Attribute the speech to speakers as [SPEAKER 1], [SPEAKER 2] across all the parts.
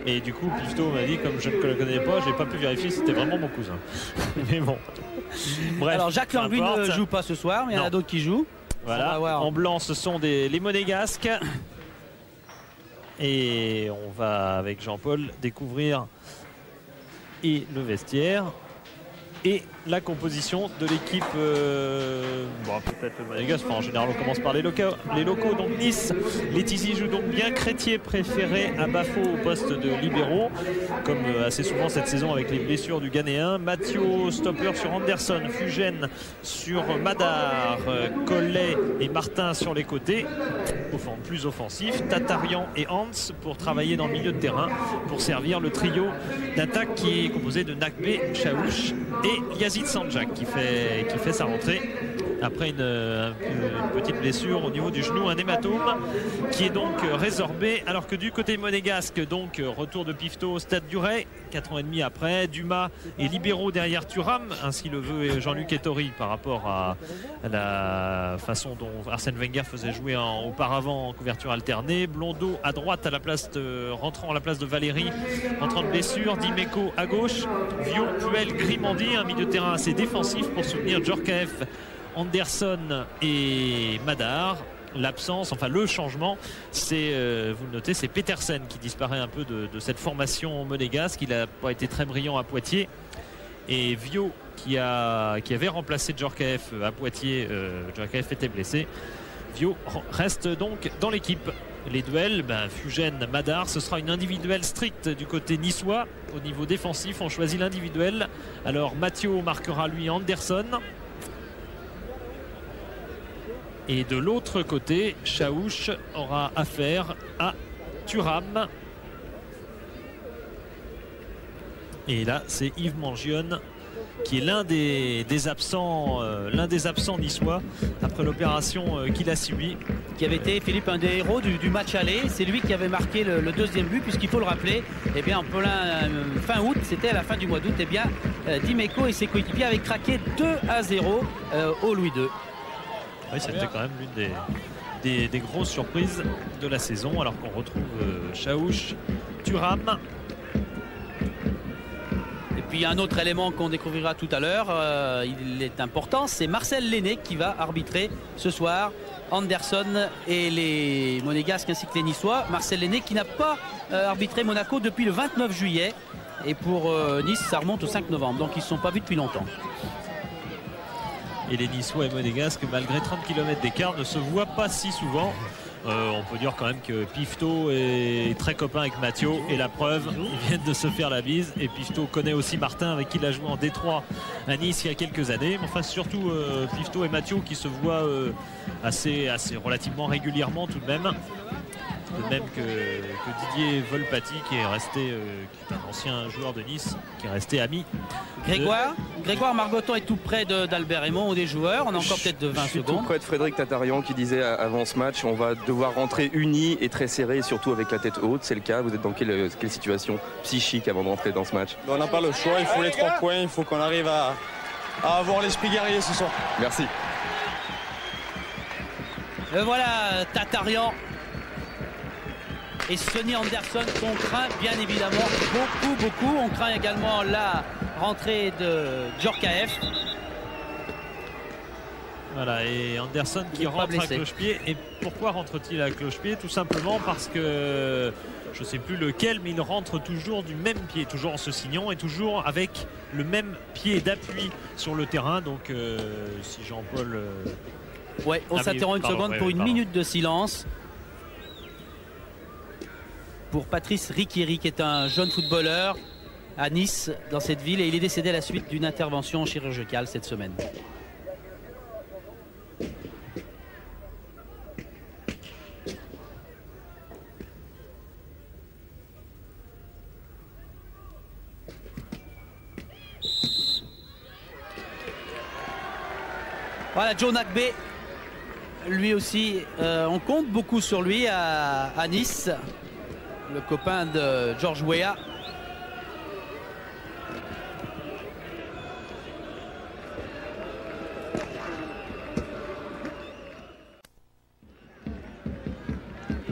[SPEAKER 1] Et du coup, Pifto m'a dit, comme je ne le connais pas, j'ai pas pu vérifier si c'était vraiment mon cousin. Mais bon. Bref,
[SPEAKER 2] alors Jacques Langui ne joue pas ce soir, mais il y en a d'autres qui jouent.
[SPEAKER 1] Voilà, en blanc, ce sont les Monégasques. Et on va, avec Jean-Paul, découvrir et le vestiaire et la composition de l'équipe. Bon, peut-être le Monégasque. Enfin, en général, on commence par les locaux. Donc Nice, Letizy joue donc bien. Crétier préféré à Bafo au poste de libéraux, comme assez souvent cette saison avec les blessures du Ghanéen. Mathieu stopper sur Anderson, Fugène sur Madar, Collet et Martin sur les côtés, plus offensif. Tatarian et Hans pour travailler dans le milieu de terrain, pour servir le trio d'attaque qui est composé de Nakbé, Chaouch et Yazid Sanjak qui fait sa rentrée après une petite blessure au niveau du genou, un hématome qui est donc résorbé, alors que du côté monégasque, donc retour de Pifto au Stade du Ray 4 ans et demi après. Dumas et libéraux derrière Thuram, ainsi le veut Jean-Luc Ettori par rapport à la façon dont Arsène Wenger faisait jouer auparavant en couverture alternée. Blondeau à droite rentrant à la place de Valéry, rentrant de blessure. Dimeco à gauche, Viau, Puel, Grimandi, un milieu de terrain assez défensif pour soutenir Djorkaeff, Anderson et Madar. L'absence, enfin le changement, c'est, vous le notez, c'est Petersen qui disparaît un peu de cette formation monégasque. Il n'a pas été très brillant à Poitiers. Et Viau qui avait remplacé Djorkaeff à Poitiers, Djorkaeff était blessé. Viau reste donc dans l'équipe. Les duels, Fugène, Madar, ce sera une individuelle stricte du côté niçois. Au niveau défensif, on choisit l'individuel. Alors Mathieu marquera lui Anderson. Et de l'autre côté, Chaouch aura affaire à Thuram. Et là, c'est Yves Mangione qui est l'un des absents niçois après l'opération qu'il a subie.
[SPEAKER 2] Qui avait été, Philippe, un des héros du match aller. C'est lui qui avait marqué le deuxième but, puisqu'il faut le rappeler, eh bien, en plein fin août, c'était à la fin du mois d'août, eh bien, Dimeco et ses coéquipiers avaient craqué 2-0 au Louis II.
[SPEAKER 1] Oui, c'était quand même l'une des grosses surprises de la saison, alors qu'on retrouve Chaouch, Thuram.
[SPEAKER 2] Et puis un autre élément qu'on découvrira tout à l'heure, il est important, c'est Marcel Lenné qui va arbitrer ce soir Anderson et les Monégasques ainsi que les Niçois. Marcel Lenné qui n'a pas arbitré Monaco depuis le 29 juillet. Et pour Nice, ça remonte au 5 novembre. Donc ils ne se sont pas vus depuis longtemps.
[SPEAKER 1] Et les Niçois et Monégasques, malgré 30 km d'écart, ne se voient pas si souvent. On peut dire quand même que Pifto est très copain avec Mathieu, et la preuve, ils viennent de se faire la bise. Et Pifto connaît aussi Martin, avec qui il a joué en Détroit à Nice il y a quelques années. Mais enfin, surtout Pifto et Mathieu qui se voient assez relativement régulièrement tout de même. De même que Didier Volpati qui est un ancien joueur de Nice, qui est resté ami.
[SPEAKER 2] Grégoire Margoton est tout près d'Albert Raymond ou des joueurs. On a encore peut-être de 20 secondes.
[SPEAKER 3] Tout près de Frédéric Tatarian qui disait avant ce match, on va devoir rentrer unis et très serrés, surtout avec la tête haute. C'est le cas. Vous êtes dans quelle situation psychique avant de rentrer dans ce match?
[SPEAKER 4] On n'a pas le choix, il faut les 3 points, il faut qu'on arrive à avoir l'esprit guerrier ce soir.
[SPEAKER 3] Merci.
[SPEAKER 2] Voilà Tatarian et Sonny Anderson qu'on craint bien évidemment beaucoup. On craint également la rentrée de Djorkaeff.
[SPEAKER 1] Voilà, et Anderson qui rentre à cloche-pied. Et pourquoi rentre-t-il à cloche-pied? Tout simplement parce que je ne sais plus lequel, mais il rentre toujours du même pied, toujours en se signant et toujours avec le même pied d'appui sur le terrain. Donc si Jean-Paul...
[SPEAKER 2] Ouais, on s'interrompt une seconde pour une minute de silence pour Patrice Riquieri, qui est un jeune footballeur à Nice, dans cette ville, et il est décédé à la suite d'une intervention chirurgicale cette semaine. Voilà, Joe Nakbé, lui aussi, on compte beaucoup sur lui à Nice. Le copain de Georges Weah.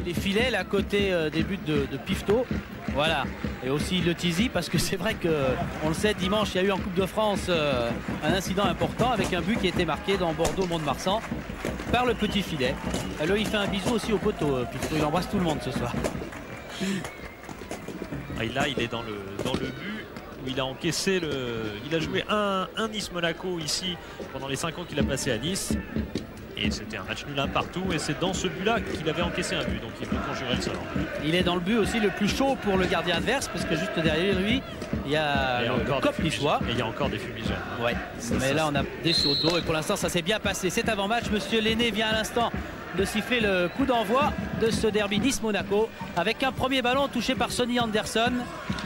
[SPEAKER 2] les filets là, à côté des buts de Pifto. Voilà. Et aussi le Tizi, parce que c'est vrai qu'on le sait, dimanche, il y a eu en Coupe de France un incident important avec un but qui a été marqué dans Bordeaux-Mont-de-Marsan par le petit filet. Alors il fait un bisou aussi au poteau, Pifto. Il embrasse tout le monde ce soir.
[SPEAKER 1] Et là, il est dans le but où il a encaissé il a joué un Nice-Monaco ici pendant les 5 ans qu'il a passé à Nice. Et c'était un match nul 1 partout. Et c'est dans ce but-là qu'il avait encaissé un but. Donc il peut conjurer le sort.
[SPEAKER 2] Il est dans le but aussi le plus chaud pour le gardien adverse, parce que juste derrière lui, il y a le Cop niçois.
[SPEAKER 1] Et il y a encore des fumigènes.
[SPEAKER 2] Ouais. Mais là, on a des sauts d'eau. Et pour l'instant, ça s'est bien passé. C'est avant-match. Monsieur Lenné vient à l'instant de siffler le coup d'envoi de ce derby Nice-Monaco, avec un premier ballon touché par Sonny Anderson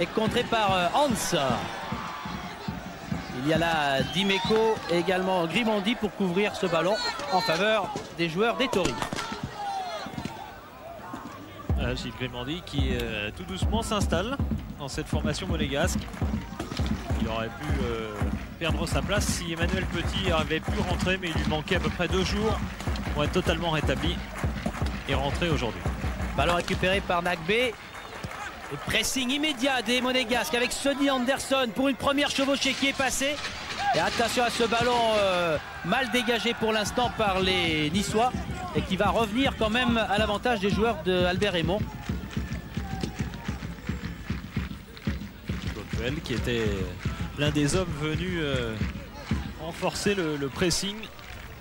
[SPEAKER 2] et contré par Hans. Il y a là Dimeco et également Grimandi pour couvrir ce ballon en faveur des joueurs d'Ettori.
[SPEAKER 1] Gilles Grimandi qui tout doucement s'installe dans cette formation monégasque. Il aurait pu perdre sa place si Emmanuel Petit avait pu rentrer, mais il lui manquait à peu près 2 jours pour être totalement rétabli et rentrer aujourd'hui.
[SPEAKER 2] Ballon récupéré par Nagbe. Le pressing immédiat des Monégasques avec Sonny Anderson pour une première chevauchée qui est passée. Et attention à ce ballon mal dégagé pour l'instant par les Niçois et qui va revenir quand même à l'avantage des joueurs de Albert Raymond.
[SPEAKER 1] Claude qui était l'un des hommes venus renforcer le pressing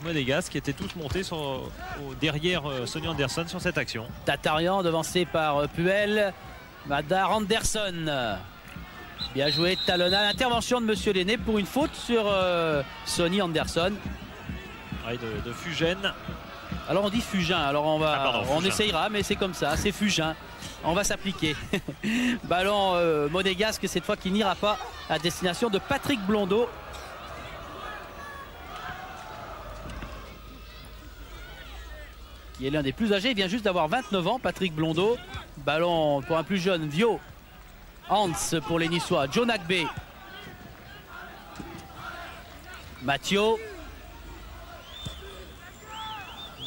[SPEAKER 1] monégasque, qui étaient tous montés derrière Sonny Anderson sur cette action.
[SPEAKER 2] Tatarian devancé par Puel. Madar Anderson. Bien joué, talonna l'intervention de Monsieur Lenné pour une faute sur Sonny Anderson.
[SPEAKER 1] Ouais, de Fugène.
[SPEAKER 2] Alors on dit Fugin, alors on essayera, mais c'est comme ça, c'est Fugin. On va s'appliquer. Ballon monégasque cette fois qui n'ira pas à destination de Patrick Blondeau. Qui est l'un des plus âgés, il vient juste d'avoir 29 ans, Patrick Blondeau. Ballon pour un plus jeune, Vio. Hans pour les Niçois, Joe Nagbe. Mathieu.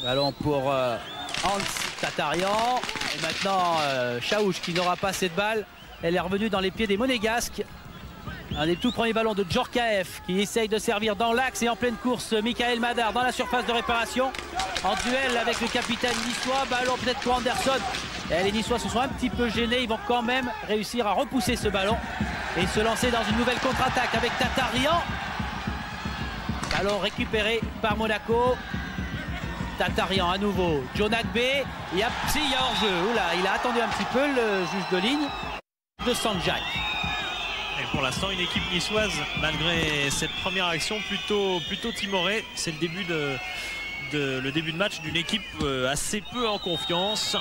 [SPEAKER 2] Ballon pour Hans Tatarian. Et maintenant Chaouch qui n'aura pas cette balle. Elle est revenue dans les pieds des Monégasques. Un des tout premiers ballons de Djorkaeff qui essaye de servir dans l'axe et en pleine course Michael Madar dans la surface de réparation. En duel avec le capitaine niçois. Ballon peut-être pour Anderson. Et les Niçois se sont un petit peu gênés. Ils vont quand même réussir à repousser ce ballon et se lancer dans une nouvelle contre-attaque avec Tatarian. Ballon récupéré par Monaco. Tatarian à nouveau. Joe Nagbe. Il y a hors-jeu. Oula, il a attendu un petit peu le juge de ligne de Sanjak.
[SPEAKER 1] Et pour l'instant, une équipe niçoise, malgré cette première action, plutôt timorée. C'est le début de match d'une équipe assez peu en confiance.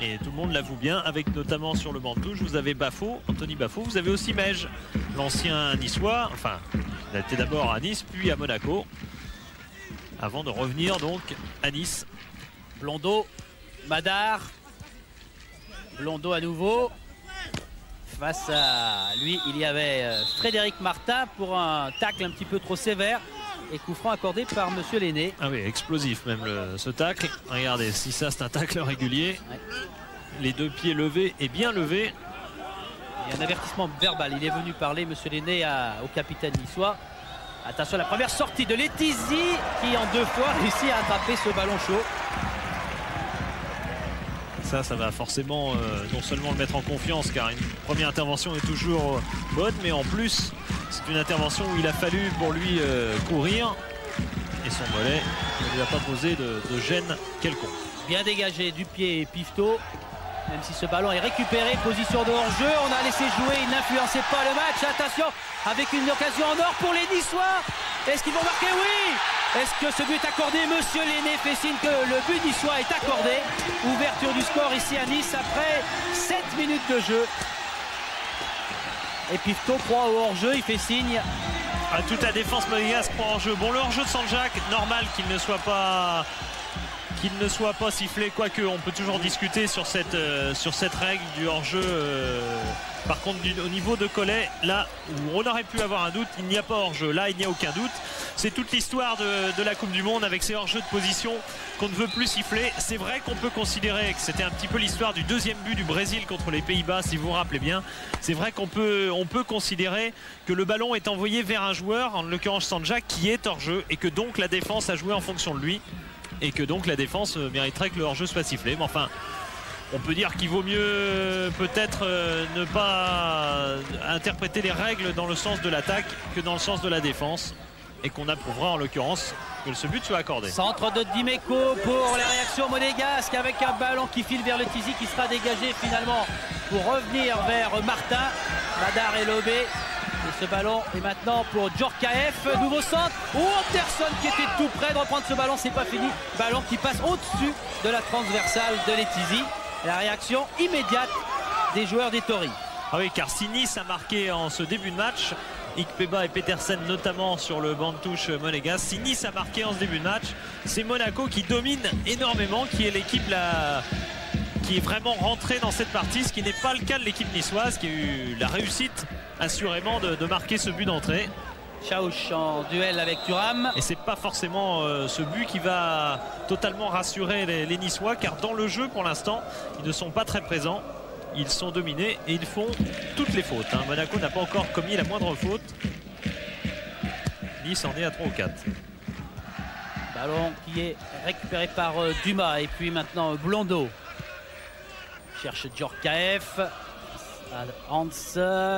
[SPEAKER 1] Et tout le monde l'avoue bien, avec notamment sur le banc de touche, vous avez Bafo, Anthony Bafo, vous avez aussi Mej, l'ancien niçois. Enfin, il a été d'abord à Nice, puis à Monaco, avant de revenir donc à Nice.
[SPEAKER 2] Blondeau, Madar. Blondeau à nouveau. Face à lui, il y avait Frédéric Martin pour un tacle un petit peu trop sévère. Et coup franc accordé par Monsieur Lenné.
[SPEAKER 1] Ah oui, explosif même ce tacle. Regardez, si ça c'est un tacle régulier. Ouais. Les 2 pieds levés et bien levés.
[SPEAKER 2] Il y a un avertissement verbal. Il est venu parler, Monsieur Lenné, au capitaine niçois. Attention à la première sortie de Letizy qui en 2 fois réussit à attraper ce ballon chaud.
[SPEAKER 1] Ça va forcément non seulement le mettre en confiance, car une première intervention est toujours bonne, mais en plus c'est une intervention où il a fallu pour lui courir et son mollet ne lui a pas posé de gêne quelconque.
[SPEAKER 2] Bien dégagé du pied Pifto, même si ce ballon est récupéré, position de hors-jeu, on a laissé jouer, il n'influençait pas le match. Attention avec une occasion en or pour les Niçois. Est-ce qu'ils vont marquer? Oui. Est-ce que ce but est accordé? Monsieur Lenné fait signe que le but niçois est accordé. Ouverture du score ici à Nice après 7 minutes de jeu. Et Pifto croit au hors-jeu, il fait signe.
[SPEAKER 1] À toute la défense monégasque pour hors-jeu. Bon, le hors-jeu de Sanjak, normal qu'il ne soit pas qu'il ne soit pas sifflé, quoique on peut toujours discuter sur cette règle du hors-jeu. Par contre, au niveau de Collet, là où on aurait pu avoir un doute, il n'y a pas hors-jeu. Là, il n'y a aucun doute. C'est toute l'histoire de la Coupe du Monde avec ces hors-jeux de position qu'on ne veut plus siffler. C'est vrai qu'on peut considérer que c'était un petit peu l'histoire du deuxième but du Brésil contre les Pays-Bas, si vous vous rappelez bien. C'est vrai qu'on peut considérer que le ballon est envoyé vers un joueur, en l'occurrence Sanjak, qui est hors-jeu, et que donc la défense a joué en fonction de lui, et que donc la défense mériterait que le hors-jeu soit sifflé. Mais enfin, on peut dire qu'il vaut mieux peut-être ne pas interpréter les règles dans le sens de l'attaque que dans le sens de la défense, et qu'on approuvera en l'occurrence que ce but soit accordé.
[SPEAKER 2] Centre de Dimeco pour les réactions monégasques avec un ballon qui file vers le Tizi qui sera dégagé finalement pour revenir vers Martin. Madar est lobé. Et ce ballon est maintenant pour Djorkaeff. Nouveau centre. Anderson qui était tout près de reprendre ce ballon. C'est pas fini. Ballon qui passe au-dessus de la transversale de Letizy. La réaction immédiate des joueurs des Tori.
[SPEAKER 1] Ah oui, car si Nice a marqué en ce début de match, Ikpeba et Petersen notamment sur le banc de touche monégasque, si Nice a marqué en ce début de match, c'est Monaco qui domine énormément, qui est l'équipe qui est vraiment rentrée dans cette partie, ce qui n'est pas le cas de l'équipe niçoise qui a eu la réussite assurément de marquer ce but d'entrée.
[SPEAKER 2] Chaouch en duel avec Thuram.
[SPEAKER 1] Et c'est pas forcément ce but qui va totalement rassurer les Niçois, car dans le jeu pour l'instant ils ne sont pas très présents. Ils sont dominés et ils font toutes les fautes. Monaco n'a pas encore commis la moindre faute. Nice en est à 3 ou 4.
[SPEAKER 2] Ballon qui est récupéré par Dumas. Et puis maintenant Blondeau cherche Djorkaeff. Hans.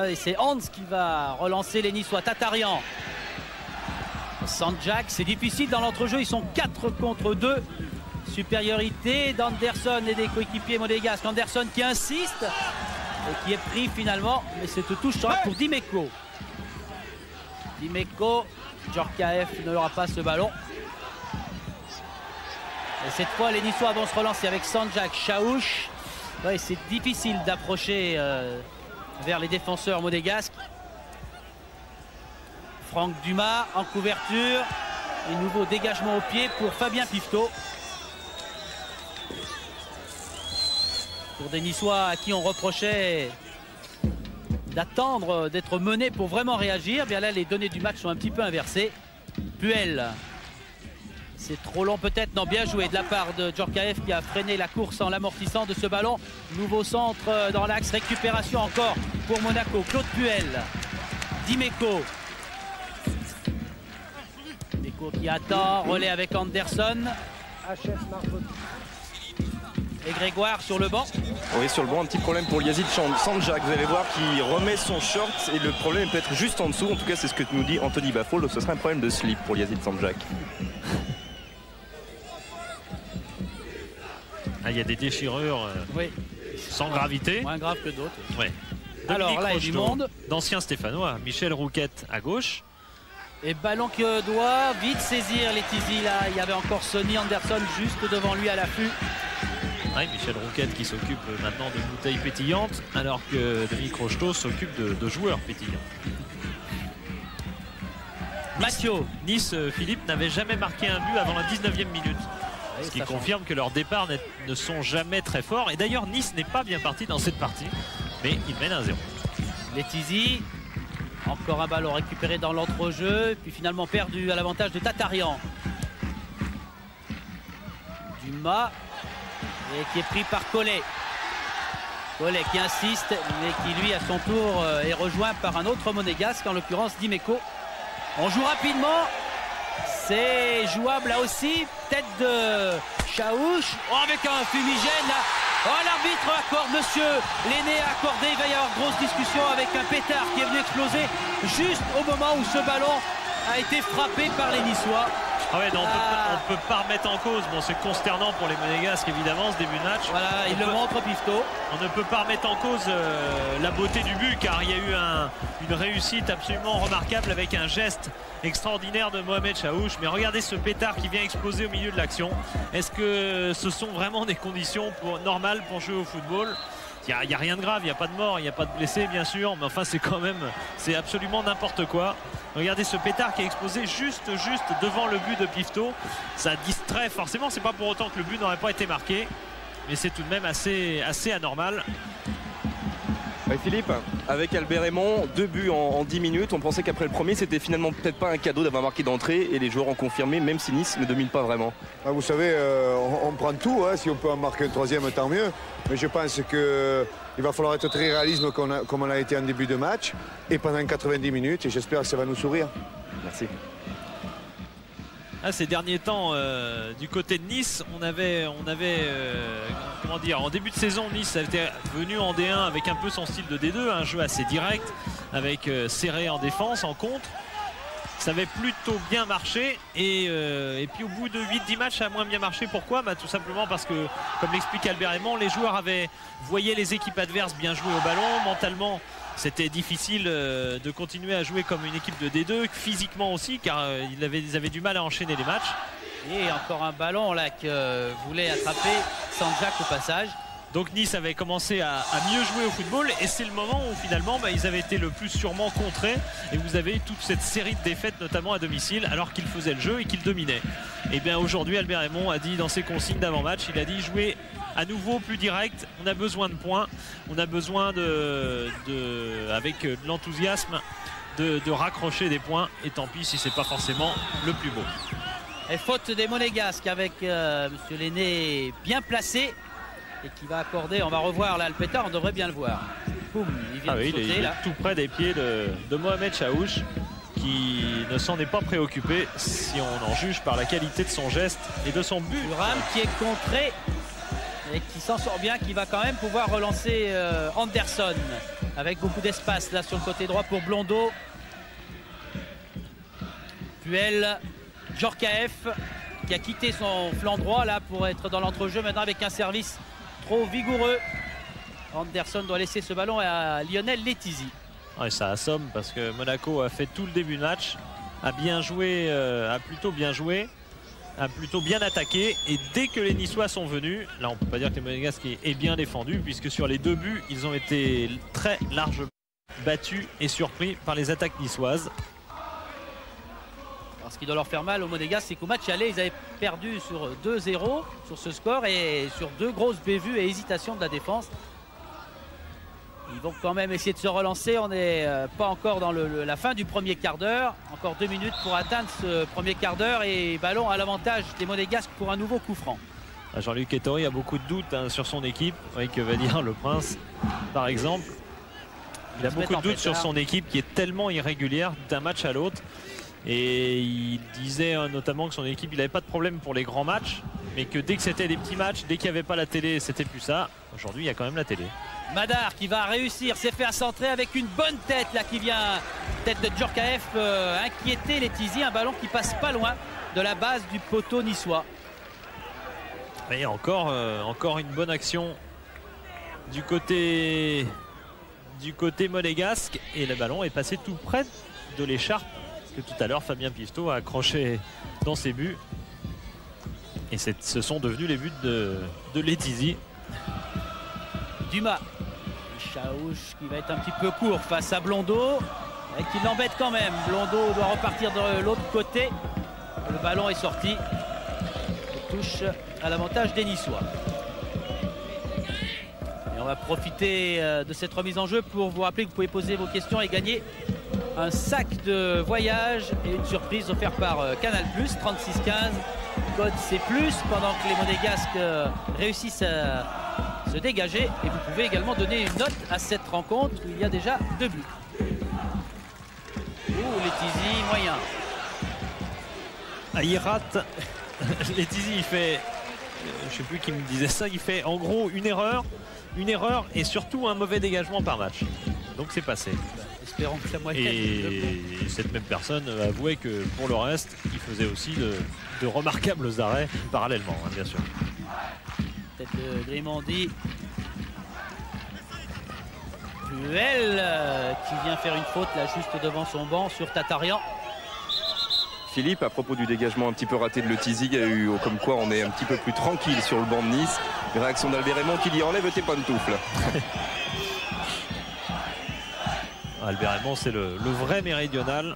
[SPEAKER 2] Et c'est Hans qui va relancer les Niçois. Tatarian. Sanjak. C'est difficile dans l'entrejeu. Ils sont 4 contre 2. Supériorité d'Anderson et des coéquipiers monégasques. Anderson qui insiste et qui est pris finalement, mais cette touche sera pour Dimeco. Dimeco, Djorkaeff n'aura pas ce ballon. Et cette fois les Niçois vont se relancer avec Sanjak, Chaouch. Ouais, c'est difficile d'approcher vers les défenseurs monégasques. Franck Dumas en couverture. Et nouveau dégagement au pied pour Fabien Pifto. Pour des Niçois à qui on reprochait d'attendre, d'être menés pour vraiment réagir, bien là les données du match sont un petit peu inversées. Puel, c'est trop long peut-être, non, bien joué de la part de Djorkaeff qui a freiné la course en l'amortissant de ce ballon. Nouveau centre dans l'axe, récupération encore pour Monaco. Claude Puel, Dimeco. Dimeco qui attend, relais avec Anderson. Et Grégoire sur le banc.
[SPEAKER 3] Oui, sur le banc, un petit problème pour Yazid Sanjak. Vous allez voir qu'il remet son short et le problème est peut-être juste en dessous. En tout cas, c'est ce que nous dit Anthony Baffol. Ce serait un problème de slip pour Yazid Sanjak.
[SPEAKER 1] Ah, il y a des déchirures
[SPEAKER 2] oui.
[SPEAKER 1] Sans gravité.
[SPEAKER 2] Moins grave que d'autres.
[SPEAKER 1] Ouais.
[SPEAKER 2] Alors là, il y a du monde.
[SPEAKER 1] D'anciens Stéphanois. Michel Rouquette à gauche.
[SPEAKER 2] Et ballon qui doit vite saisir Letizy. Là, il y avait encore Sonny Anderson juste devant lui à l'affût.
[SPEAKER 1] Oui, Michel Rouquette qui s'occupe maintenant de bouteilles pétillantes, alors que Denis Crocheteau s'occupe de joueurs pétillants.
[SPEAKER 2] Mathieu.
[SPEAKER 1] Nice, Philippe, n'avait jamais marqué un but avant la 19e minute. Ce qui confirme que leurs départs ne sont jamais très forts. Et d'ailleurs, Nice n'est pas bien parti dans cette partie, mais il mène 1-0.
[SPEAKER 2] Letizy, encore un ballon récupéré dans l'entrejeu, puis finalement perdu à l'avantage de Tatarian. Dumas. Et qui est pris par Collet. Collet qui insiste, mais qui lui à son tour est rejoint par un autre monégasque, en l'occurrence Dimeco. On joue rapidement. C'est jouable là aussi. Tête de Chaouch. Oh, avec un fumigène là. Oh, l'arbitre accorde, monsieur Lenné a accordé. Il va y avoir grosse discussion avec un pétard qui est venu exploser juste au moment où ce ballon a été frappé par les Niçois.
[SPEAKER 1] Ah ouais, non, on ne peut pas remettre en cause. Bon, c'est consternant pour les Monégasques évidemment ce début de match.
[SPEAKER 2] Voilà, il le montre Pifto.
[SPEAKER 1] On ne peut pas remettre en cause la beauté du but, car il y a eu une réussite absolument remarquable avec un geste extraordinaire de Mohamed Chaouch. Mais regardez ce pétard qui vient exploser au milieu de l'action. Est-ce que ce sont vraiment des conditions normales pour jouer au football? Il n'y a rien de grave, il n'y a pas de mort, il n'y a pas de blessés bien sûr, mais enfin c'est quand même, c'est absolument n'importe quoi. Regardez ce pétard qui est explosé juste devant le but de Pifto. Ça distrait forcément, c'est pas pour autant que le but n'aurait pas été marqué, mais c'est tout de même assez anormal.
[SPEAKER 3] Ouais, Philippe, avec Albert Raymond, 2 buts en 10 minutes, on pensait qu'après le premier c'était finalement peut-être pas un cadeau d'avoir marqué d'entrée, et les joueurs ont confirmé, même si Nice ne domine pas vraiment.
[SPEAKER 5] Vous savez, on prend tout, hein, si on peut en marquer un troisième tant mieux, mais je pense qu'il va falloir être très réaliste comme on a été en début de match et pendant 90 minutes, et j'espère que ça va nous sourire.
[SPEAKER 3] Merci.
[SPEAKER 1] Ces derniers temps, du côté de Nice, on avait comment dire, en début de saison, Nice était venu en D1 avec un peu son style de D2, un jeu assez direct, avec serré en défense, en contre. Ça avait plutôt bien marché, et puis au bout de 8-10 matchs, ça a moins bien marché. Pourquoi? Tout simplement parce que, comme l'explique Albert Raymond, les joueurs voyaient les équipes adverses bien jouer au ballon. Mentalement, c'était difficile de continuer à jouer comme une équipe de D2, physiquement aussi, car ils avaient du mal à enchaîner les matchs.
[SPEAKER 2] Et encore un ballon là que voulait attraper Sanjak au passage.
[SPEAKER 1] Donc Nice avait commencé à mieux jouer au football, et c'est le moment où finalement ils avaient été le plus sûrement contrés, et vous avez toute cette série de défaites notamment à domicile alors qu'ils faisaient le jeu et qu'ils dominaient. Et bien aujourd'hui, Albert Raymond a dit dans ses consignes d'avant-match, il a dit jouer à nouveau plus direct, on a besoin de points, on a besoin avec de l'enthousiasme de raccrocher des points, et tant pis si c'est pas forcément le plus beau.
[SPEAKER 2] Et faute des Monégasques avec Monsieur Lenné bien placé, et qui va accorder, on va revoir là le pétard, on devrait bien le voir. Boum, il vient de sauter,
[SPEAKER 1] il est
[SPEAKER 2] là.
[SPEAKER 1] tout près des pieds de Mohamed Chaouch, qui ne s'en est pas préoccupé si on en juge par la qualité de son geste et de son but.
[SPEAKER 2] Thuram qui est contré et qui s'en sort bien, qui va quand même pouvoir relancer Anderson avec beaucoup d'espace là sur le côté droit pour Blondeau. Puel, Djorkaeff qui a quitté son flanc droit là pour être dans l'entrejeu maintenant avec un service trop vigoureux. Anderson doit laisser ce ballon à Lionel Letizy.
[SPEAKER 1] Ouais, ça assomme parce que Monaco a fait tout le début de match, a plutôt bien joué, a plutôt bien attaqué, et dès que les Niçois sont venus, là on peut pas dire que les Monégasques aient bien défendu, puisque sur les 2 buts ils ont été très largement battus et surpris par les attaques niçoises.
[SPEAKER 2] Alors, ce qui doit leur faire mal aux Monégasques, c'est qu'au match aller ils avaient perdu sur 2-0 sur ce score, et sur 2 grosses bévues et hésitations de la défense. Ils vont quand même essayer de se relancer. On n'est pas encore dans la fin du premier quart d'heure. Encore 2 minutes pour atteindre ce premier quart d'heure, et ballon à l'avantage des Monégasques pour un nouveau coup franc.
[SPEAKER 1] Jean-Luc Ettori a beaucoup de doutes sur son équipe. Oui, que va dire le Prince par exemple. Il a beaucoup de doutes sur son équipe qui est tellement irrégulière d'un match à l'autre. Et il disait notamment que son équipe, il n'avait pas de problème pour les grands matchs, mais que dès que c'était des petits matchs, dès qu'il n'y avait pas la télé, c'était plus ça. Aujourd'hui, il y a quand même la télé.
[SPEAKER 2] Madar qui va réussir, s'est fait à centrer avec une bonne tête là qui vient, tête de Djorkaeff, inquiéter Letizy, un ballon qui passe pas loin de la base du poteau niçois.
[SPEAKER 1] Et encore une bonne action du côté monégasque, et le ballon est passé tout près de l'écharpe que tout à l'heure Fabien Pifto a accroché dans ses buts, et ce sont devenus les buts de Letizy.
[SPEAKER 2] Dumas, Chaouch qui va être un petit peu court face à Blondeau, et qui l'embête quand même. Blondeau doit repartir de l'autre côté, le ballon est sorti et touche à l'avantage des Niçois. Et on va profiter de cette remise en jeu pour vous rappeler que vous pouvez poser vos questions et gagner un sac de voyage et une surprise offerte par Canal+, 3615, code C+, pendant que les Monégasques réussissent à se dégager. Et vous pouvez également donner une note à cette rencontre où il y a déjà 2 buts. Letizy, moyen.
[SPEAKER 1] Il rate. Letizy, il fait, je sais plus qui me disait ça, il fait en gros une erreur et surtout un mauvais dégagement par match. Donc c'est passé.
[SPEAKER 2] Espérons que la moyenne.
[SPEAKER 1] Et cette même personne avouait que pour le reste, il faisait aussi de remarquables arrêts parallèlement, hein, bien sûr.
[SPEAKER 2] Tête de Grimandi. Puel qui vient faire une faute là juste devant son banc sur Tatarian.
[SPEAKER 3] Jean-Philippe, à propos du dégagement un petit peu raté de Le Tizi, il y a eu comme quoi on est un petit peu plus tranquille sur le banc de Nice. Réaction d'Albert Raymond qui dit enlève tes pantoufles.
[SPEAKER 1] Albert Raymond, c'est le vrai méridional.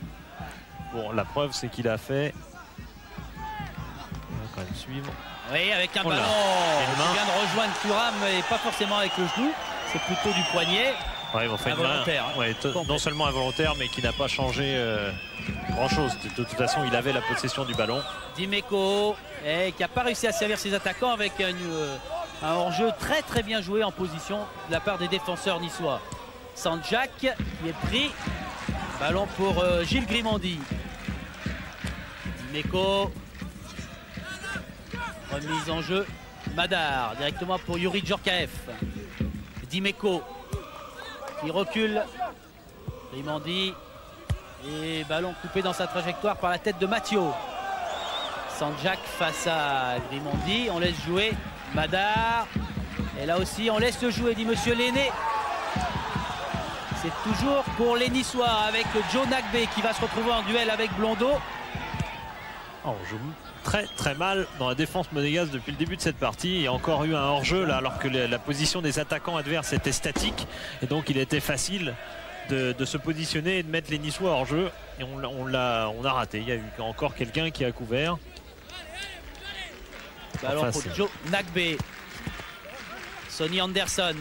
[SPEAKER 1] Bon, la preuve, c'est qu'il a fait. On va quand même suivre.
[SPEAKER 2] Oui, avec un
[SPEAKER 1] Oh là,
[SPEAKER 2] ballon
[SPEAKER 1] une main.
[SPEAKER 2] qui vient de rejoindre Thuram, mais pas forcément avec le genou. C'est plutôt du poignet.
[SPEAKER 1] Ouais, ils ont fait une main,
[SPEAKER 2] Involontaire, hein.
[SPEAKER 1] ouais, non seulement involontaire, mais qui n'a pas changé grand-chose. De toute façon, il avait la possession du ballon.
[SPEAKER 2] Dimeco, qui n'a pas réussi à servir ses attaquants avec un hors-jeu très très bien joué en position de la part des défenseurs niçois. Sanjak qui est pris. Ballon pour Gilles Grimandi. Dimeco. Remise en jeu. Madar directement pour Yuri Djorkaeff. Dimeco qui recule. Grimandi. Et ballon coupé dans sa trajectoire par la tête de Matthieu. Sanjak face à Grimandi. On laisse jouer Madar. Et là aussi, on laisse jouer, dit Monsieur Lenné. C'est toujours pour les Niçois avec Joe Nagbe qui va se retrouver en duel avec Blondeau.
[SPEAKER 1] Oh, on joue très très mal dans la défense monégasque depuis le début de cette partie. Il y a encore eu un hors-jeu là, alors que la position des attaquants adverses était statique. Et donc il était facile de se positionner et de mettre les Niçois hors jeu. Et on a raté. Il y a eu encore quelqu'un qui a couvert.
[SPEAKER 2] Ballon pour Joe Nagbe. Sonny Anderson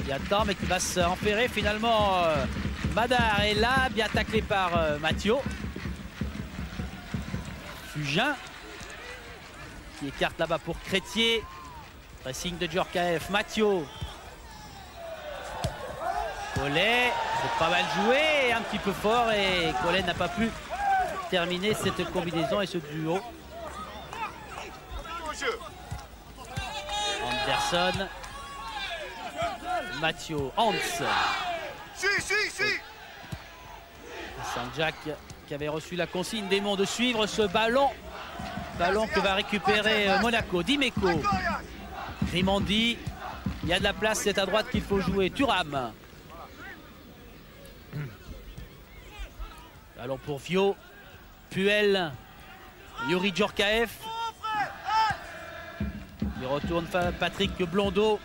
[SPEAKER 2] qui attend mais qui va s'empérer finalement. Madar est là, bien taclé par Matthieu. Fugin qui écarte là-bas pour Crétier. Pressing de Djorkaeff. Matthieu. Collet, c'est pas mal joué, un petit peu fort et Collet n'a pas pu terminer cette combinaison et ce duo. Anderson. Matthieu. Hans. Sanjak qui avait reçu la consigne des Monts de suivre ce ballon. Ballon que va récupérer Monaco. Dimeco. Grimandi. Il y a de la place, c'est à droite qu'il faut jouer. Thuram. Ballon pour Vio. Puel. Yuri Djorkaeff. Il retourne Patrick Blondeau.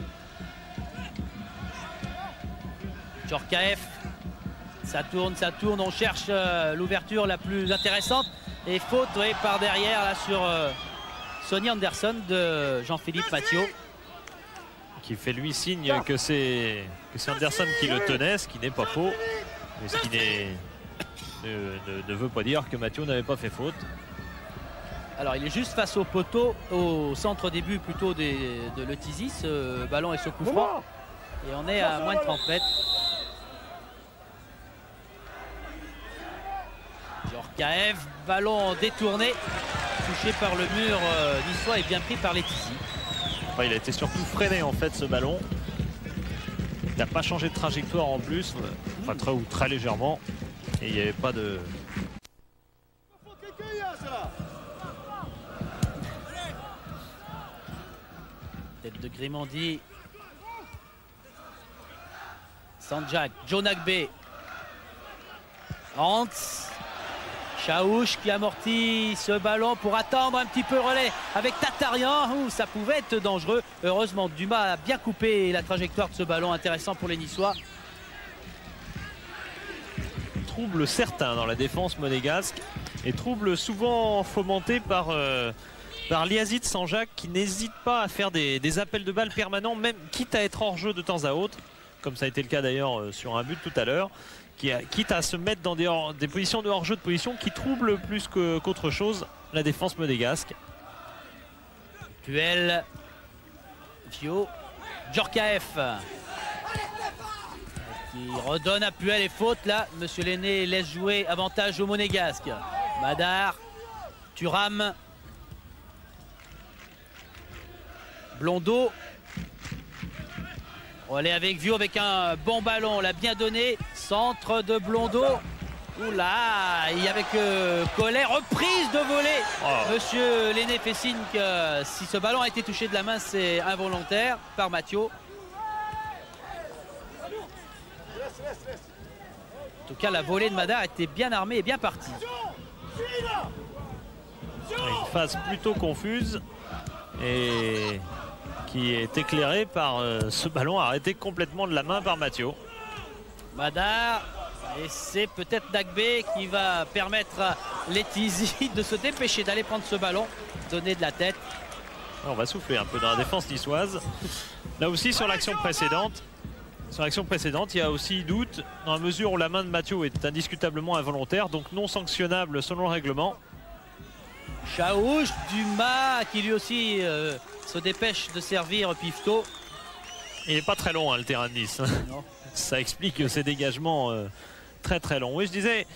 [SPEAKER 2] Djorkaeff. Ça tourne, on cherche l'ouverture la plus intéressante. Et faute par derrière là, sur Sonny Anderson de Jean-Philippe Matthieu.
[SPEAKER 1] Qui fait lui signe que c'est Anderson qui le tenait, ce qui n'est pas faux. Mais ce qui ne veut pas dire que Matthieu n'avait pas fait faute.
[SPEAKER 2] Alors il est juste face au poteau, au centre des buts plutôt de Le Tizi, ce ballon et ce coup franc. Et on est à moins de 30 mètres. Djorkaeff, ballon détourné, touché par le mur niçois et bien pris par les Tizi.
[SPEAKER 1] Enfin, il a été surtout freiné en fait ce ballon. Il n'a pas changé de trajectoire en plus, enfin très légèrement. Et il n'y avait pas de...
[SPEAKER 2] Tête de Grimandi. Sanjak, Joe Nagbe. Hans. Chaouch qui amortit ce ballon pour attendre un petit peu le relais avec Tatarian. Ouh, ça pouvait être dangereux. Heureusement, Dumas a bien coupé la trajectoire de ce ballon. Intéressant pour les Niçois.
[SPEAKER 1] Trouble certain dans la défense monégasque et trouble souvent fomenté par Lyazid Sanjak qui n'hésite pas à faire des appels de balles permanents, même quitte à être hors jeu de temps à autre, comme ça a été le cas d'ailleurs sur un but tout à l'heure. Quitte à se mettre dans des positions de hors-jeu, de position qui troublent plus qu'autre chose la défense monégasque.
[SPEAKER 2] Puel, Vio, Djorkaeff qui redonne à Puel et faute là. Monsieur Lenné laisse jouer, avantage au monégasque. Madar, Thuram, Blondeau. Relais avec Vio avec un bon ballon, on l'a bien donné. Centre de Blondeau. Oula, il y avait que Collet, reprise de volée. Oh. Monsieur Lenné fait signe que si ce ballon a été touché de la main, c'est involontaire par Matthieu. En tout cas, la volée de Madar était bien armée et bien partie.
[SPEAKER 1] Une phase plutôt confuse et qui est éclairée par ce ballon arrêté complètement de la main par Mathieu.
[SPEAKER 2] Madar, et c'est peut-être Dagbe qui va permettre à Letizy de se dépêcher d'aller prendre ce ballon, donner de la tête.
[SPEAKER 1] On va souffler un peu dans la défense niçoise. Là aussi sur l'action précédente. Sur l'action précédente, il y a aussi doute dans la mesure où la main de Mathieu est indiscutablement involontaire, donc non sanctionnable selon le règlement.
[SPEAKER 2] Chaouch, Dumas qui lui aussi se dépêche de servir Pifto.
[SPEAKER 1] Il n'est pas très long hein, le terrain de Nice.
[SPEAKER 2] Non.
[SPEAKER 1] Ça explique ces dégagements très très longs. Oui, je disais,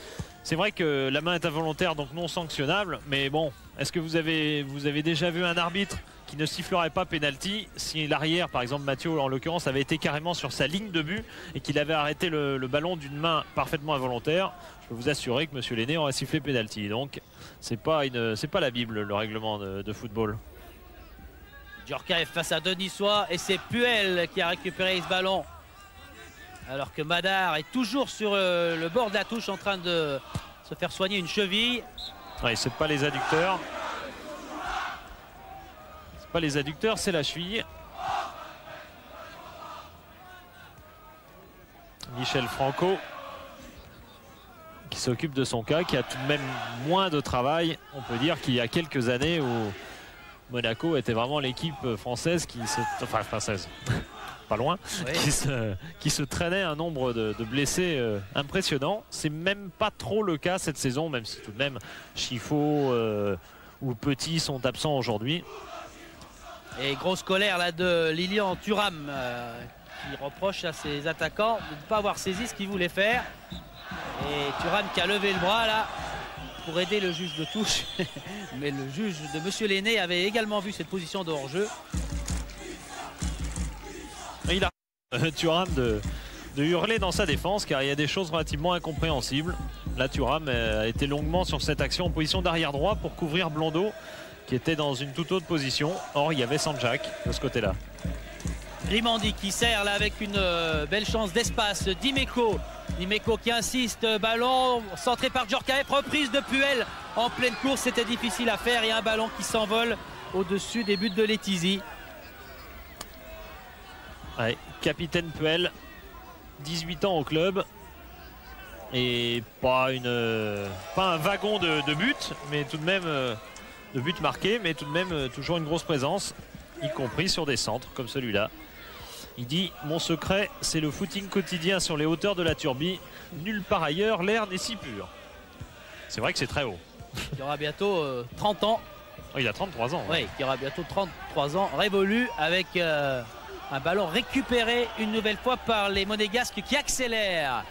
[SPEAKER 1] c'est vrai que la main est involontaire donc non sanctionnable, mais bon, est-ce que vous avez déjà vu un arbitre qui ne sifflerait pas pénalty si l'arrière, par exemple Mathieu en l'occurrence, avait été carrément sur sa ligne de but et qu'il avait arrêté le ballon d'une main parfaitement involontaire? Je peux vous assurer que M. Lenné aurait sifflé pénalty. Donc c'est pas la Bible le règlement de football.
[SPEAKER 2] Djorkaeff face à deux Niçois et c'est Puel qui a récupéré ce ballon. Alors que Madar est toujours sur le bord de la touche en train de se faire soigner une cheville.
[SPEAKER 1] Ouais, c'est pas les adducteurs. C'est pas les adducteurs, c'est la cheville. Michel Franco qui s'occupe de son cas, qui a tout de même moins de travail. On peut dire qu'il y a quelques années où Monaco était vraiment l'équipe française qui se... Enfin française, pas loin, oui. qui se traînait un nombre de blessés impressionnant. C'est même pas trop le cas cette saison, même si tout de même Chifo ou Petit sont absents aujourd'hui.
[SPEAKER 2] Et grosse colère là de Lilian Thuram qui reproche à ses attaquants de ne pas avoir saisi ce qu'il voulait faire. Et Thuram qui a levé le bras là pour aider le juge de touche. Mais le juge de M. Lenné avait également vu cette position de hors-jeu.
[SPEAKER 1] Il a Thuram de hurler dans sa défense car il y a des choses relativement incompréhensibles. Là Thuram a été longuement sur cette action en position d'arrière droit pour couvrir Blondeau qui était dans une toute autre position. Or il y avait Sanjak de ce côté-là.
[SPEAKER 2] Grimandi qui sert là avec une belle chance d'espace. Dimeco qui insiste, ballon centré par Djorkaeff, reprise de Puel en pleine course, c'était difficile à faire. Il y a un ballon qui s'envole au-dessus des buts de Letizy.
[SPEAKER 1] Ouais, capitaine Puel, 18 ans au club et pas un wagon de but, mais tout de même de but marqué, mais tout de même toujours une grosse présence, y compris sur des centres comme celui-là. Il dit « Mon secret, c'est le footing quotidien sur les hauteurs de la Turbie. Nulle part ailleurs, l'air n'est si pur. » C'est vrai que c'est très haut.
[SPEAKER 2] Il aura bientôt 30 ans.
[SPEAKER 1] Oh, il a 33 ans.
[SPEAKER 2] Oui, qui aura bientôt 33 ans. Révolu avec un ballon récupéré une nouvelle fois par les Monégasques qui accélèrent.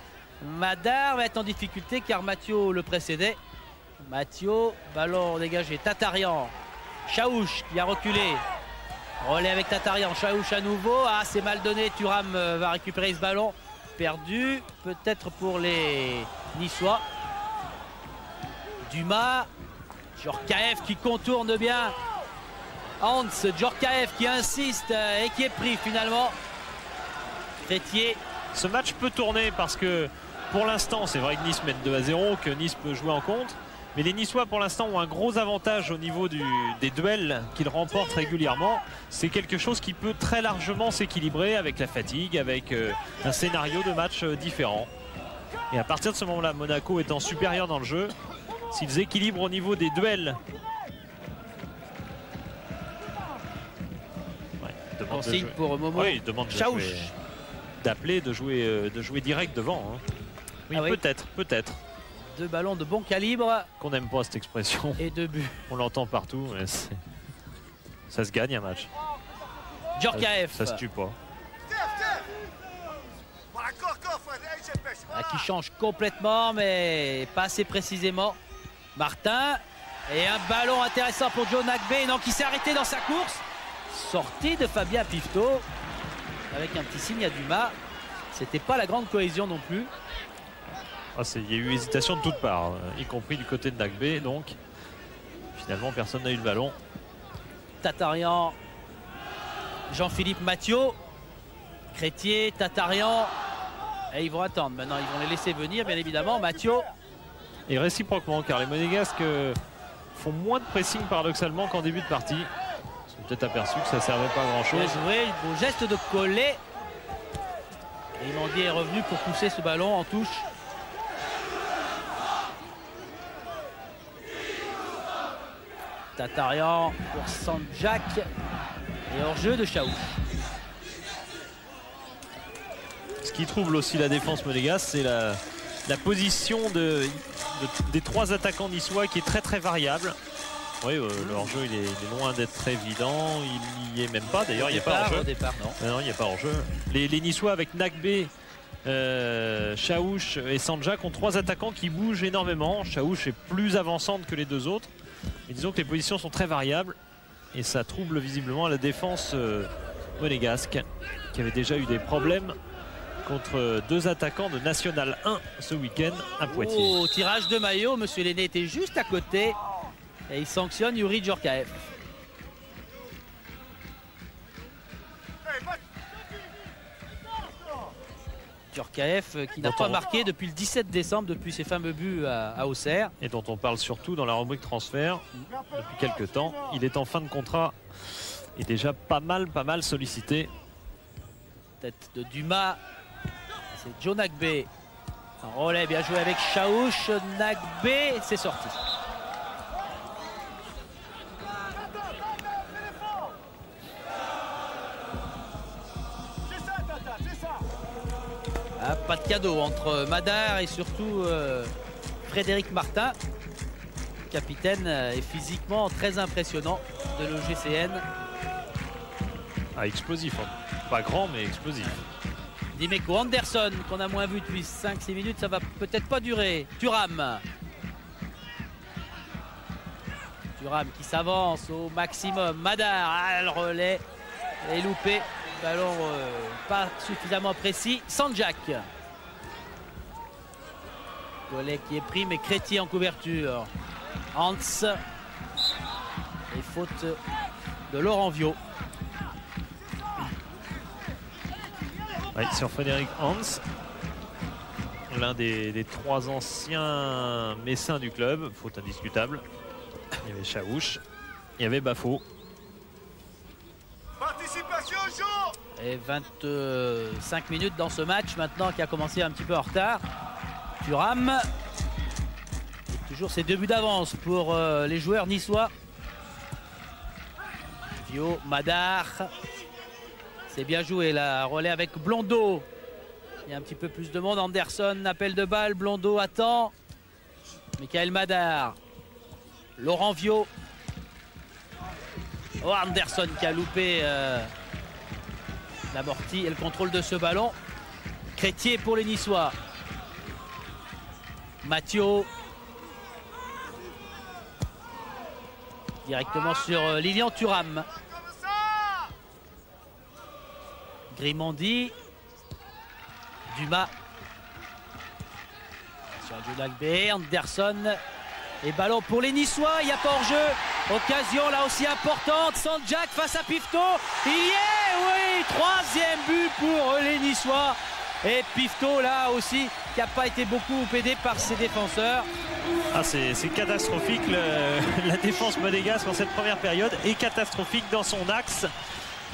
[SPEAKER 2] Madar va être en difficulté car Mathieu le précédait. Mathieu, ballon dégagé. Tatarian. Chaouch qui a reculé. Relais avec Tatarian, Chaouch à nouveau. Ah, c'est mal donné. Thuram va récupérer ce ballon. Perdu, peut-être pour les Niçois. Dumas. Djorkaeff qui contourne bien. Hans, Djorkaeff qui insiste et qui est pris finalement. Crétier.
[SPEAKER 1] Ce match peut tourner parce que pour l'instant, c'est vrai que Nice mène 2-0, que Nice peut jouer en contre. Mais les Niçois pour l'instant ont un gros avantage au niveau des duels qu'ils remportent régulièrement. C'est quelque chose qui peut très largement s'équilibrer avec la fatigue, avec un scénario de match différent. Et à partir de ce moment-là, Monaco étant supérieur dans le jeu, s'ils équilibrent au niveau des duels. Ouais,
[SPEAKER 2] on signe pour Momo.
[SPEAKER 1] Oui, il demande d'appeler, de jouer direct devant. Hein. Oui, ah oui. Peut-être.
[SPEAKER 2] Deux ballons de bon calibre.
[SPEAKER 1] Qu'on n'aime pas cette expression.
[SPEAKER 2] Et deux buts.
[SPEAKER 1] On l'entend partout, mais ça se gagne un match.
[SPEAKER 2] Djorkaeff.
[SPEAKER 1] Ça se tue pas.
[SPEAKER 2] Qui change complètement, mais pas assez précisément. Martin. Et un ballon intéressant pour Joe Nagbe. Non, qui s'est arrêté dans sa course. Sortie de Fabien Pifto. Avec un petit signe à Dumas. C'était pas la grande cohésion non plus.
[SPEAKER 1] Ah, il y a eu hésitation de toutes parts, y compris du côté de Nagbe. Donc finalement personne n'a eu le ballon.
[SPEAKER 2] Tatarian, Jean-Philippe Mathieu, Crétier, Tatarian. Et ils vont attendre maintenant, ils vont les laisser venir bien évidemment. Mathieu
[SPEAKER 1] Et réciproquement, car les Monégasques font moins de pressing paradoxalement qu'en début de partie. Ils sont peut-être aperçus que ça ne servait pas à grand chose.
[SPEAKER 2] Bien joué, beau geste de coller. Et Grimandi est revenu pour pousser ce ballon en touche. Tatarian pour Sandjak. Et hors-jeu de Chaouch.
[SPEAKER 1] Ce qui trouble aussi la défense monégasque, c'est la position des trois attaquants niçois qui est très variable. Oui, le hors-jeu il est loin d'être très évident. Il n'y est même pas. D'ailleurs, il n'y a pas hors-jeu.
[SPEAKER 2] Au départ, non.
[SPEAKER 1] Non, il n'y a pas hors-jeu. Les Niçois avec Nagbe, Chaouch et Sandjak ont trois attaquants qui bougent énormément. Chaouch est plus avançante que les deux autres. Et disons que les positions sont très variables. Et ça trouble visiblement la défense monégasque, qui avait déjà eu des problèmes contre deux attaquants de National 1 ce week-end à Poitiers.
[SPEAKER 2] Oh, tirage de maillot, monsieur Lenné était juste à côté et il sanctionne Yuri Djorkaeff. Djorkaeff qui n'a pas marqué depuis le 17 décembre, depuis ses fameux buts à Auxerre.
[SPEAKER 1] Et dont on parle surtout dans la rubrique transfert depuis quelques temps. Il est en fin de contrat et déjà pas mal sollicité.
[SPEAKER 2] Tête de Dumas. C'est Joe Nagbe. Un relais bien joué avec Chaouch. Nagbe, c'est sorti. Ah, pas de cadeau entre Madar et surtout Frédéric Martin. Le capitaine est physiquement très impressionnant de l'OGCN.
[SPEAKER 1] Ah, explosif, hein. Pas grand mais explosif.
[SPEAKER 2] Dimeco Anderson qu'on a moins vu depuis 5-6 minutes, ça va peut-être pas durer. Thuram qui s'avance au maximum. Madar, le relais est loupé. Ballon pas suffisamment précis. Sandjak. Gollet qui est pris mais Crétier en couverture. Hans. Et faute de Laurent Viau.
[SPEAKER 1] Oui, sur Frédéric Hans, l'un des trois anciens messins du club, faute indiscutable. Il y avait Chaouch, il y avait Bafo.
[SPEAKER 5] Participation au jeu.
[SPEAKER 2] Et 25 minutes dans ce match maintenant qui a commencé un petit peu en retard. Thuram. Et toujours ses deux buts d'avance pour les joueurs niçois. Vio, Madar. C'est bien joué la relais avec Blondeau. Il y a un petit peu plus de monde. Anderson, appel de balle. Blondeau attend. Michael Madar. Laurent Viau. Oh, Anderson qui a loupé l'amorti et le contrôle de ce ballon. Crétier pour les Niçois. Mathieu. Directement sur Lilian Thuram. Grimandi. Dumas. Sur Djolagbe, Anderson. Et ballon pour les Niçois. Il n'y a pas hors-jeu. Occasion là aussi importante. Sandjak face à Pifto. Il y est, oui. Troisième but pour les Niçois. Et Pifto là aussi qui n'a pas été beaucoup aidé par ses défenseurs.
[SPEAKER 1] Ah, c'est catastrophique. La défense monégasque en cette première période est catastrophique dans son axe.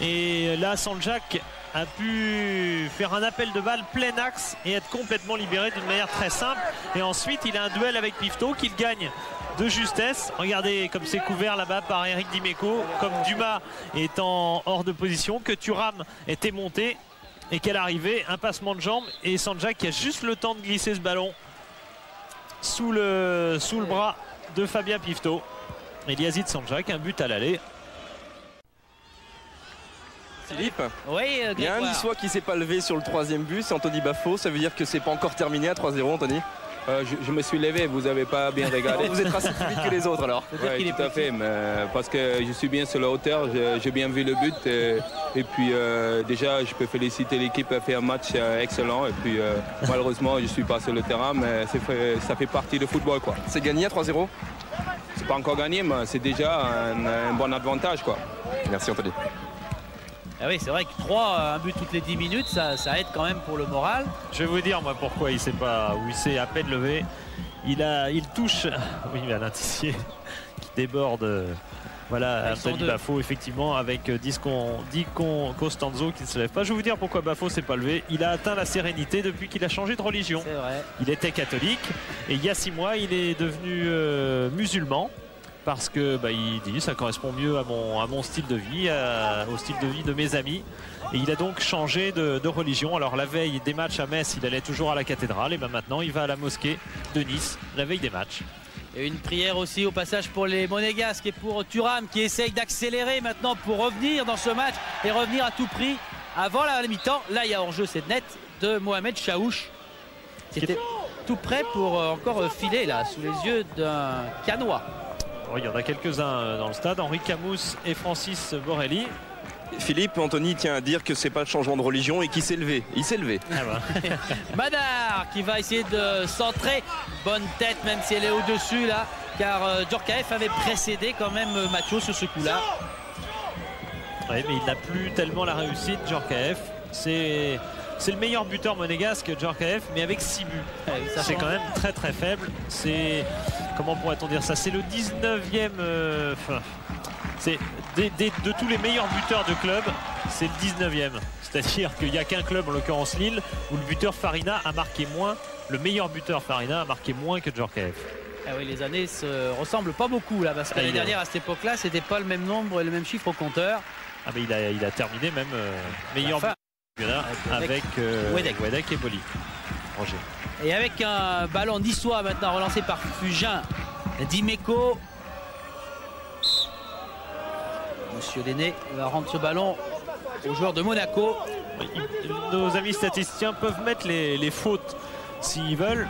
[SPEAKER 1] Et là, Sandjak a pu faire un appel de balle plein axe et être complètement libéré d'une manière très simple. Et ensuite, il a un duel avec Pifto qu'il gagne de justesse. Regardez comme c'est couvert là-bas par Eric Dimeco, comme Dumas étant hors de position, que Thuram était monté et qu'elle arrivait, un passement de jambe et Sandjak qui a juste le temps de glisser ce ballon sous le bras de Fabien Pifto. Et Yazid Sandjak, un but à l'aller.
[SPEAKER 3] Philippe,
[SPEAKER 2] Oui,
[SPEAKER 3] il y a un Niçois qui ne s'est pas levé sur le troisième but, c'est Anthony Bafo. Ça veut dire que c'est pas encore terminé à 3-0, Anthony?
[SPEAKER 6] Je me suis levé, vous n'avez pas bien regardé.
[SPEAKER 3] Vous êtes assez plus vite que les autres alors.
[SPEAKER 6] Oui, tout à fait, mais parce que je suis bien sur la hauteur, j'ai bien vu le but. Et puis déjà, je peux féliciter l'équipe, elle a fait un match excellent. Et puis malheureusement, je ne suis pas sur le terrain, mais ça fait partie du football, quoi.
[SPEAKER 3] C'est gagné à 3-0?
[SPEAKER 6] C'est pas encore gagné, mais c'est déjà un bon avantage, quoi.
[SPEAKER 3] Merci Anthony.
[SPEAKER 2] Ah oui, c'est vrai que 3, un but toutes les 10 minutes, ça aide quand même pour le moral.
[SPEAKER 1] Je vais vous dire moi pourquoi il s'est à peine levé. Il touche. Oui, mais Alain Tissier qui déborde. Voilà, Anthony Bafo, effectivement, avec Dicon Costanzo qui ne se lève pas. Je vais vous dire pourquoi Bafo s'est pas levé. Il a atteint la sérénité depuis qu'il a changé de religion.
[SPEAKER 2] C'est vrai.
[SPEAKER 1] Il était catholique et il y a 6 mois, il est devenu musulman parce que il dit ça correspond mieux à mon style de vie, au style de vie de mes amis. Et il a donc changé de religion. Alors la veille des matchs à Metz, il allait toujours à la cathédrale. Et maintenant, il va à la mosquée de Nice, la veille des matchs.
[SPEAKER 2] Et une prière aussi au passage pour les Monégasques et pour Thuram qui essaye d'accélérer maintenant pour revenir dans ce match et revenir à tout prix avant la mi-temps. Là, il y a hors-jeu, c'est net, de Mohamed Chaouch qui était tout prêt pour encore filer là sous les yeux d'un Canois.
[SPEAKER 1] Il y en a quelques-uns dans le stade, Henri Camous et Francis Borelli.
[SPEAKER 3] Philippe, Anthony tient à dire que c'est pas le changement de religion et qu'il s'est levé. Il s'est levé.
[SPEAKER 2] Madar qui va essayer de centrer. Bonne tête, même si elle est au-dessus là, car Djorkaeff avait précédé quand même Mathieu sur ce coup-là.
[SPEAKER 1] Oui, mais il n'a plus tellement la réussite, Djorkaeff. C'est le meilleur buteur monégasque, Djorkaeff, mais avec 6 buts. C'est quand même très très faible. C'est, comment pourrait-on dire ça? C'est le 19e. C'est de tous les meilleurs buteurs de club, c'est le 19e. C'est-à-dire qu'il n'y a qu'un club, en l'occurrence Lille, où le buteur Farina a marqué moins. Le meilleur buteur Farina a marqué moins que Djorkaeff.
[SPEAKER 2] Ah oui, les années se ressemblent pas beaucoup là, parce que l'année dernière à cette époque-là, c'était pas le même nombre et le même chiffre au compteur.
[SPEAKER 1] Ah mais il a terminé même meilleur buteur avec Wedek et Boli. Roger.
[SPEAKER 2] Et avec un ballon niçois maintenant relancé par Fugin, Dimeco. Monsieur Lenné va rendre ce ballon aux joueurs de Monaco.
[SPEAKER 1] Nos amis statisticiens peuvent mettre les fautes s'ils veulent.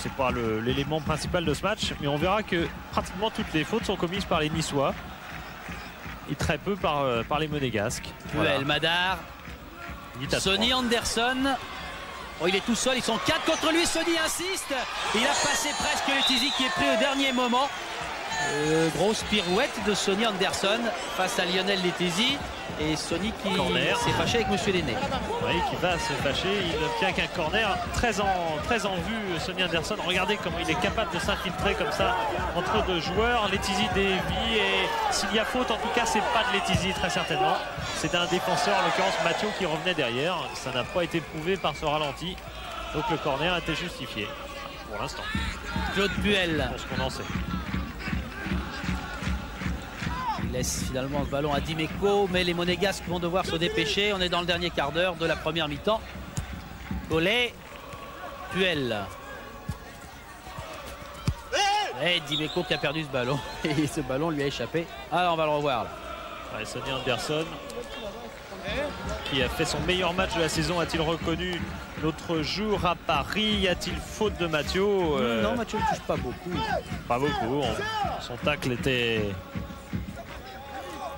[SPEAKER 1] C'est pas l'élément principal de ce match, mais on verra que pratiquement toutes les fautes sont commises par les Niçois et très peu par les Monégasques.
[SPEAKER 2] Voilà. Madar, Sonny Anderson. Oh, il est tout seul, ils sont 4 contre lui. Sonny insiste. Il a passé presque Letizy qui est pris au dernier moment. Grosse pirouette de Sonny Anderson face à Lionel Letizy. Et Sonny qui s'est fâché avec Monsieur Lenné.
[SPEAKER 1] Oui, qui va se fâcher. Il n'obtient qu'un corner. Très en vue, Sonny Anderson. Regardez comment il est capable de s'infiltrer comme ça entre deux joueurs. Letizy dévie et s'il y a faute, en tout cas, c'est pas de Letizy très certainement. C'est un défenseur, en l'occurrence Mathieu, qui revenait derrière. Ça n'a pas été prouvé par ce ralenti. Donc le corner était justifié pour l'instant.
[SPEAKER 2] Claude Puel.
[SPEAKER 1] Pour ce qu'on en sait.
[SPEAKER 2] Il laisse finalement le ballon à Dimeco, mais les Monégasques vont devoir se dépêcher. On est dans le dernier quart d'heure de la première mi-temps. Collet, Puel. Et Dimeco qui a perdu ce ballon. Et ce ballon lui a échappé. Alors on va le revoir là.
[SPEAKER 1] Ouais, Sonny Anderson qui a fait son meilleur match de la saison, a-t-il reconnu l'autre jour à Paris? Y a-t-il faute de Mathieu?
[SPEAKER 2] Non, Mathieu ne touche pas beaucoup.
[SPEAKER 1] Pas beaucoup. Son tacle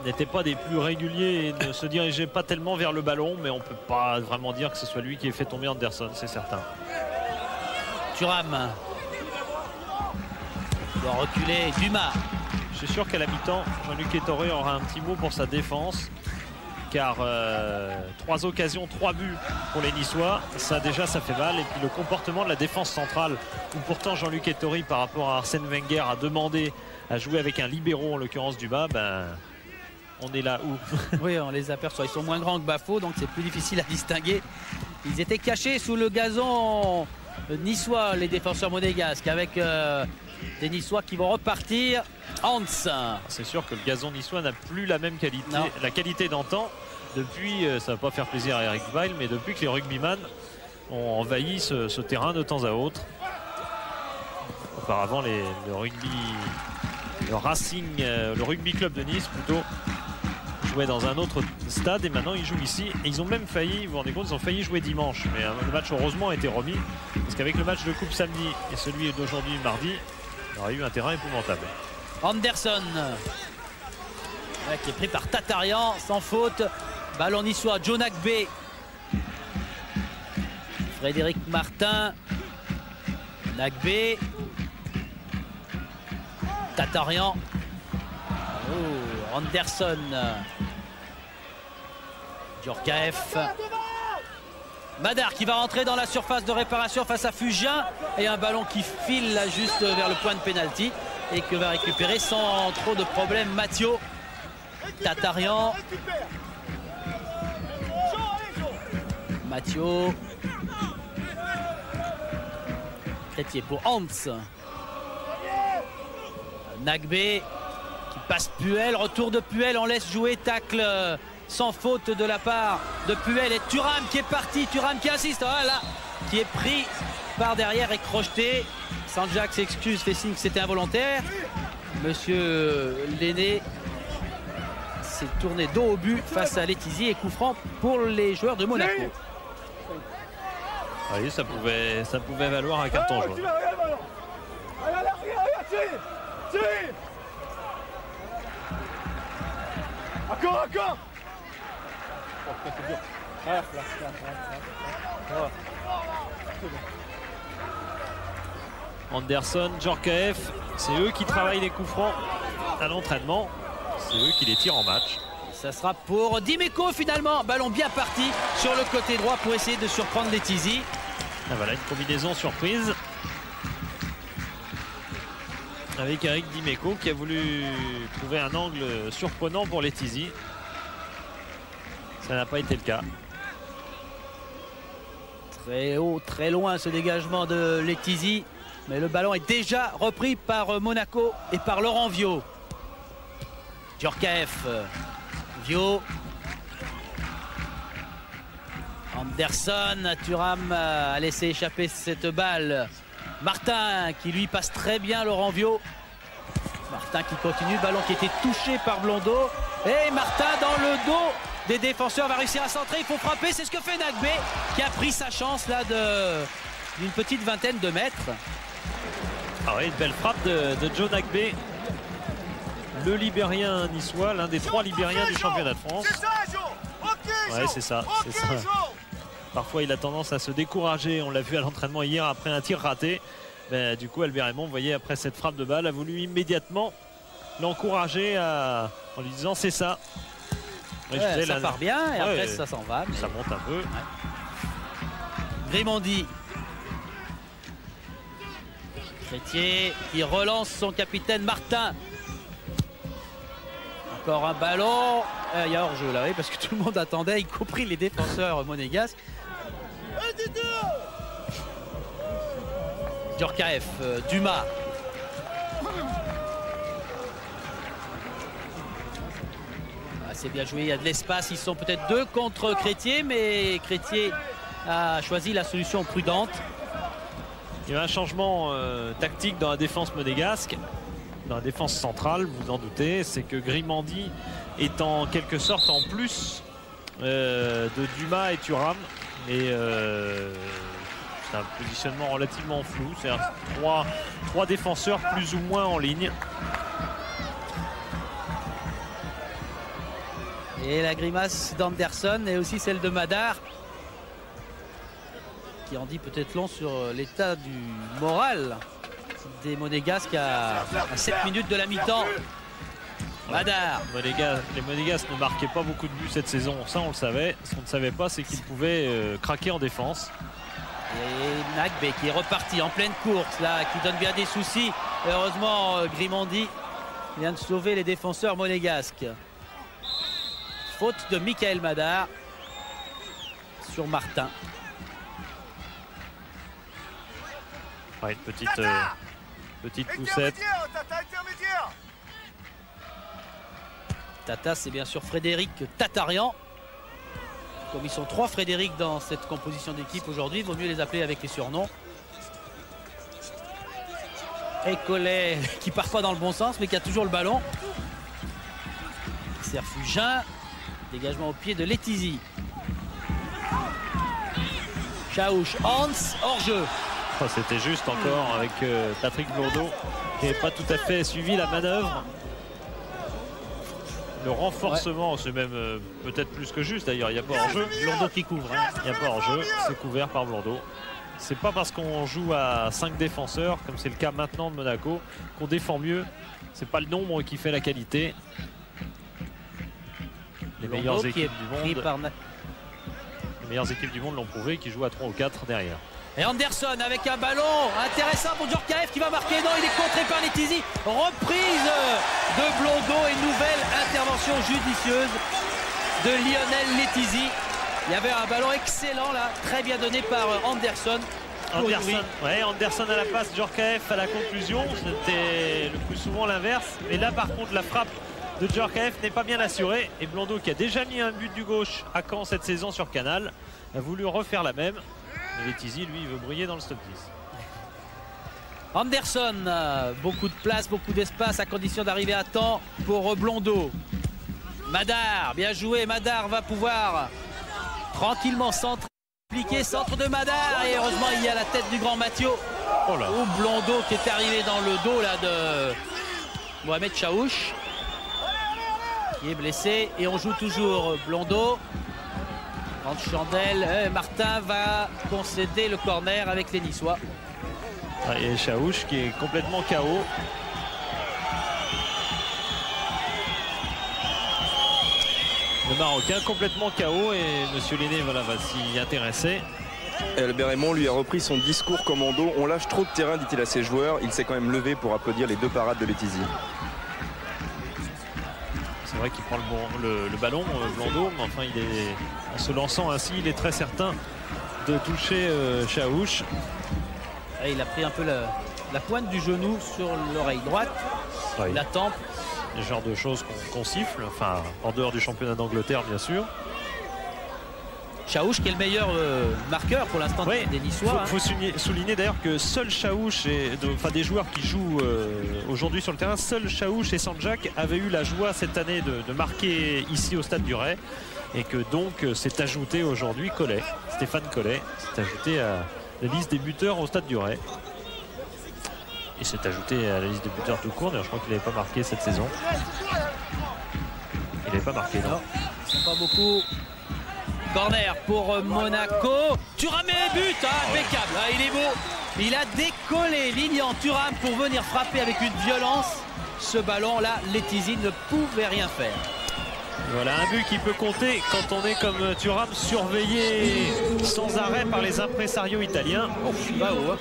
[SPEAKER 1] n'était pas des plus réguliers et ne se dirigeait pas tellement vers le ballon, mais on peut pas vraiment dire que ce soit lui qui ait fait tomber Anderson, c'est certain.
[SPEAKER 2] Thuram doit reculer. Dumas.
[SPEAKER 1] Je suis sûr qu'à la mi-temps, Jean-Luc Ettoré aura un petit mot pour sa défense, car 3 occasions, 3 buts pour les Niçois, ça fait mal. Et puis le comportement de la défense centrale, où pourtant Jean-Luc Ettoré par rapport à Arsène Wenger a demandé à jouer avec un libéro, en l'occurrence Dumas, on est là où?
[SPEAKER 2] Oui, on les aperçoit. Ils sont moins grands que Bafo, donc c'est plus difficile à distinguer. Ils étaient cachés sous le gazon niçois, les défenseurs monégasques, avec des Niçois qui vont repartir. Hans.
[SPEAKER 1] C'est sûr que le gazon niçois n'a plus la même qualité, la qualité d'antan. Depuis, ça va pas faire plaisir à Eric Weil, mais depuis que les rugbyman ont envahi ce terrain de temps à autre. Auparavant, le rugby club de Nice plutôt jouait dans un autre stade et maintenant ils jouent ici et ils ont même failli, vous vous rendez compte, ils ont failli jouer dimanche, mais le match heureusement a été remis parce qu'avec le match de coupe samedi et celui d'aujourd'hui mardi, il y aurait eu un terrain épouvantable.
[SPEAKER 2] Anderson qui est pris par Tatarian sans faute. Ballon niçois, Joe Nagbe. Frédéric Martin. Nagbe. Tatarian. Oh, Anderson. Djorkaeff. Madar qui va rentrer dans la surface de réparation face à Fugien. Et un ballon qui file là juste vers le point de pénalty. Et que va récupérer sans trop de problèmes Mathieu. Tatarian. Mathieu. Crétier pour Hans. Nagbé qui passe Puel. Retour de Puel. On laisse jouer. Tacle sans faute de la part de Puel. Et Thuram qui est parti. Thuram qui assiste. Voilà. Qui est pris par derrière et crocheté. Sanjak s'excuse, fait signe que c'était involontaire. Monsieur Lenné s'est tourné dos au but face à Letizy et coup franc pour les joueurs de Monaco.
[SPEAKER 1] Oui, ça pouvait valoir un carton jaune.
[SPEAKER 4] Encore.
[SPEAKER 1] Anderson, Djorkaeff, c'est eux qui travaillent les coups francs à l'entraînement. C'est eux qui les tirent en match.
[SPEAKER 2] Ça sera pour Dimeco finalement. Ballon bien parti sur le côté droit pour essayer de surprendre Letizy.
[SPEAKER 1] Ah, voilà une combinaison surprise avec Eric Dimeco qui a voulu trouver un angle surprenant pour Letizy. Ça n'a pas été le cas.
[SPEAKER 2] Très haut, très loin ce dégagement de Letizy. Mais le ballon est déjà repris par Monaco et par Laurent Viot. Djorkaeff. Viot. Anderson. Thuram a laissé échapper cette balle. Martin qui lui passe très bien Laurent Viot. Martin qui continue. Ballon qui était touché par Blondeau. Et Martin dans le dos des défenseurs va réussir à centrer. Il faut frapper. C'est ce que fait Nagbé qui a pris sa chance là d'une petite vingtaine de mètres.
[SPEAKER 1] Ah oui, une belle frappe de Joe Nagbé, le Libérien niçois, l'un des 3 Libériens du championnat de France. Ouais, c'est ça. Parfois, il a tendance à se décourager. On l'a vu à l'entraînement hier après un tir raté. Mais, du coup, Albert Raymond, vous voyez, après cette frappe de balle, a voulu immédiatement l'encourager en lui disant c'est ça.
[SPEAKER 2] Ouais, ça là, part bien et après ça s'en va. Mais...
[SPEAKER 1] ça monte un peu. Ouais.
[SPEAKER 2] Grimandi. Crétier qui relance son capitaine Martin. Encore un ballon. Il y a hors-jeu là, oui, parce que tout le monde attendait, y compris les défenseurs monégasques. Djorkaeff, Dumas. C'est bien joué, il y a de l'espace. Ils sont peut-être 2 contre Crétier, mais Crétier a choisi la solution prudente.
[SPEAKER 1] Il y a un changement tactique dans la défense monégasque, dans la défense centrale, vous en doutez. C'est que Grimandi est en quelque sorte en plus de Dumas et Thuram. Et c'est un positionnement relativement flou. C'est 3 défenseurs plus ou moins en ligne.
[SPEAKER 2] Et la grimace d'Anderson et aussi celle de Madar, qui en dit peut-être long sur l'état du moral des Monégasques à 7 minutes de la mi-temps. Madar.
[SPEAKER 1] Les Monégasques ne marquaient pas beaucoup de buts cette saison, ça on le savait. Ce qu'on ne savait pas, c'est qu'ils pouvaient craquer en défense.
[SPEAKER 2] Et Nagbé qui est reparti en pleine course, là, qui donne bien des soucis. Heureusement, Grimandi vient de sauver les défenseurs monégasques. Faute de Michael Madar sur Martin.
[SPEAKER 1] Ouais, une petite poussette.
[SPEAKER 2] Tata, c'est bien sûr Frédéric Tatarian. Comme ils sont 3 Frédéric dans cette composition d'équipe aujourd'hui, il vaut mieux les appeler avec les surnoms. Et Collet qui part pas dans le bon sens, mais qui a toujours le ballon. Sert Fugin. Dégagement au pied de Letizy. Chaouch, Hans, hors-jeu.
[SPEAKER 1] Oh, c'était juste encore avec Patrick Blondeau qui n'avait pas tout à fait suivi la manœuvre. Le renforcement, c'est même peut-être plus que juste d'ailleurs, il n'y a pas hors-jeu.
[SPEAKER 2] Blondeau qui couvre. Hein.
[SPEAKER 1] Il n'y a pas hors-jeu, c'est couvert par Blondeau. C'est pas parce qu'on joue à 5 défenseurs, comme c'est le cas maintenant de Monaco, qu'on défend mieux. C'est pas le nombre qui fait la qualité. Les meilleures équipes du monde Les meilleures équipes du monde l'ont prouvé, qui jouent à 3 ou 4 derrière.
[SPEAKER 2] Et Anderson avec un ballon intéressant pour Djorkaeff qui va marquer. Non, il est contré par Letizy. Reprise de Blondeau et nouvelle intervention judicieuse de Lionel Letizy. Il y avait un ballon excellent là, très bien donné par Anderson.
[SPEAKER 1] Anderson à la passe, Djorkaeff à la conclusion. C'était le plus souvent l'inverse. Mais là par contre la frappe de Djorkaeff n'est pas bien assurée. Et Blondeau, qui a déjà mis un but du gauche à Caen cette saison sur Canal, a voulu refaire la même. Et Letizy, lui, il veut briller dans le stop 10.
[SPEAKER 2] Anderson, beaucoup de place, beaucoup d'espace à condition d'arriver à temps pour Blondeau. Madar, bien joué. Madar va pouvoir tranquillement s'impliquer. Centre de Madar. Et heureusement, il y a la tête du grand Mathieu. Ou Blondeau qui est arrivé dans le dos là, de Mohamed Chaouch, qui est blessé. Et on joue toujours Blondeau. Chandelle, Martin va concéder le corner avec les Niçois.
[SPEAKER 1] Et Chaouch qui est complètement KO. Le Marocain complètement KO et Monsieur Lenné voilà, va s'y intéresser.
[SPEAKER 3] Albert Raymond lui a repris son discours commando. On lâche trop de terrain, dit-il à ses joueurs. Il s'est quand même levé pour applaudir les 2 parades de Letizy.
[SPEAKER 1] C'est vrai qu'il prend le ballon, Blondeau, mais enfin il est, en se lançant ainsi, il est très certain de toucher Chaouch.
[SPEAKER 2] Et il a pris un peu la pointe du genou sur l'oreille droite, la tempe.
[SPEAKER 1] Le genre de choses qu'on siffle, enfin en dehors du championnat d'Angleterre bien sûr.
[SPEAKER 2] Chaouch qui est le meilleur marqueur pour l'instant des Niçois.
[SPEAKER 1] Il faut souligner d'ailleurs que seul Chaouch, des joueurs qui jouent aujourd'hui sur le terrain, seul Chaouch et Sanjak avaient eu la joie cette année de marquer ici au Stade du Ray. Et que donc s'est ajouté aujourd'hui Collet, Stéphane Collet, s'est ajouté à la liste des buteurs au Stade du Ray. Et s'est ajouté à la liste des buteurs tout court. D'ailleurs, je crois qu'il n'avait pas marqué cette saison. Il n'avait pas marqué, non.
[SPEAKER 2] Pas beaucoup. Corner pour Monaco. Thuram et but, impeccable. Il est beau. Il a décollé Lilian Thuram pour venir frapper avec une violence. Ce ballon-là, Letizy ne pouvait rien faire.
[SPEAKER 1] Voilà un but qui peut compter quand on est comme Thuram, surveillé sans arrêt par les impresarios italiens.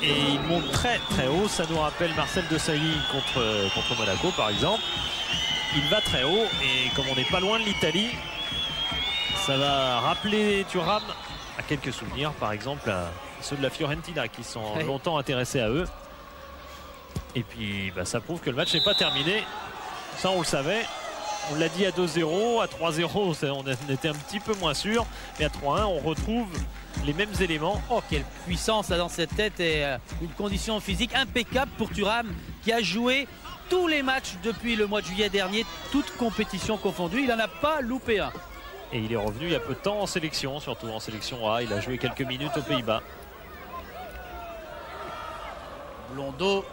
[SPEAKER 1] Et il monte très très haut. Ça nous rappelle Marcel Desailly contre Monaco par exemple. Il va très haut et comme on n'est pas loin de l'Italie, ça va rappeler Thuram à quelques souvenirs, par exemple à ceux de la Fiorentina qui sont longtemps intéressés à eux. Et puis ça prouve que le match n'est pas terminé. Ça on le savait. On l'a dit à 2-0, à 3-0 on était un petit peu moins sûr. Mais à 3-1 on retrouve les mêmes éléments.
[SPEAKER 2] Oh quelle puissance là dans cette tête et une condition physique impeccable pour Thuram qui a joué tous les matchs depuis le mois de juillet dernier, toutes compétitions confondues. Il n'en a pas loupé un.
[SPEAKER 1] Et il est revenu il y a peu de temps en sélection, surtout en sélection A. Il a joué quelques minutes aux Pays-Bas.
[SPEAKER 2] Blondeau.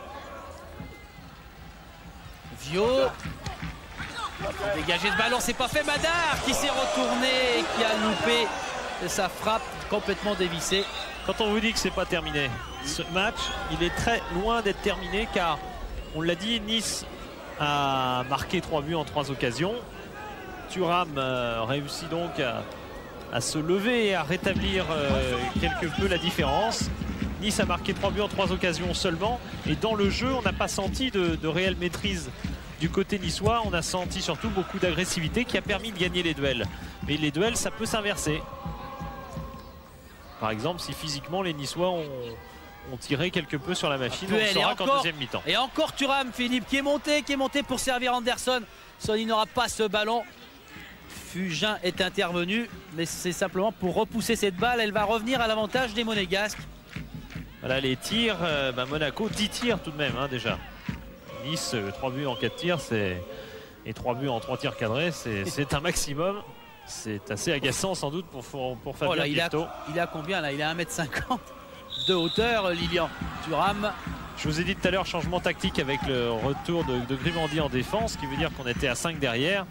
[SPEAKER 2] Vio. Dégager ce ballon, c'est pas fait. Madar qui s'est retourné et qui a loupé sa frappe complètement dévissée.
[SPEAKER 1] Quand on vous dit que c'est pas terminé, ce match, il est très loin d'être terminé car, on l'a dit, Nice a marqué 3 buts en 3 occasions. Thuram réussit donc à se lever et à rétablir quelque peu la différence. Nice a marqué 3 buts en 3 occasions seulement. Et dans le jeu, on n'a pas senti de réelle maîtrise du côté niçois. On a senti surtout beaucoup d'agressivité qui a permis de gagner les duels. Mais les duels, ça peut s'inverser. Par exemple, si physiquement les Niçois ont tiré quelque peu sur la machine, on le saura qu'en deuxième mi-temps.
[SPEAKER 2] Et encore Thuram, Philippe, qui est monté pour servir Anderson. Il n'aura pas ce ballon. Fugin est intervenu, mais c'est simplement pour repousser cette balle. Elle va revenir à l'avantage des Monégasques.
[SPEAKER 1] Voilà les tirs. Monaco, 10 tirs tout de même déjà. Nice, 3 buts en 4 tirs, et 3 buts en 3 tirs cadrés, c'est un maximum. C'est assez agaçant sans doute pour Fabien Pifto.
[SPEAKER 2] Il a combien là? Il a 1m50 de hauteur, Lilian Thuram.
[SPEAKER 1] Je vous ai dit tout à l'heure, changement tactique avec le retour de Grimandi en défense, ce qui veut dire qu'on était à 5 derrière.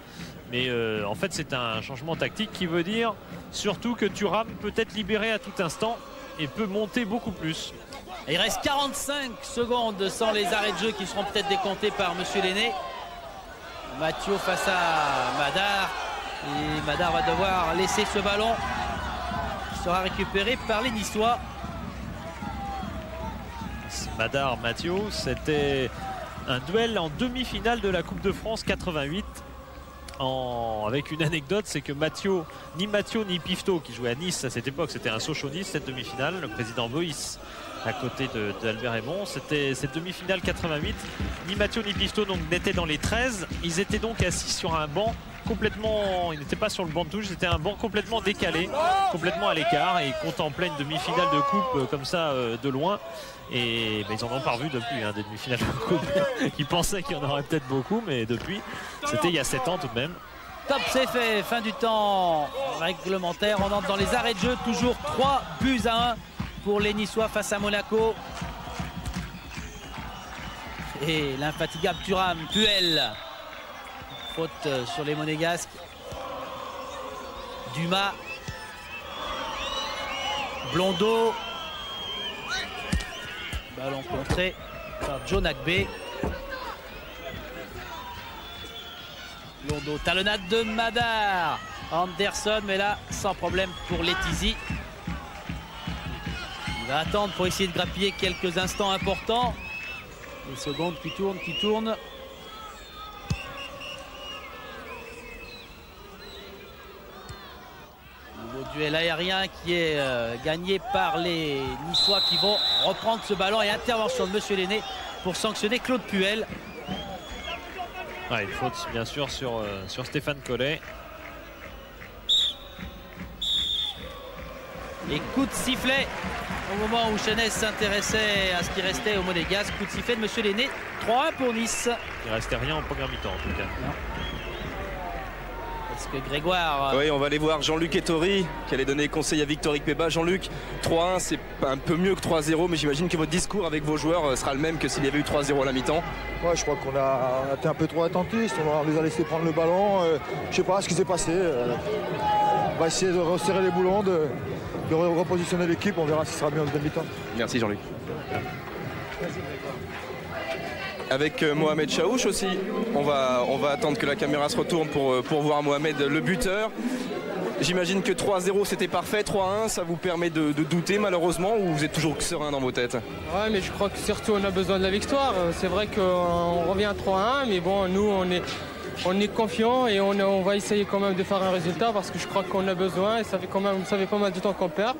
[SPEAKER 1] Mais en fait, c'est un changement tactique qui veut dire surtout que Thuram peut être libéré à tout instant et peut monter beaucoup plus.
[SPEAKER 2] Et il reste 45 secondes sans les arrêts de jeu qui seront peut-être décomptés par Monsieur Lenné. Mathieu face à Madar. Et Madar va devoir laisser ce ballon sera récupéré par les Niçois.
[SPEAKER 1] Madar Mathieu, c'était un duel en demi-finale de la Coupe de France 88. Avec une anecdote, c'est que ni Mathieu ni Pifto, qui jouait à Nice à cette époque, c'était un Sochaux-Nice cette demi-finale, le président Boïs à côté d'Albert Raymond, c'était cette demi-finale 88. Ni Mathieu ni Pifto n'étaient dans les 13, ils étaient donc assis sur un banc complètement, ils n'étaient pas sur le banc de touche, c'était un banc complètement décalé, complètement à l'écart, et ils contemplaient une demi-finale de coupe comme ça de loin. Et ils en ont pas revu depuis des demi-finales de coupe. Ils pensaient qu'il y en aurait peut-être beaucoup, mais depuis, c'était il y a 7 ans tout de même.
[SPEAKER 2] Top, c'est fait, fin du temps réglementaire. On entre dans les arrêts de jeu, toujours 3-1 pour les Niçois face à Monaco. Et l'infatigable Thuram, Puel. Faute sur les Monégasques. Dumas. Blondeau. Ballon contré par John Agbe. Blondeau, talonnade de Madar. Anderson, mais là, sans problème pour Letizy. Il va attendre pour essayer de grappiller quelques instants importants. Les secondes qui tournent. Nouveau duel aérien qui est gagné par les Niçois qui vont reprendre ce ballon, et intervention de Monsieur Lenné pour sanctionner Claude Puel.
[SPEAKER 1] Une faute bien sûr sur Stéphane Collet.
[SPEAKER 2] Et coup de sifflet au moment où Chanès s'intéressait à ce qui restait au Monégasque. Coup de sifflet de Monsieur Lenné. 3-1 pour Nice.
[SPEAKER 1] Il ne restait rien en première mi-temps en tout cas.
[SPEAKER 2] Non. Est-ce que Grégoire...
[SPEAKER 3] Oui, on va aller voir Jean-Luc Ettori qui allait donner conseil à Victor Ikpeba. Jean-Luc, 3-1 c'est un peu mieux que 3-0, mais j'imagine que votre discours avec vos joueurs sera le même que s'il y avait eu 3-0 à la mi-temps.
[SPEAKER 7] Ouais, je crois qu'on a été un peu trop attentistes, on les a laissé prendre le ballon. Je sais pas ce qui s'est passé. On va essayer de resserrer les boulons, de repositionner l'équipe, on verra si ça sera mieux en deuxième mi-temps.
[SPEAKER 3] Merci Jean-Luc. Avec Mohamed Chaouch aussi, on va attendre que la caméra se retourne pour voir Mohamed, le buteur. J'imagine que 3-0 c'était parfait, 3-1 ça vous permet de douter malheureusement, ou vous êtes toujours serein dans vos têtes?
[SPEAKER 8] Ouais, mais je crois que surtout on a besoin de la victoire. C'est vrai qu'on revient à 3-1, mais bon, nous on est confiants et on va essayer quand même de faire un résultat, parce que je crois qu'on a besoin, et ça fait pas mal de temps qu'on perd.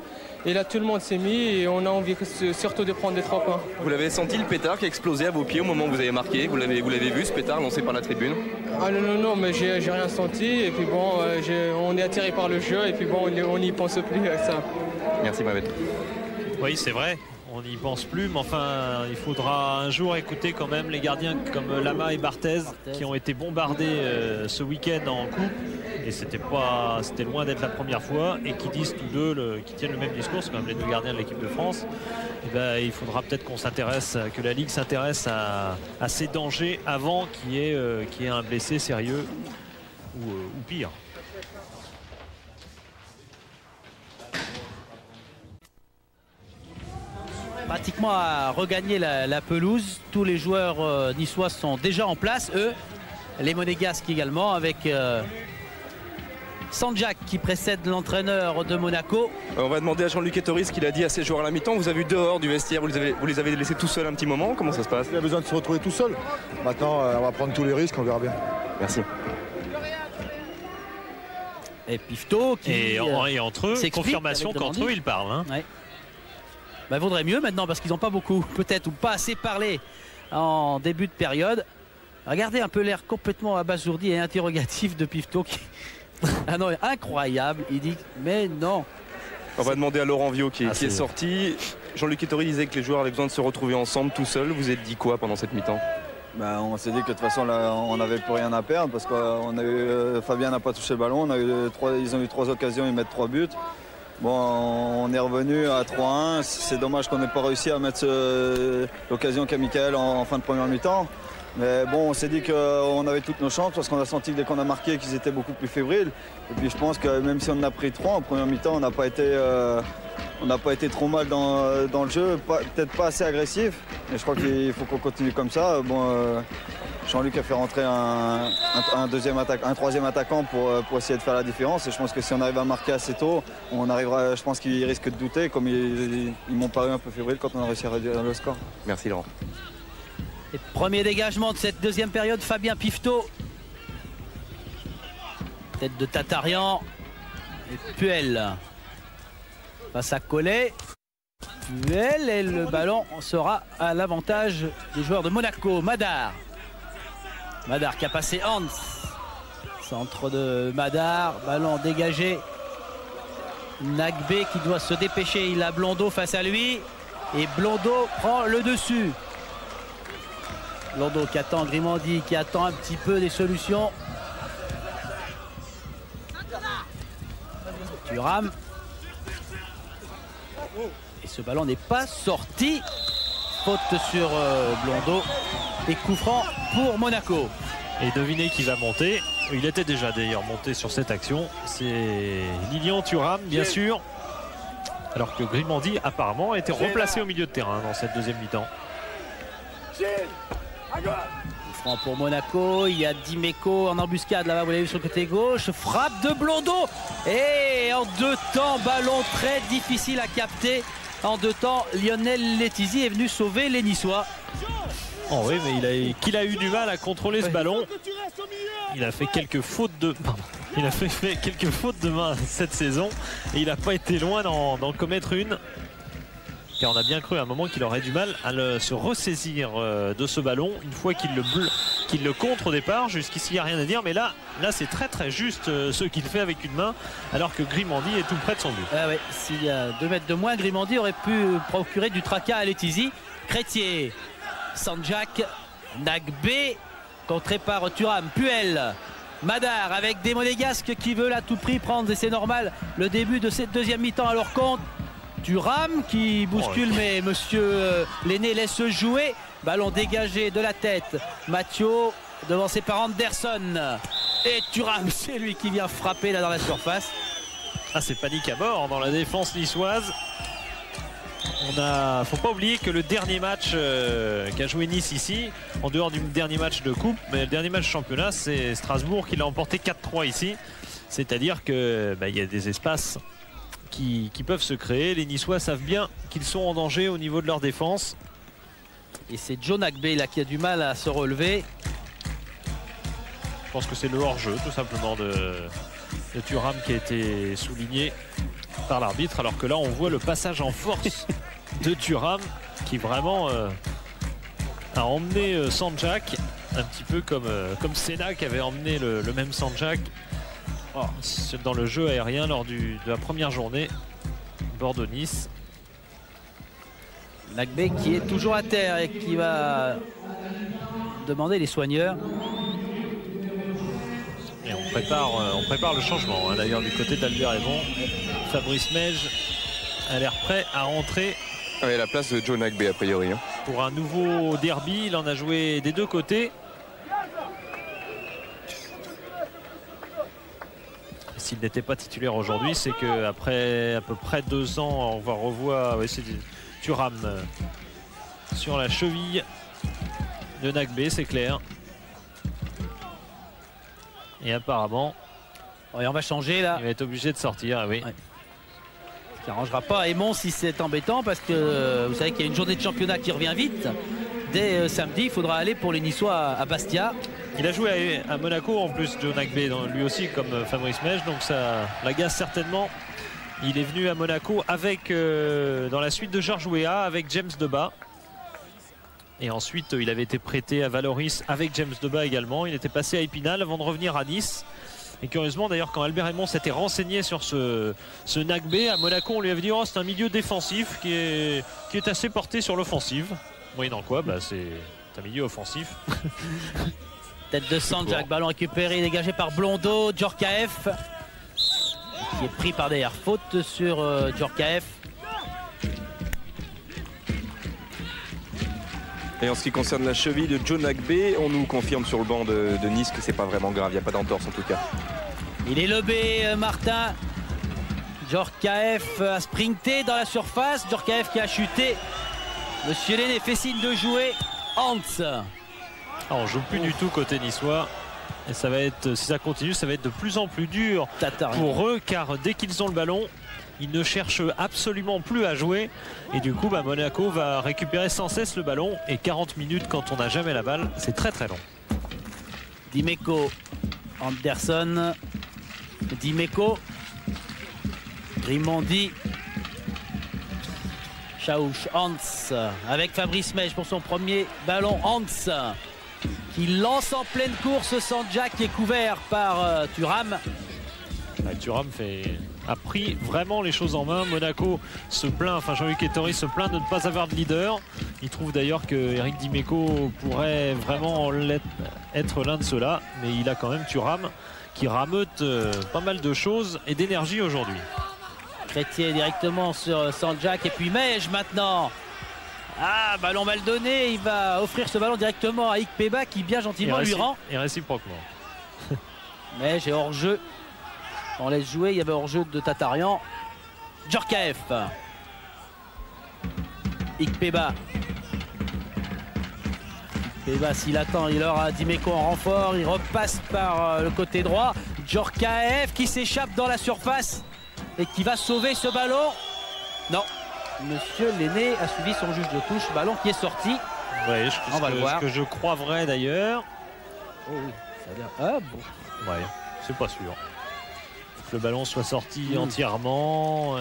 [SPEAKER 8] Et là tout le monde s'est mis et on a envie surtout de prendre des 3 points.
[SPEAKER 3] Vous l'avez senti, le pétard qui a explosé à vos pieds au moment où vous avez marqué? Vous l'avez vu ce pétard lancé par la tribune?
[SPEAKER 8] Ah non, mais j'ai rien senti, et puis bon, on est attiré par le jeu, et puis bon, on n'y pense plus avec ça.
[SPEAKER 3] Merci Mohamed.
[SPEAKER 1] Oui, c'est vrai. On n'y pense plus, mais enfin, il faudra un jour écouter quand même les gardiens comme Lama et Barthez qui ont été bombardés ce week-end en coupe. Et c'était loin d'être la première fois, et qui disent tous deux, qui tiennent le même discours, c'est quand même les deux gardiens de l'équipe de France. Et ben, il faudra peut-être que la Ligue s'intéresse à ces dangers avant qu'il y ait un blessé sérieux ou pire.
[SPEAKER 2] Pratiquement à regagner la pelouse. Tous les joueurs niçois sont déjà en place, eux. Les Monégasques également, avec Sanjak qui précède l'entraîneur de Monaco.
[SPEAKER 3] On va demander à Jean-Luc Ettori ce qu'il a dit à ses joueurs à la mi-temps. Vous avez vu dehors du vestiaire, vous les avez laissés tout seuls un petit moment. Comment ça se passe?
[SPEAKER 7] Il a besoin de se retrouver tout seul. Maintenant, on va prendre tous les risques, on verra bien.
[SPEAKER 3] Merci.
[SPEAKER 2] Et Pifto qui...
[SPEAKER 1] Et entre eux, confirmation qu'entre eux, ils parlent. Hein.
[SPEAKER 2] Ouais. Il vaudrait mieux maintenant, parce qu'ils n'ont pas beaucoup, peut-être, ou pas assez parlé en début de période. Regardez un peu l'air complètement abasourdi et interrogatif de Pifto qui... Ah non, incroyable. Il dit mais non.
[SPEAKER 3] On va demander à Laurent Viau qui est sorti. Jean-Luc Ettori disait que les joueurs avaient besoin de se retrouver ensemble tout seuls. Vous êtes dit quoi pendant cette mi-temps?
[SPEAKER 4] On s'est dit que de toute façon là, on n'avait plus rien à perdre, parce que Fabien n'a pas touché le ballon. Ils ont eu 3 occasions, ils mettent 3 buts. Bon, on est revenu à 3-1. C'est dommage qu'on n'ait pas réussi à mettre l'occasion qu'a Michael en fin de première mi-temps. Mais bon, on s'est dit qu'on avait toutes nos chances, parce qu'on a senti que dès qu'on a marqué qu'ils étaient beaucoup plus fébriles. Et puis je pense que même si on en a pris 3 en première mi-temps, on n'a pas été trop mal dans le jeu, peut-être pas assez agressif. Mais je crois qu'il faut qu'on continue comme ça. Bon, Jean-Luc a fait rentrer un troisième attaquant pour essayer de faire la différence. Et je pense que si on arrive à marquer assez tôt, on arrivera, je pense qu'ils risquent de douter, comme ils m'ont paru un peu fébriles quand on a réussi à réduire le score.
[SPEAKER 3] Merci Laurent.
[SPEAKER 2] Et premier dégagement de cette deuxième période, Fabien Pifto. Tête de Tatarian. Et Puel. Face à Collet. Puel et le ballon sera à l'avantage des joueurs de Monaco. Madar qui a passé Hans. Centre de Madar, ballon dégagé. Nagbé qui doit se dépêcher, il a Blondeau face à lui. Et Blondeau prend le dessus. Blondeau qui attend Grimandi, qui attend un petit peu des solutions. Thuram. Et ce ballon n'est pas sorti. Faute sur Blondeau. Et coup franc pour Monaco.
[SPEAKER 1] Et devinez qui va monter. Il était déjà d'ailleurs monté sur cette action. C'est Lilian Thuram, bien sûr. Alors que Grimandi apparemment a été replacé au milieu de terrain dans cette deuxième mi-temps.
[SPEAKER 2] Franc pour Monaco, il y a Dimeco en embuscade là-bas, vous l'avez vu sur le côté gauche, frappe de Blondeau et en deux temps, ballon très difficile à capter. En deux temps, Lionel Letizy est venu sauver les Niçois.
[SPEAKER 1] Oh oui, mais qu'il a eu du mal à contrôler ce ballon. Il a fait quelques fautes de quelques fautes de main cette saison et il n'a pas été loin d'en commettre une. Car on a bien cru à un moment qu'il aurait du mal à se ressaisir de ce ballon une fois qu'il le contre au départ. Jusqu'ici il n'y a rien à dire, mais là c'est très juste ce qu'il fait avec une main alors que Grimandi est tout près de son but.
[SPEAKER 2] Ah ouais, s'il y a 2 mètres de moins, Grimandi aurait pu procurer du tracas à Letizy. Crétier, Sanjak, Nagbé, contré par Thuram, Puel, Madar avec des Monégasques qui veulent à tout prix prendre, et c'est normal, le début de cette deuxième mi-temps à leur compte. Thuram qui bouscule, mais monsieur Lenné laisse jouer. Ballon dégagé de la tête. Mathieu devancé par Anderson. Et Thuram, c'est lui qui vient frapper là dans la surface.
[SPEAKER 1] Ah, c'est panique à bord dans la défense niçoise. Faut pas oublier que le dernier match qu'a joué Nice ici, en dehors du dernier match de coupe, mais le dernier match de championnat, c'est Strasbourg qui l'a emporté 4-3 ici. C'est-à-dire que il y a des espaces qui peuvent se créer. Les Niçois savent bien qu'ils sont en danger au niveau de leur défense.
[SPEAKER 2] Et c'est Joe Nagbé là qui a du mal à se relever.
[SPEAKER 1] Je pense que c'est le hors-jeu tout simplement de Thuram qui a été souligné par l'arbitre, alors que là on voit le passage en force de Thuram qui vraiment a emmené Sanjak un petit peu comme Senna qui avait emmené le même Sanjak dans le jeu aérien lors de la première journée Bordeaux-Nice.
[SPEAKER 2] Nagbé qui est toujours à terre et qui va demander les soigneurs.
[SPEAKER 1] Et on prépare le changement d'ailleurs du côté d'Albert Raymond. Fabrice Mège a l'air prêt à rentrer.
[SPEAKER 3] Oui, la place de Joe Nagbé a priori.
[SPEAKER 1] Pour un nouveau derby, il en a joué des deux côtés. S'il n'était pas titulaire aujourd'hui, c'est qu'après à peu près 2 ans, on va revoir c'est Thuram sur la cheville de Nagbé, c'est clair. Et apparemment,
[SPEAKER 2] on va changer là.
[SPEAKER 1] Il va être obligé de sortir, oui.
[SPEAKER 2] Ouais. Ce qui n'arrangera pas Aymon si c'est embêtant, parce que vous savez qu'il y a une journée de championnat qui revient vite. Dès samedi, il faudra aller pour les Niçois à Bastia.
[SPEAKER 1] Il a joué à Monaco en plus, Joe Nagbé, lui aussi comme Fabrice Mège, donc ça l'agace certainement. Il est venu à Monaco avec dans la suite de Georges Weah avec James Debat. Et ensuite il avait été prêté à Valoris avec James Debat également. Il était passé à Épinal avant de revenir à Nice. Et curieusement d'ailleurs, quand Albert Raymond s'était renseigné sur ce Nagbé, à Monaco on lui avait dit c'est un milieu défensif qui est assez porté sur l'offensive. Moyennant quoi, c'est un milieu offensif.
[SPEAKER 2] Tête de Sanjak, ballon récupéré, dégagé par Blondeau, Djorkaeff qui est pris par derrière, faute sur Djorkaeff.
[SPEAKER 3] Et en ce qui concerne la cheville de Joe Nagbé, on nous confirme sur le banc de Nice que c'est pas vraiment grave, il n'y a pas d'entorse en tout cas.
[SPEAKER 2] Il est lobé, Martin. Djorkaeff a sprinté dans la surface, Djorkaeff qui a chuté. Monsieur Lenné fait signe de jouer. Hans.
[SPEAKER 1] Ah, on joue plus du tout côté niçois. Et ça va être, si ça continue, ça va être de plus en plus dur pour eux, car dès qu'ils ont le ballon, ils ne cherchent absolument plus à jouer. Et du coup, Monaco va récupérer sans cesse le ballon. Et 40 minutes quand on n'a jamais la balle, c'est très très long.
[SPEAKER 2] Dimeco, Anderson, Dimeco, Grimondi, Chaouch, Hans avec Fabrice Mej pour son premier ballon. Hans qui lance en pleine course Sandjak qui est couvert par Thuram.
[SPEAKER 1] Thuram a pris vraiment les choses en main. Monaco se plaint, enfin Jean-Luc Ettori se plaint de ne pas avoir de leader. Il trouve d'ailleurs que Eric Dimeco pourrait vraiment être l'un de ceux-là, mais il a quand même Thuram qui rameute pas mal de choses et d'énergie aujourd'hui.
[SPEAKER 2] Crétier directement sur Sandjak et puis Mej maintenant. Ah, ballon mal donné, il va offrir ce ballon directement à Ikpeba qui bien gentiment lui rend.
[SPEAKER 1] Et réciproquement.
[SPEAKER 2] Mej est hors jeu. On laisse jouer, il y avait hors-jeu de Tatarian. Djorkaeff. Ikpeba. Ikpeba, s'il attend, il aura Dimeco en renfort. Il repasse par le côté droit. Djorkaeff qui s'échappe dans la surface et qui va sauver ce ballon. Non, Monsieur Lenné a suivi son juge de touche. Ballon qui est sorti.
[SPEAKER 1] Ouais,
[SPEAKER 2] on va le voir.
[SPEAKER 1] Ce que je crois vrai d'ailleurs.
[SPEAKER 2] Oh oui, ça a l'air. Ah bon.
[SPEAKER 1] Ouais, c'est pas sûr. Le ballon soit sorti entièrement.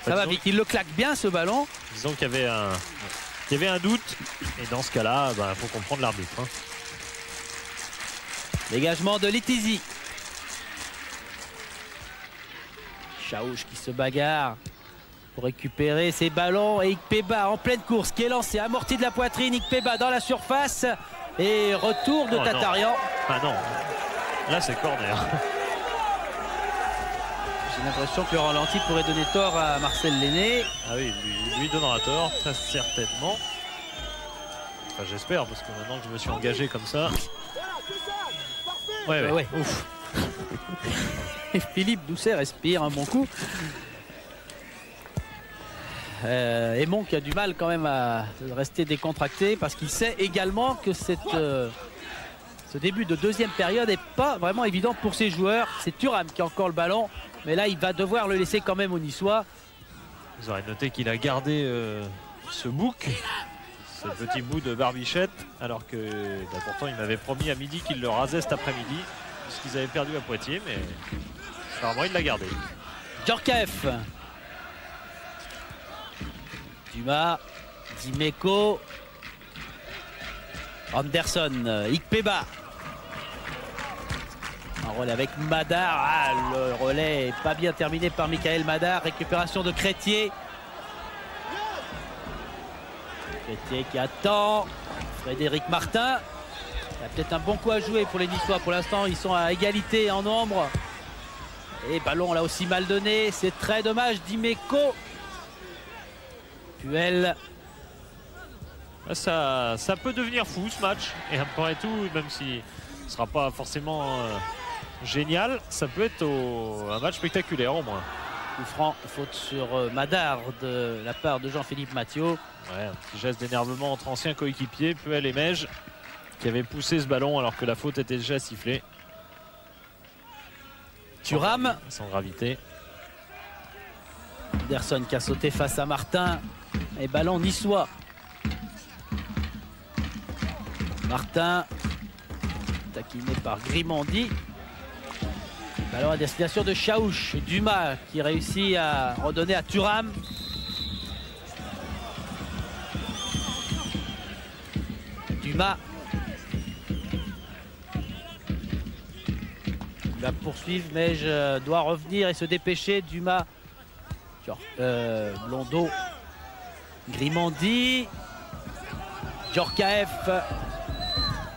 [SPEAKER 2] Ça va vite, il le claque bien ce ballon.
[SPEAKER 1] Disons qu'il y avait un doute. Et dans ce cas-là, il faut comprendre l'arbitre. Hein.
[SPEAKER 2] Dégagement de Litizi. Chaouch qui se bagarre pour récupérer ses ballons. Et Ikpeba en pleine course qui est lancé, amorti de la poitrine. Ikpeba dans la surface. Et retour de Tatarian.
[SPEAKER 1] Ah non, là c'est corner.
[SPEAKER 2] J'ai l'impression que le ralenti pourrait donner tort à Marcel Lenné.
[SPEAKER 1] Ah oui, lui donnera tort, très certainement. Enfin, j'espère, parce que maintenant que je me suis engagé comme ça. Ouais. Ouf.
[SPEAKER 2] Et Philippe Doucet respire un bon coup. Aymon qui a du mal quand même à rester décontracté parce qu'il sait également que ce début de deuxième période n'est pas vraiment évident pour ses joueurs. C'est Thuram qui a encore le ballon. Mais là, il va devoir le laisser quand même aux Niçois.
[SPEAKER 1] Vous aurez noté qu'il a gardé ce bouc, ce petit bout de barbichette, alors que pourtant il m'avait promis à midi qu'il le rasait cet après-midi, puisqu'ils avaient perdu à Poitiers, mais apparemment il l'a gardé.
[SPEAKER 2] Djorkaeff. Dumas, Dimeco, Anderson, Ikpeba. Un relais avec Madar. Ah, le relais n'est pas bien terminé par Michael Madar. Récupération de Crétier. Crétier qui attend. Frédéric Martin. Il y a peut-être un bon coup à jouer pour les Niçois. Pour l'instant, ils sont à égalité en nombre. Et ballon là aussi mal donné. C'est très dommage. Dimeco. Puel.
[SPEAKER 1] Ça peut devenir fou ce match. Et après tout, même si ce ne sera pas forcément génial, ça peut être un match spectaculaire au moins.
[SPEAKER 2] Coup franc, faute sur Madar de la part de Jean-Philippe Mathieu.
[SPEAKER 1] Ouais, un petit geste d'énervement entre anciens coéquipiers, Puel et Mej, qui avaient poussé ce ballon alors que la faute était déjà sifflée.
[SPEAKER 2] Thuram.
[SPEAKER 1] Sans gravité.
[SPEAKER 2] Anderson qui a sauté face à Martin. Et ballon niçois. Martin. Taquiné par Grimondi. Ballon à destination de Chaouch. Dumas qui réussit à redonner à Thuram. Dumas. Il va poursuivre, mais je dois revenir et se dépêcher. Dumas. Blondeau. Grimondi. Djorkaeff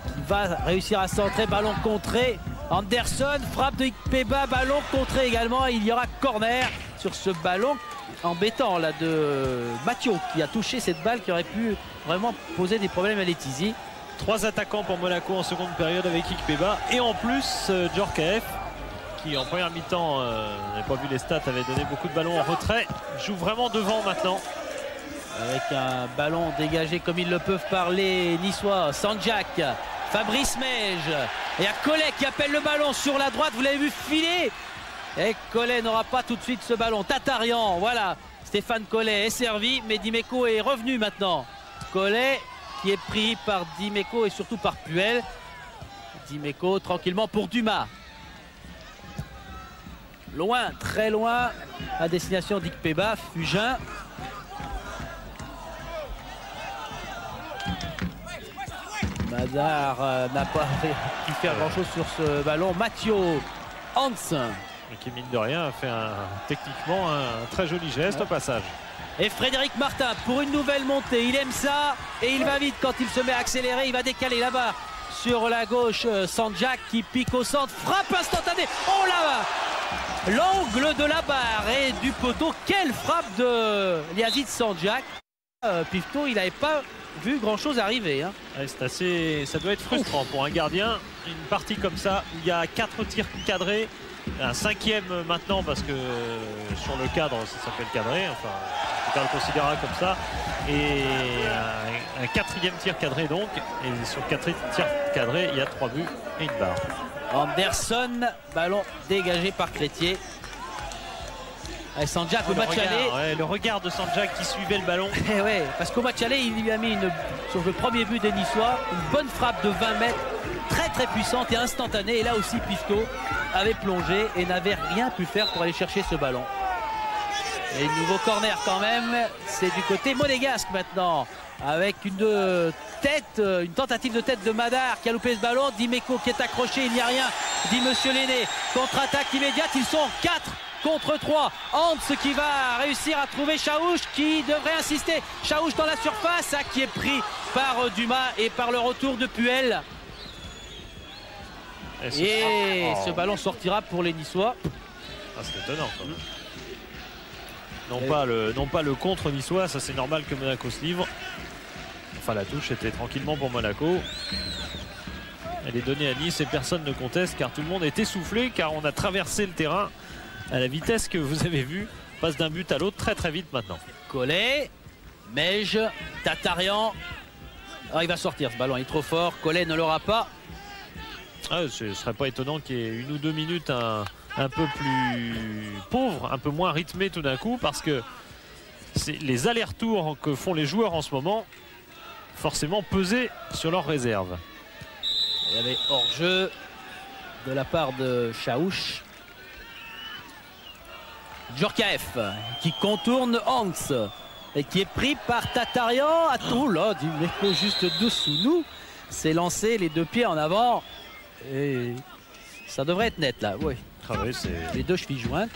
[SPEAKER 2] qui va réussir à centrer. Ballon contré. Anderson, frappe de Ikpeba, ballon contré également. Et il y aura corner sur ce ballon embêtant là de Mathieu qui a touché cette balle qui aurait pu vraiment poser des problèmes à Letizy.
[SPEAKER 1] 3 attaquants pour Monaco en seconde période avec Ikpeba et en plus Djorkaeff qui en première mi-temps, n'avait pas vu les stats, avait donné beaucoup de ballons en retrait, joue vraiment devant maintenant.
[SPEAKER 2] Avec un ballon dégagé comme ils le peuvent par les Niçois. Sanjak, Fabrice Meige. Et il y a Collet qui appelle le ballon sur la droite. Vous l'avez vu filer. Et Collet n'aura pas tout de suite ce ballon. Tatarian, voilà. Stéphane Collet est servi, mais Dimeco est revenu maintenant. Collet qui est pris par Dimeco et surtout par Puel. Dimeco tranquillement pour Dumas. Loin, très loin, à destination d'Ikpeba, Fugin. Madar n'a pas pu faire grand chose sur ce ballon. Mathieu Hans.
[SPEAKER 1] Qui mine de rien a fait techniquement un très joli geste au passage.
[SPEAKER 2] Et Frédéric Martin pour une nouvelle montée. Il aime ça et il va vite quand il se met à accélérer. Il va décaler là-bas sur la gauche. Sanjak qui pique au centre. Frappe instantanée. Oh là! L'angle de la barre et du poteau. Quelle frappe de Yazid Sanjak. Pifto, il n'avait pas vu grand chose arriver. Hein.
[SPEAKER 1] Ouais, c'est assez, ça doit être frustrant pour un gardien. Une partie comme ça où il y a 4 tirs cadrés. Un 5e maintenant parce que sur le cadre ça s'appelle cadré, enfin en tout cas le considérera comme ça, et un 4e tir cadré donc, et sur 4 tirs cadrés il y a 3 buts et une barre.
[SPEAKER 2] Anderson, ballon dégagé par Crétier. Sanjak au match aller.
[SPEAKER 1] Le regard de Sanjak qui suivait le ballon.
[SPEAKER 2] Ouais, parce qu'au match aller il lui a mis sur le premier but des Niçois une bonne frappe de 20 mètres très très puissante et instantanée, et là aussi Pifto avait plongé et n'avait rien pu faire pour aller chercher ce ballon. Et nouveau corner quand même, c'est du côté monégasque maintenant, avec une tentative de tête de Madar qui a loupé ce ballon. Dimeco qui est accroché, il n'y a rien, dit Monsieur Lenné. Contre-attaque immédiate, ils sont 4 contre 3. Hans qui va réussir à trouver Chaouch qui devrait insister. Chaouch dans la surface, qui est pris par Dumas et par le retour de Puel. Et ce ballon sortira pour les Niçois.
[SPEAKER 1] C'est étonnant quand même. Non pas le contre niçois, ça c'est normal que Monaco se livre. Enfin la touche était tranquillement pour Monaco. Elle est donnée à Nice et personne ne conteste car tout le monde est essoufflé, car on a traversé le terrain à la vitesse que vous avez vu. Passe d'un but à l'autre très très vite maintenant.
[SPEAKER 2] Collet, Meige, Tatarian. Il va sortir ce ballon, il est trop fort. Collet ne l'aura pas.
[SPEAKER 1] Ce ne serait pas étonnant qu'il y ait 1 ou 2 minutes un peu plus pauvre, un peu moins rythmé tout d'un coup, parce que les allers-retours que font les joueurs en ce moment forcément peser sur leurs réserves.
[SPEAKER 2] Il y avait hors-jeu de la part de Chaouch. Djorkaeff qui contourne Hans et qui est pris par Tatarian. Oh là, Dimeco juste dessous nous. C'est lancé, les 2 pieds en avant. Et ça devrait être net là, oui. Les 2 chevilles jointes.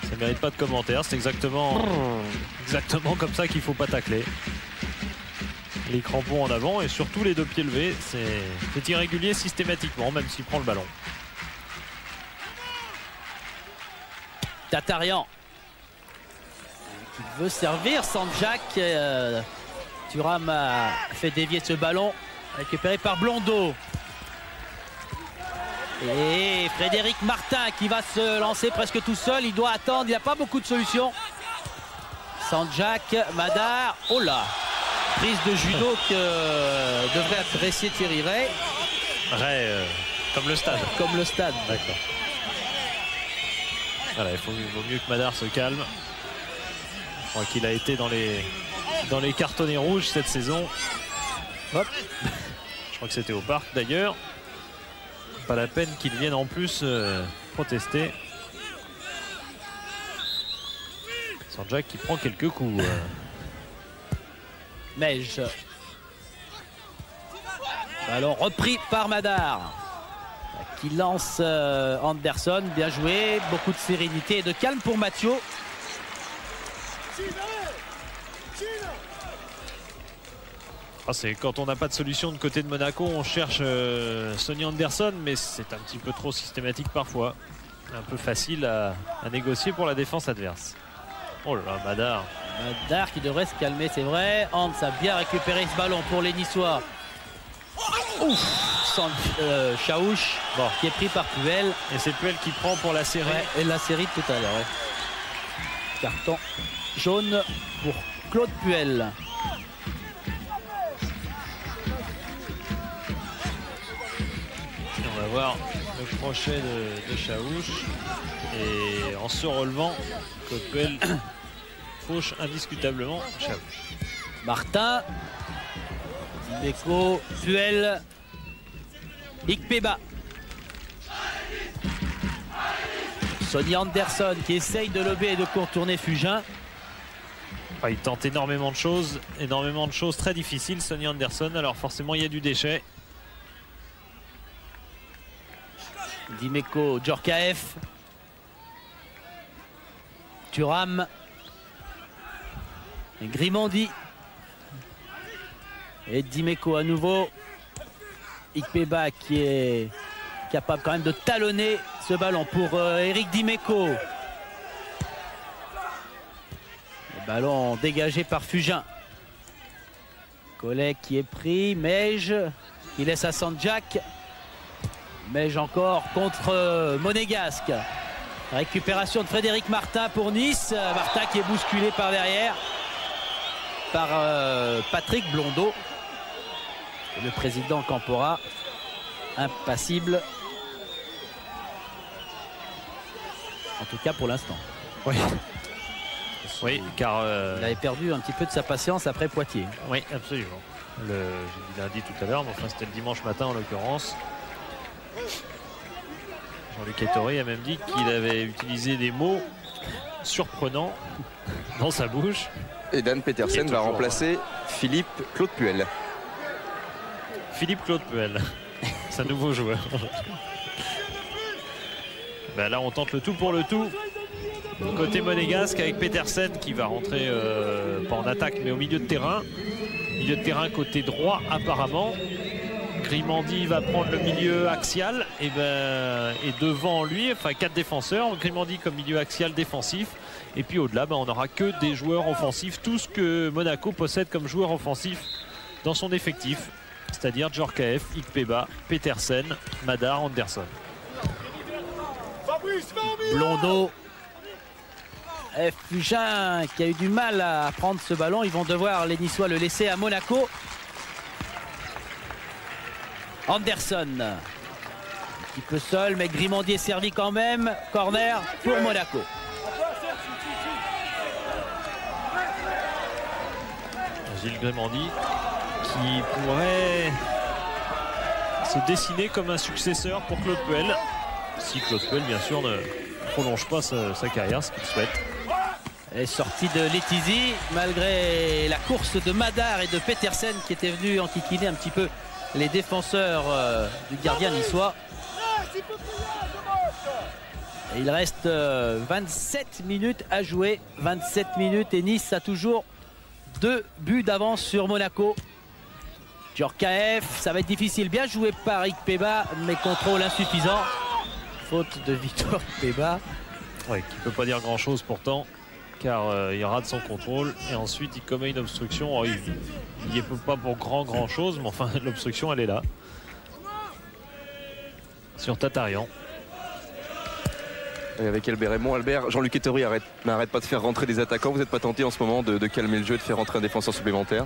[SPEAKER 1] Ça mérite pas de commentaires, c'est exactement comme ça qu'il faut pas tacler. Les crampons en avant et surtout les 2 pieds levés, c'est irrégulier systématiquement, même s'il prend le ballon.
[SPEAKER 2] Tatarian qui veut servir. Sanjak. Thuram a fait dévier ce ballon, récupéré par Blondeau. Et Frédéric Martin qui va se lancer presque tout seul. Il doit attendre, il n'y a pas beaucoup de solutions. Sanjak, Madar. Oh là, prise de judo que devrait apprécier Thierry Ray.
[SPEAKER 1] Comme le stade.
[SPEAKER 2] Comme le stade.
[SPEAKER 1] D'accord. Voilà, il vaut mieux que Madar se calme. Je crois qu'il a été dans les cartonnets rouges cette saison. Hop. Je crois que c'était au parc d'ailleurs. Pas la peine qu'il vienne en plus protester. Sanjak qui prend quelques coups.
[SPEAKER 2] Meige. Ballon repris par Madar qui lance Anderson. Bien joué, beaucoup de sérénité et de calme pour Mathieu.
[SPEAKER 1] C'est quand on n'a pas de solution de côté de Monaco, on cherche Sonny Anderson, mais c'est un petit peu trop systématique parfois. Un peu facile à négocier pour la défense adverse. Oh là là, Madar.
[SPEAKER 2] Madar qui devrait se calmer, c'est vrai. Hans a bien récupéré ce ballon pour les Niçois. Ouf, Chaouch qui est pris par Puel.
[SPEAKER 1] Et c'est Puel qui prend pour la série.
[SPEAKER 2] Ouais, et la série de tout à l'heure. Ouais. Carton jaune pour Claude Puel.
[SPEAKER 1] On va voir le crochet de Chaouch. Et en se relevant, Claude Puel fauche indiscutablement Chaouch.
[SPEAKER 2] Martin, Dimeco, Puel, Ikpeba. Sonny Anderson qui essaye de lober et de contourner Fugin.
[SPEAKER 1] Il tente énormément de choses très difficiles, Sonny Anderson. Alors forcément, il y a du déchet.
[SPEAKER 2] Dimeco, Djorkaeff, Thuram, et Grimandi. Et Dimeco à nouveau. Ikpeba qui est capable quand même de talonner ce ballon pour Eric Dimeco. Le ballon dégagé par Fugin. Collet qui est pris. Meige qui laisse à Sandjak. Meige encore contre Monégasque. Récupération de Frédéric Martin pour Nice. Martin qui est bousculé par derrière par Patrick Blondeau. Et le président Campora impassible. En tout cas pour l'instant.
[SPEAKER 1] Oui. Oui, car
[SPEAKER 2] il avait perdu un petit peu de sa patience après Poitiers.
[SPEAKER 1] Oui, absolument. J'ai dit lundi tout à l'heure, mais enfin c'était le dimanche matin en l'occurrence. Jean-Luc Ettori a même dit qu'il avait utilisé des mots surprenants dans sa bouche.
[SPEAKER 3] Et Dan Petersen va remplacer Philippe Claude Puel.
[SPEAKER 1] Philippe Claude Puel, c'est un nouveau joueur. Ben là on tente le tout pour le tout. Côté monégasque avec Petersen qui va rentrer pas en attaque mais au milieu de terrain. Milieu de terrain côté droit apparemment. Grimandi va prendre le milieu axial et devant lui, enfin 4 défenseurs. Grimandi comme milieu axial défensif. Et puis au-delà, on n'aura que des joueurs offensifs. Tout ce que Monaco possède comme joueurs offensifs dans son effectif. C'est-à-dire Djorkaeff, Ikpeba, Petersen, Madar, Anderson.
[SPEAKER 2] Blondeau. Et Fugin qui a eu du mal à prendre ce ballon. Ils vont devoir, les Niçois, le laisser à Monaco. Anderson. Un petit peu seul, mais Grimandi est servi quand même. Corner pour Monaco.
[SPEAKER 1] Gilles Grimandi qui pourrait se dessiner comme un successeur pour Claude Puel. Si Claude Puel, bien sûr, ne prolonge pas sa carrière, ce qu'il souhaite.
[SPEAKER 2] Et sortie de Letizy, malgré la course de Madar et de Petersen qui étaient venus enquiquiner un petit peu les défenseurs du gardien niçois. Et il reste 27 minutes à jouer. 27 minutes et Nice a toujours 2 buts d'avance sur Monaco. Djorkaeff, ça va être difficile. Bien joué par Ikpeba, mais contrôle insuffisant. Faute de Victor Ikpeba.
[SPEAKER 1] Oui, qui ne peut pas dire grand-chose pourtant, car il rate son contrôle. Et ensuite, il commet une obstruction. Alors, il n'y est pas pour grand-chose, mais enfin, l'obstruction, elle est là. Sur Tatarian.
[SPEAKER 3] Et avec Albert Raymond, Albert, Jean-Luc Ettori n'arrête pas de faire rentrer des attaquants. Vous n'êtes pas tenté en ce moment de calmer le jeu, de faire rentrer un défenseur supplémentaire?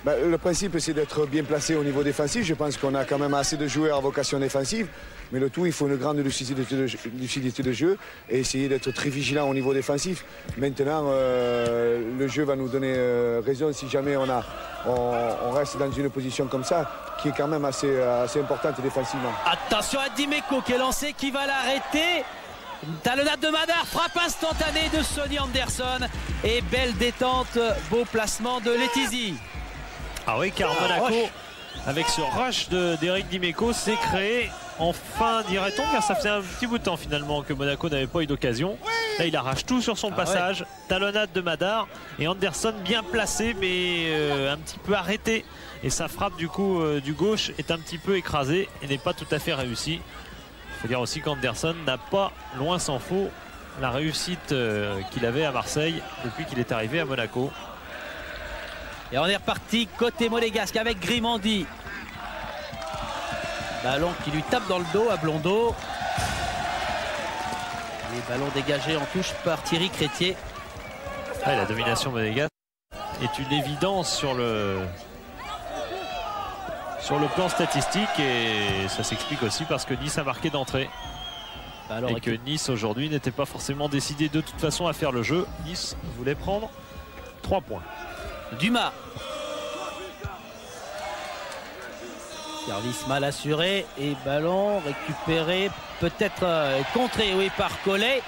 [SPEAKER 5] Le principe, c'est d'être bien placé au niveau défensif. Je pense qu'on a quand même assez de joueurs à vocation défensive. Mais le tout, il faut une grande lucidité de jeu et essayer d'être très vigilant au niveau défensif. Maintenant, le jeu va nous donner raison si jamais on reste dans une position comme ça, qui est quand même assez importante défensivement.
[SPEAKER 2] Attention à Dimeco qui est lancé, qui va l'arrêter. Talonnade de Madar, frappe instantanée de Sonny Anderson. Et belle détente, beau placement de Letizy.
[SPEAKER 1] Ah oui, car Monaco, avec ce rush d'Eric Dimeco, s'est créé enfin, dirait-on, car ça faisait un petit bout de temps finalement que Monaco n'avait pas eu d'occasion. Là, il arrache tout sur son passage. Ouais. Talonnade de Madar et Anderson bien placé, mais un petit peu arrêté. Et sa frappe du coup du gauche est un petit peu écrasée et n'est pas tout à fait réussie. Il faut dire aussi qu'Anderson n'a pas, loin s'en faut, la réussite qu'il avait à Marseille depuis qu'il est arrivé à Monaco.
[SPEAKER 2] Et on est reparti côté monégasque avec Grimandi. Ballon qui lui tape dans le dos à Blondeau. Les ballons dégagés en touche par Thierry Crétier.
[SPEAKER 1] La domination monégasque est une évidence sur le plan statistique et ça s'explique aussi parce que Nice a marqué d'entrée. Et que Nice aujourd'hui n'était pas forcément décidé de toute façon à faire le jeu. Nice voulait prendre 3 points.
[SPEAKER 2] Dumas. Service mal assuré et ballon récupéré, peut-être contré oui, par Collet.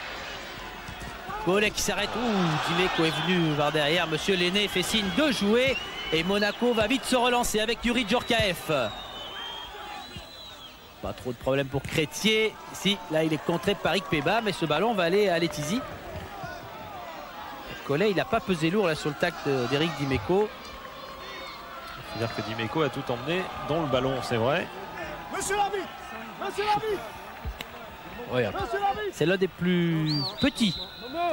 [SPEAKER 2] Collet qui s'arrête. Dimeco est venu par derrière. Monsieur Lenné fait signe de jouer et Monaco va vite se relancer avec Yuri Djorkaeff. Pas trop de problème pour Crétier. Si, là il est contré par Ikpeba, mais ce ballon va aller à Letizy. Collet, il n'a pas pesé lourd là sur le tact d'Éric Dimeco.
[SPEAKER 1] C'est-à-dire que Dimeco a tout emmené, dont le ballon, c'est vrai.
[SPEAKER 9] Monsieur l'arbitre, monsieur l'arbitre.
[SPEAKER 2] Ouais, c'est l'un des plus petits.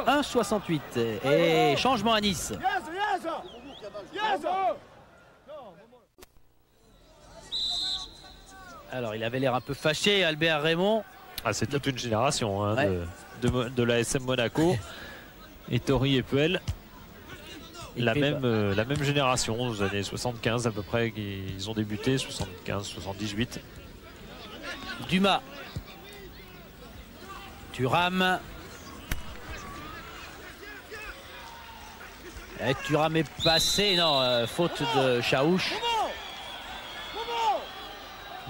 [SPEAKER 2] 1,68. Et changement à Nice. Alors il avait l'air un peu fâché, Albert Raymond.
[SPEAKER 1] C'est toute une génération hein, de l'ASM Monaco. Et Tori et Puel. La même génération, aux années 75 à peu près, ils ont débuté, 75, 78.
[SPEAKER 2] Dumas. Thuram. Et Thuram est passé, non, faute de Chaouch.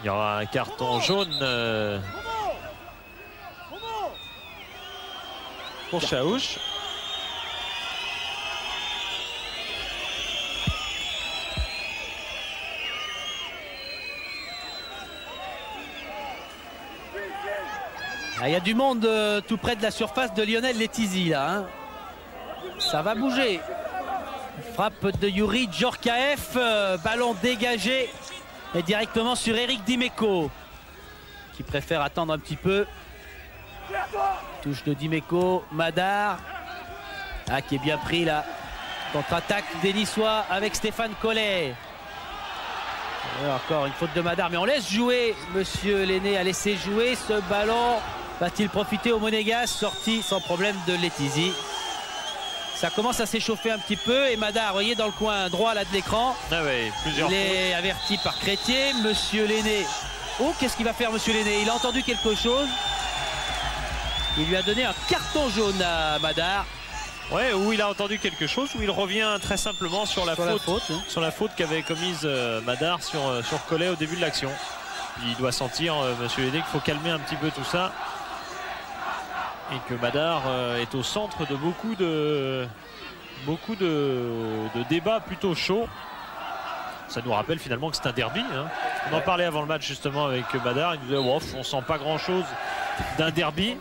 [SPEAKER 1] Il y aura un carton jaune pour Chaouch.
[SPEAKER 2] Il y a du monde tout près de la surface de Lionel Letizy là. Hein. Ça va bouger. Frappe de Yuri Djorkaeff. Ballon dégagé. Et directement sur Éric Dimeco. Qui préfère attendre un petit peu. Touche de Dimeco. Madar. Qui est bien pris là. Contre-attaque des Niçois avec Stéphane Collet. Encore une faute de Madar. Mais on laisse jouer. Monsieur Lenné a laissé jouer ce ballon. Va-t-il profiter au Monégasque? Sorti sans problème de Letizy. Ça commence à s'échauffer un petit peu. Et Madar, vous voyez, dans le coin droit là de l'écran.
[SPEAKER 1] Plusieurs
[SPEAKER 2] il est averti par Crétier. Monsieur Lenné. Oh, qu'est-ce qu'il va faire, monsieur Lenné? Il a entendu quelque chose. Il lui a donné un carton jaune à Madar.
[SPEAKER 1] Ouais, où il a entendu quelque chose, où il revient très simplement sur la faute qu'avait commise Madar sur Collet au début de l'action. Il doit sentir, monsieur Lenné, qu'il faut calmer un petit peu tout ça. Et que Madar est au centre de beaucoup de débats plutôt chauds. Ça nous rappelle finalement que c'est un derby. Hein. On en parlait avant le match justement avec Madar. Il nous disait oh, on sent pas grand chose d'un derby.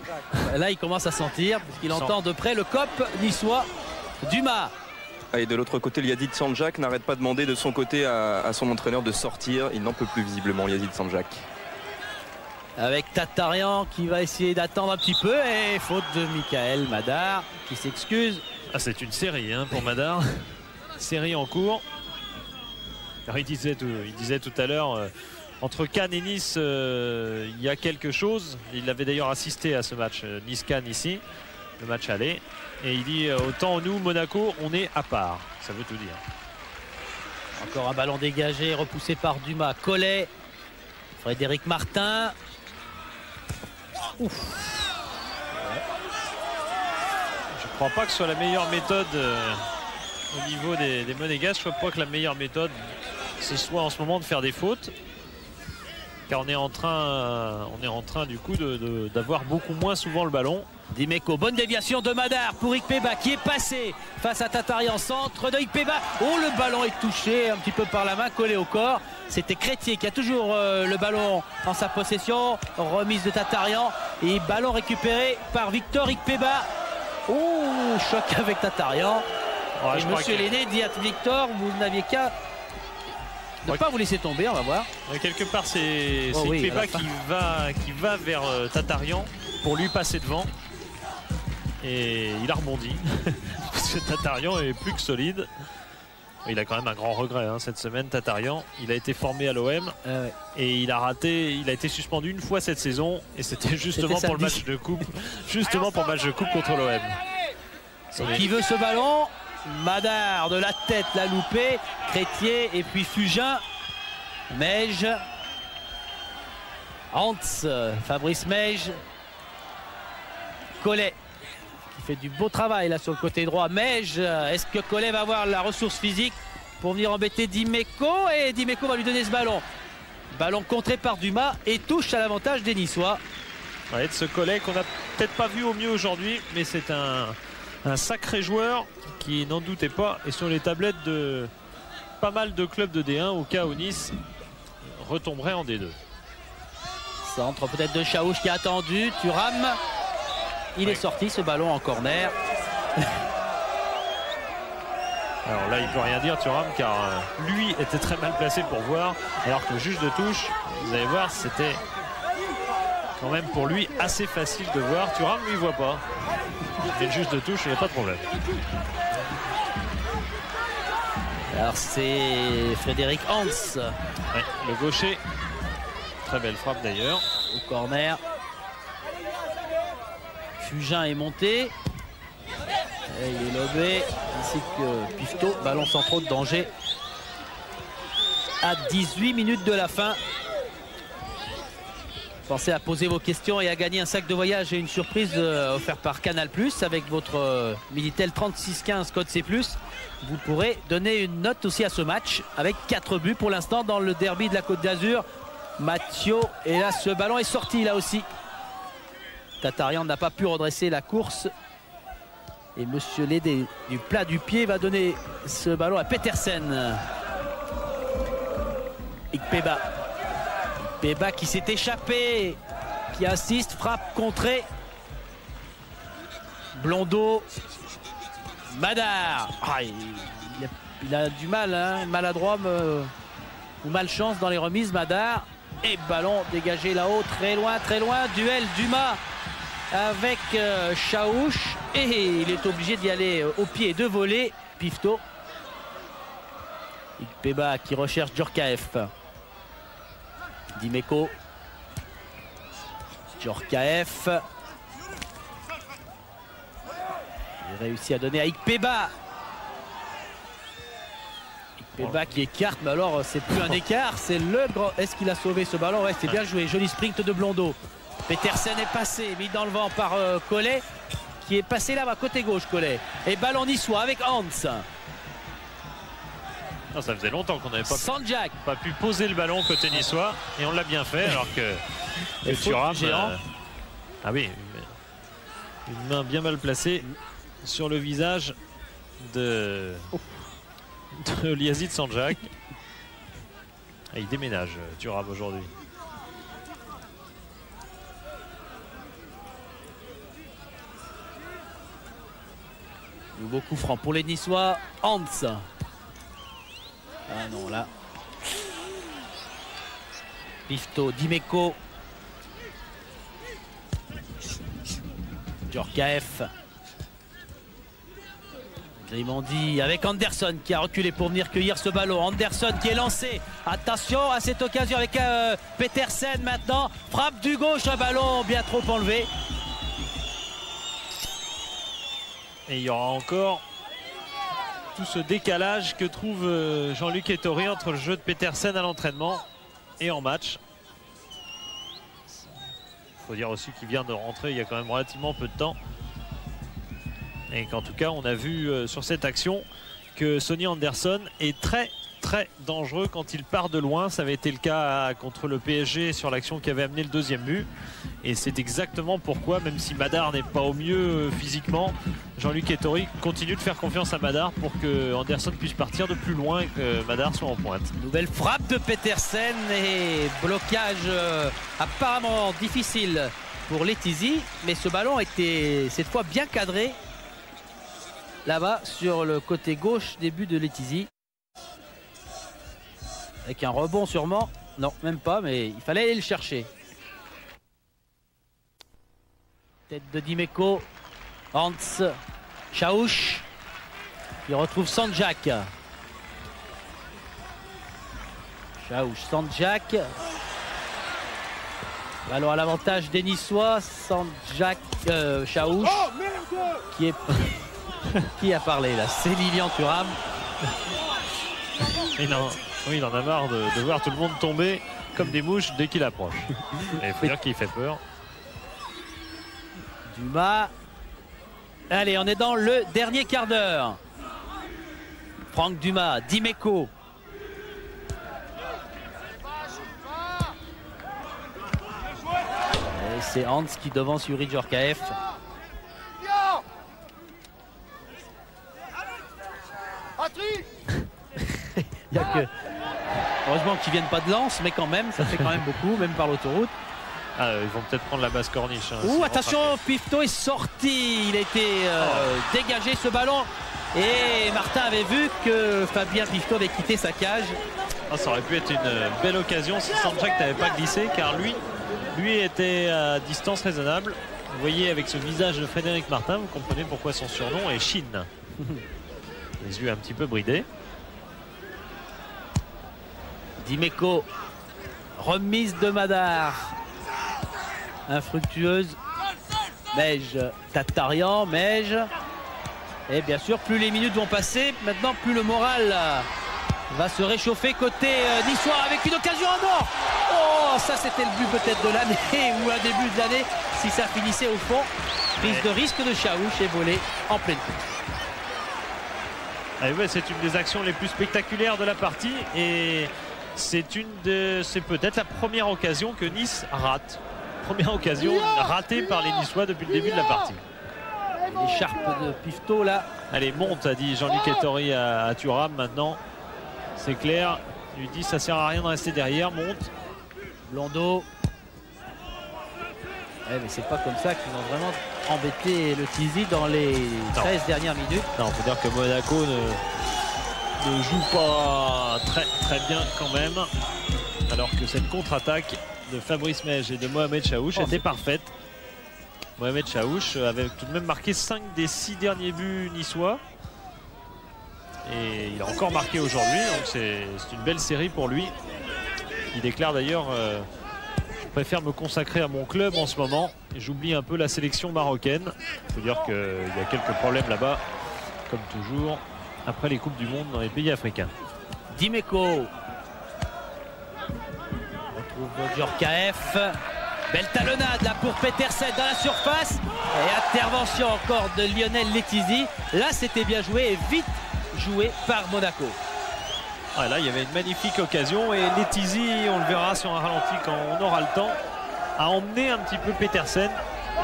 [SPEAKER 2] Là il commence à sentir, parce qu'il entend de près le cop niçois Dumas.
[SPEAKER 3] Et de l'autre côté, Yazid Sanjak n'arrête pas de demander de son côté à son entraîneur de sortir. Il n'en peut plus visiblement, Yazid Sanjak.
[SPEAKER 2] Avec Tatarian qui va essayer d'attendre un petit peu. Et faute de Michael Madar qui s'excuse.
[SPEAKER 1] C'est une série hein, pour Madar. Série en cours. Alors, il disait tout à l'heure, entre Cannes et Nice, il y a quelque chose. Il avait d'ailleurs assisté à ce match Nice-Cannes ici, le match aller. Et il dit, autant nous, Monaco, on est à part. Ça veut tout dire.
[SPEAKER 2] Encore un ballon dégagé, repoussé par Dumas. Collet. Frédéric Martin. Ouf.
[SPEAKER 1] Je ne crois pas que ce soit la meilleure méthode au niveau des Monégasques. Je ne crois pas que la meilleure méthode ce soit en ce moment de faire des fautes. Car on est en train du coup d'avoir beaucoup moins souvent le ballon.
[SPEAKER 2] Dimeco, bonne déviation de Madar pour Ikpeba qui est passé face à Tatarian, centre de Ikpeba. Oh, le ballon est touché un petit peu par la main, collé au corps. C'était Crétier qui a toujours le ballon en sa possession. Remise de Tatarian et ballon récupéré par Victor Ikpeba. Oh, choc avec Tatarian. Ouais, et monsieur Lenné dit à Victor, vous n'aviez qu'à ne pas vous laisser tomber, on va voir.
[SPEAKER 1] Quelque part, c'est Ikpeba qui va vers Tatarian pour lui passer devant. Et il a rebondi. Parce que Tatarian est plus que solide. Il a quand même un grand regret hein, cette semaine, Tatarian. Il a été formé à l'OM et il a été suspendu une fois cette saison. Et c'était justement pour le match de coupe. Justement pour le match de coupe contre l'OM.
[SPEAKER 2] Qui veut ce ballon? Madar de la tête l'a loupé. Crétier et puis Fugin. Meige. Hans, Fabrice Meige. Collet qui fait du beau travail là sur le côté droit. Meige, est-ce que Collet va avoir la ressource physique pour venir embêter Dimeco? Et Dimeco va lui donner ce ballon. Ballon contré par Dumas et touche à l'avantage des Niçois.
[SPEAKER 1] Ouais, de ce Collet qu'on n'a peut-être pas vu au mieux aujourd'hui, mais c'est un sacré joueur qui n'en doutait pas, et sur les tablettes de pas mal de clubs de D1 au cas où Nice retomberait en D2.
[SPEAKER 2] Centre peut-être de Chaouch qui a attendu. Thuram, il est sorti ce ballon en corner.
[SPEAKER 1] Alors là il peut rien dire Thuram, car lui était très mal placé pour voir, alors que le juge de touche, vous allez voir, c'était quand même pour lui assez facile de voir. Thuram lui voit pas, mais le juge de touche il n'y a pas de problème.
[SPEAKER 2] Alors c'est Frédéric Hans,
[SPEAKER 1] ouais, le gaucher. Très belle frappe d'ailleurs.
[SPEAKER 2] Au corner. Fugin est monté. Et il est lobé, ainsi que Pifto. Ballon sans trop de danger. À 18 minutes de la fin. Pensez à poser vos questions et à gagner un sac de voyage et une surprise offerte par Canal+, avec votre Minitel 3615 code C+. Vous pourrez donner une note aussi à ce match avec 4 buts pour l'instant dans le derby de la Côte d'Azur. Mathieu, et là ce ballon est sorti là aussi. Tatarian n'a pas pu redresser la course. Et Monsieur Lédé du plat du pied va donner ce ballon à Petersen. Ikpeba. Ikpeba qui s'est échappé, qui assiste, frappe contrée. Blondeau. Madar. Ah, il a du mal, hein, maladroit ou malchance dans les remises, Madar. Et ballon dégagé là-haut, très loin, duel Dumas avec Chaouch, et il est obligé d'y aller au pied de voler. Pifto. Ikpeba qui recherche Djorkaeff. Dimeco. Djorkaeff. Il réussit à donner à Ikpeba. Ikpeba qui écarte, mais alors c'est plus un écart, c'est le grand. Est-ce qu'il a sauvé ce ballon? Ouais, c'est bien joué. Joli sprint de Blondeau. Petersen est passé, mis dans le vent par Collet, qui est passé là-bas, côté gauche, Collet. Et ballon niçois avec Hans.
[SPEAKER 1] Non, ça faisait longtemps qu'on n'avait
[SPEAKER 2] pas
[SPEAKER 1] pu poser le ballon côté niçois, et on l'a bien fait, alors que Thuram, ah oui, une main bien mal placée sur le visage de Liazid Sanjak. Et il déménage Thuram aujourd'hui.
[SPEAKER 2] Nouveau coup franc pour les Niçois. Hans. Ah non, là. Pifto, Dimeco. Djorkaeff. Grimandi avec Anderson qui a reculé pour venir cueillir ce ballon. Anderson qui est lancé. Attention à cette occasion avec Petersen maintenant. Frappe du gauche, un ballon bien trop enlevé.
[SPEAKER 1] Et il y aura encore tout ce décalage que trouve Jean-Luc Ettori entre le jeu de Petersen à l'entraînement et en match. Il faut dire aussi qu'il vient de rentrer il y a quand même relativement peu de temps. Et qu'en tout cas, on a vu sur cette action que Sonny Anderson est très dangereux quand il part de loin. Ça avait été le cas contre le PSG sur l'action qui avait amené le deuxième but. Et c'est exactement pourquoi, même si Madar n'est pas au mieux physiquement, Jean-Luc Ettori continue de faire confiance à Madar pour que Anderson puisse partir de plus loin et que Madar soit en pointe.
[SPEAKER 2] Nouvelle frappe de Petersen et blocage apparemment difficile pour Letizy. Mais ce ballon était cette fois bien cadré là-bas sur le côté gauche des buts de Letizy. Avec un rebond sûrement. Non, même pas, mais il fallait aller le chercher. Tête de Dimeco. Hans. Chaouch. Il retrouve Sanjak. Chaouch, Sanjak. Ballon à l'avantage des Niçois. Sanjak, Chaouch. Qui est... Qui a parlé là? C'est Lilian Thuram.
[SPEAKER 1] Oui, il en a marre de voir tout le monde tomber comme des mouches dès qu'il approche. Et il faut dire qu'il fait peur.
[SPEAKER 2] Dumas. Allez, on est dans le dernier quart d'heure. Franck Dumas, Dimeco. Et c'est Hans qui devance Yuri Djorkaeff. Il y a que... Heureusement qu'ils ne viennent pas de Lens, mais quand même, ça fait quand même beaucoup, même par l'autoroute.
[SPEAKER 1] Ah, ils vont peut-être prendre la basse corniche. Hein,
[SPEAKER 2] ouh, attention, Pifto est sorti. Il a été dégagé ce ballon. Et Martin avait vu que Fabien Pifto avait quitté sa cage.
[SPEAKER 1] Ah, ça aurait pu être une belle occasion si Sanjak n'avait pas glissé, car lui était à distance raisonnable. Vous voyez avec ce visage de Frédéric Martin, vous comprenez pourquoi son surnom est Chine. Les yeux un petit peu bridés.
[SPEAKER 2] Dimeco, remise de Madar. Infructueuse. Mège, Tatarian, Mège. Et bien sûr, plus les minutes vont passer, maintenant plus le moral va se réchauffer côté niçois avec une occasion en or. Oh, ça c'était le but peut-être de l'année ou un début de l'année si ça finissait au fond. Prise de risque de Chaouch et volé en pleine tête.
[SPEAKER 1] Ah ouais, c'est une des actions les plus spectaculaires de la partie et c'est peut-être la première occasion que Nice rate. Première occasion ratée par les Niçois depuis le début de la partie.
[SPEAKER 2] L'écharpe de Pifto là.
[SPEAKER 1] Allez, monte, a dit Jean-Luc Ettori à Thuram maintenant. C'est clair. Il lui dit ça sert à rien de rester derrière, monte.
[SPEAKER 2] Blondeau. Ouais, mais c'est pas comme ça qu'ils ont vraiment embêté le Tizi dans les 13 dernières minutes.
[SPEAKER 1] Non, faut dire que Monaco ne joue pas très bien quand même. Alors que cette contre-attaque de Fabrice Mège et de Mohamed Chaouch était parfaite. Mohamed Chaouch avait tout de même marqué 5 des 6 derniers buts niçois. Et il a encore marqué aujourd'hui, donc c'est une belle série pour lui. Il déclare d'ailleurs je préfère me consacrer à mon club en ce moment et j'oublie un peu la sélection marocaine. Il faut dire qu'il y a quelques problèmes là-bas, comme toujours, après les Coupes du Monde dans les pays africains.
[SPEAKER 2] Dimeco. On retrouve Djorkaeff. Belle talonnade là pour Petersen dans la surface. Et intervention encore de Lionel Letizy. Là c'était bien joué et vite joué par Monaco.
[SPEAKER 1] Ah, là il y avait une magnifique occasion et Letizy, on le verra sur un ralenti quand on aura le temps, a emmené un petit peu Petersen.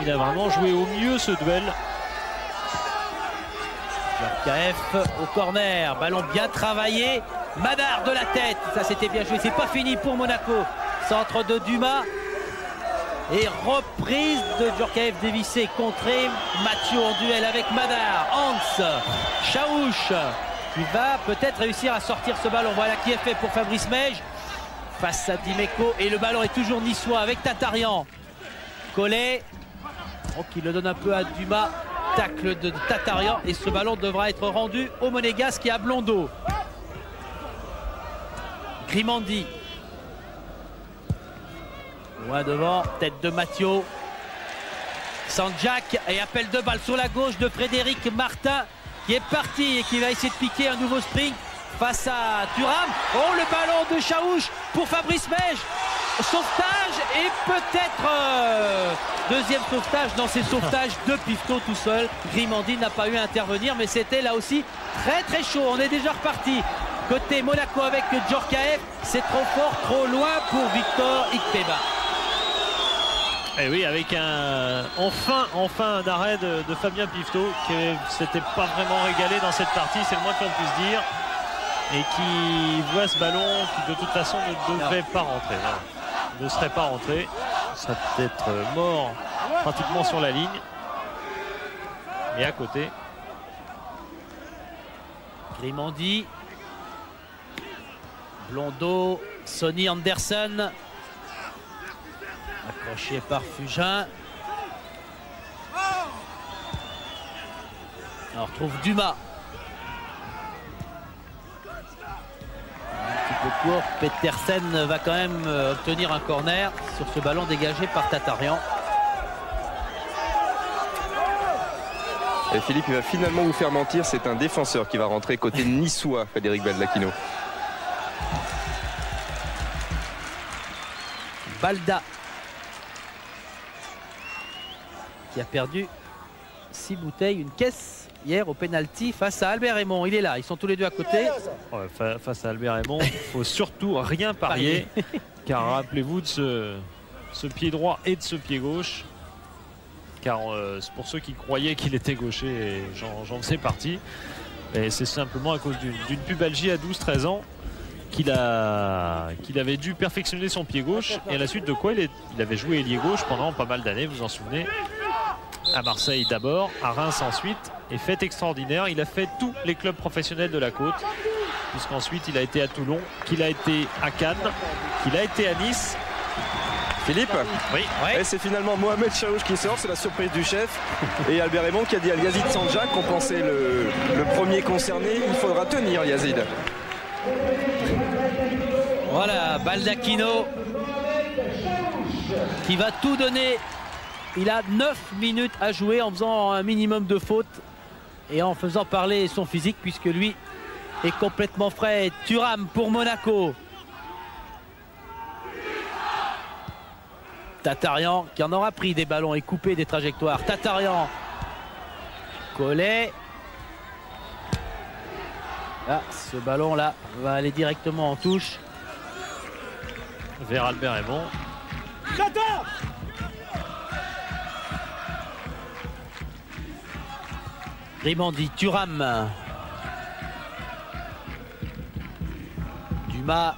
[SPEAKER 1] Il a vraiment joué au mieux ce duel.
[SPEAKER 2] Djorkaeff au corner, ballon bien travaillé. Madar de la tête, ça c'était bien joué. C'est pas fini pour Monaco. Centre de Dumas. Et reprise de Djorkaeff dévissé, contré. Mathieu en duel avec Madar. Hans, Chaouch qui va peut-être réussir à sortir ce ballon. Voilà qui est fait pour Fabrice Mège face à Dimeco. Et le ballon est toujours niçois avec Tatarian. Collet. Donc il le donne un peu à Dumas. Tacle de Tatarian. Et ce ballon devra être rendu au Monégasque et à Blondeau. Grimandi. Loin devant, tête de Mathieu. Sanjak et appel de balle sur la gauche de Frédéric Martin qui est parti et qui va essayer de piquer un nouveau sprint face à Thuram. Oh, le ballon de Chaouch pour Fabrice Mège. Sauvetage et peut-être deuxième sauvetage dans ces sauvetages de Pifto tout seul. Grimandi n'a pas eu à intervenir, mais c'était là aussi très chaud. On est déjà reparti. Côté Monaco avec Djorkaeff, c'est trop fort, trop loin pour Victor Ikpeba.
[SPEAKER 1] Et oui, avec enfin un arrêt de Fabien Pifto qui s'était pas vraiment régalé dans cette partie, c'est le moins qu'on puisse dire, et qui voit ce ballon qui de toute façon ne devrait pas rentrer. Ne serait pas rentré, il serait peut-être mort pratiquement sur la ligne. Et à côté,
[SPEAKER 2] Grimandi, Blondeau, Sonny Anderson. Accroché par Fugin. On retrouve Dumas. Un petit peu court. Petersen va quand même obtenir un corner sur ce ballon dégagé par Tatarian.
[SPEAKER 3] Et Philippe, il va finalement vous faire mentir, c'est un défenseur qui va rentrer côté niçois, Frédéric Baldacchino.
[SPEAKER 2] Balda qui a perdu 6 bouteilles, une caisse hier au penalty face à Albert Raymond. Il est là, ils sont tous les deux à côté.
[SPEAKER 1] Ouais, face à Albert Raymond, il faut surtout rien parier. Car rappelez-vous de ce pied droit et de ce pied gauche. Car c'est pour ceux qui croyaient qu'il était gaucher, et j'en faisais partie. Et c'est simplement à cause d'une pubalgie à 12-13 ans qu'il avait dû perfectionner son pied gauche, et à la suite de quoi il avait joué ailier gauche pendant pas mal d'années, vous vous en souvenez, à Marseille d'abord, à Reims ensuite, et fait extraordinaire, il a fait tous les clubs professionnels de la côte, puisqu'ensuite il a été à Toulon, qu'il a été à Cannes, qu'il a été à Nice.
[SPEAKER 3] Philippe,
[SPEAKER 1] oui.
[SPEAKER 3] Et c'est finalement Mohamed Chaouch qui sort, c'est la surprise du chef. Et Albert Raymond qui a dit à Yazid Sanjak, qu'on pensait le premier concerné, il faudra tenir Yazid.
[SPEAKER 2] Voilà, Baldacchino qui va tout donner. Il a 9 minutes à jouer en faisant un minimum de fautes et en faisant parler son physique, puisque lui est complètement frais. Thuram pour Monaco. Tatarian qui en aura pris des ballons et coupé des trajectoires. Tatarian. Collet. Ah, ce ballon là va aller directement en touche
[SPEAKER 1] vers Albert Raymond.
[SPEAKER 2] Grimandi, Thuram. Dumas.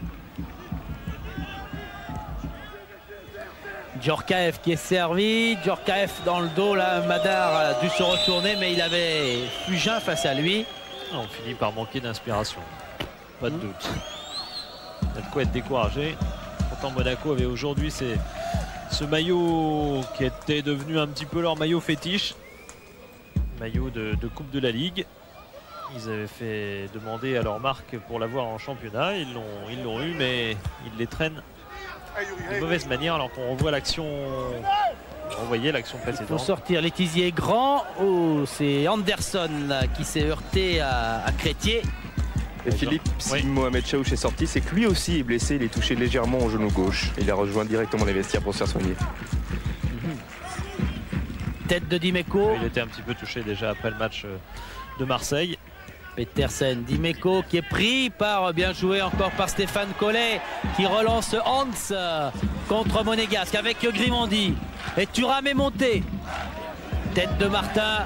[SPEAKER 2] Djorkaeff qui est servi. Djorkaeff dans le dos là. Madar a dû se retourner, mais il avait Fugin face à lui.
[SPEAKER 1] On finit par manquer d'inspiration, pas de doute. Il y a de quoi être découragé. Pourtant Monaco avait aujourd'hui ce maillot qui était devenu un petit peu leur maillot fétiche, maillot de Coupe de la Ligue. Ils avaient fait demander à leur marque pour l'avoir en championnat, ils l'ont eu, mais ils les traînent de mauvaise manière, alors qu'on revoit l'action. On voyait l'action précédente.
[SPEAKER 2] Il faut sortir. Létizier grand. Oh, c'est Anderson qui s'est heurté à Crétier.
[SPEAKER 3] Et Philippe, si Mohamed Chaouch est sorti, c'est que lui aussi est blessé. Il est touché légèrement au genou gauche. Il a rejoint directement les vestiaires pour se faire soigner.
[SPEAKER 2] Tête de Dimeco.
[SPEAKER 1] Il était un petit peu touché déjà après le match de Marseille.
[SPEAKER 2] Petersen, Dimeco qui est pris par, bien joué encore par Stéphane Collet, qui relance Hans contre Monégasque avec Grimandi. Et Thuram est monté. Tête de Martin,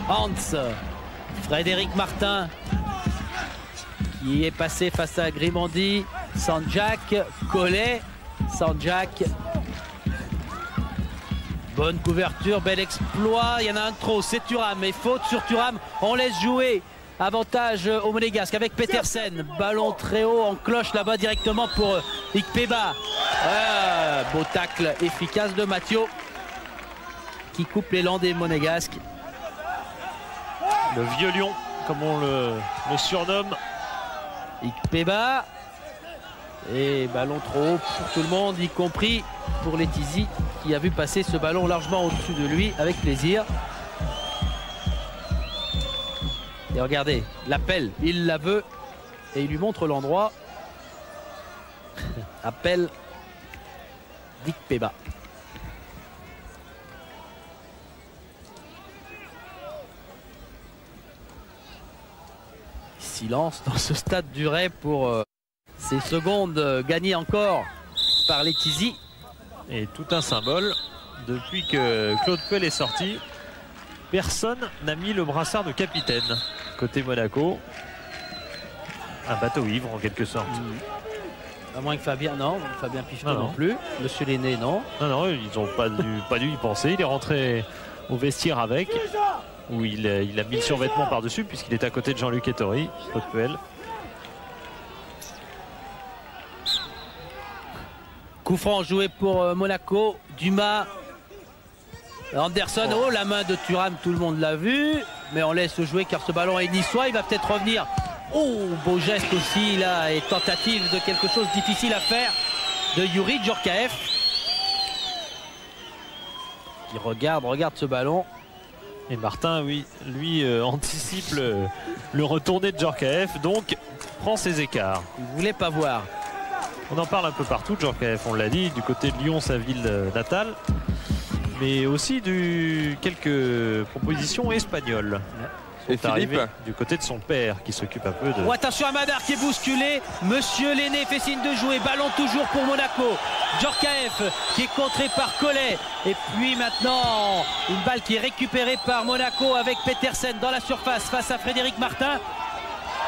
[SPEAKER 2] Hans, Frédéric Martin qui est passé face à Grimandi, Sanjak, Collet, Sanjak. Bonne couverture, bel exploit, il y en a un de trop, c'est Thuram, mais faute sur Thuram, on laisse jouer. Avantage au Monégasque avec Petersen. Ballon très haut en cloche là-bas directement pour Ikpeba. Beau tacle efficace de Mathieu qui coupe l'élan des Monégasques.
[SPEAKER 1] Le vieux lion, comme on le surnomme.
[SPEAKER 2] Ikpeba. Et ballon trop haut pour tout le monde, y compris pour Letizi qui a vu passer ce ballon largement au-dessus de lui avec plaisir. Et regardez, l'appel, il la veut et il lui montre l'endroit. Appel d'Ikpeba. Silence dans ce stade du Ray pour ces secondes gagnées encore par Letizi.
[SPEAKER 1] Et tout un symbole, depuis que Claude Puel est sorti, personne n'a mis le brassard de capitaine côté Monaco. Un bateau ivre en quelque sorte.
[SPEAKER 2] À moins que Fabien, non, Fabien Pifton non plus. Monsieur Lenné, non.
[SPEAKER 1] Non, ils n'ont pas dû y penser. Il est rentré au vestiaire avec, où il a mis le survêtement par-dessus, puisqu'il est à côté de Jean-Luc Ettori, Claude Puel.
[SPEAKER 2] Coup franc joué pour Monaco. Dumas. Anderson, oh la main de Thuram, tout le monde l'a vu, mais on laisse jouer car ce ballon est niçois, il va peut-être revenir. Oh, beau geste aussi là, et tentative de quelque chose de difficile à faire de Yuri Djorkaeff qui regarde ce ballon.
[SPEAKER 1] Et Martin, oui, lui anticipe le retourné de Djorkaeff, donc prend ses écarts.
[SPEAKER 2] Il ne voulait pas voir.
[SPEAKER 1] On en parle un peu partout, Djorkaeff, on l'a dit, du côté de Lyon, sa ville natale, mais aussi quelques propositions espagnoles.
[SPEAKER 3] Et Philippe
[SPEAKER 1] du côté de son père qui s'occupe un peu de...
[SPEAKER 2] Oh, attention à Madar qui est bousculé. Monsieur Lenné fait signe de jouer. Ballon toujours pour Monaco. Djorkaeff qui est contré par Collet. Et puis maintenant, une balle qui est récupérée par Monaco avec Petersen dans la surface face à Frédéric Martin.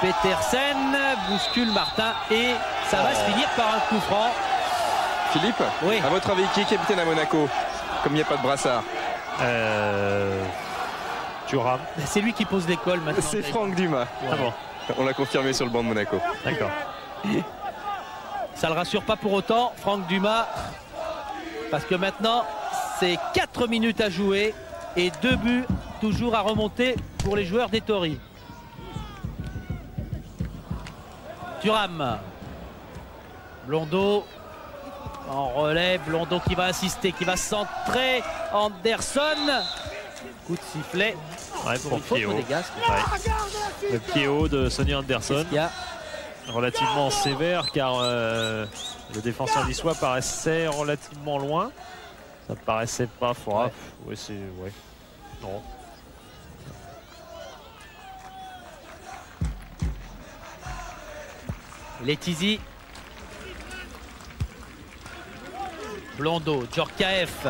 [SPEAKER 2] Petersen bouscule Martin et ça va se finir par un coup franc.
[SPEAKER 3] Philippe,
[SPEAKER 2] oui.
[SPEAKER 3] À votre avis, qui est capitaine à Monaco? Comme il n'y a pas de brassard.
[SPEAKER 1] Thuram.
[SPEAKER 2] C'est lui qui pose l'école maintenant.
[SPEAKER 3] C'est Franck Dumas.
[SPEAKER 2] Ouais.
[SPEAKER 1] Ah bon.
[SPEAKER 3] On l'a confirmé sur le banc de Monaco.
[SPEAKER 1] D'accord.
[SPEAKER 2] Ça ne le rassure pas pour autant, Franck Dumas. Parce que maintenant, c'est 4 minutes à jouer et 2 buts toujours à remonter pour les joueurs d'Ettori. Thuram. Blondeau en relais. Blondeau qui va assister, qui va centrer. Anderson. Coup de sifflet.
[SPEAKER 1] Ouais, pour pied haut.
[SPEAKER 2] Monégasque.
[SPEAKER 1] Ouais. Le pied haut de Sonny Anderson. Relativement sévère car le défenseur niçois paraissait relativement loin. Ça paraissait pas fort. Ouais, c'est... Ouais. Non.
[SPEAKER 2] Letizy. Blondeau, Djorkaeff.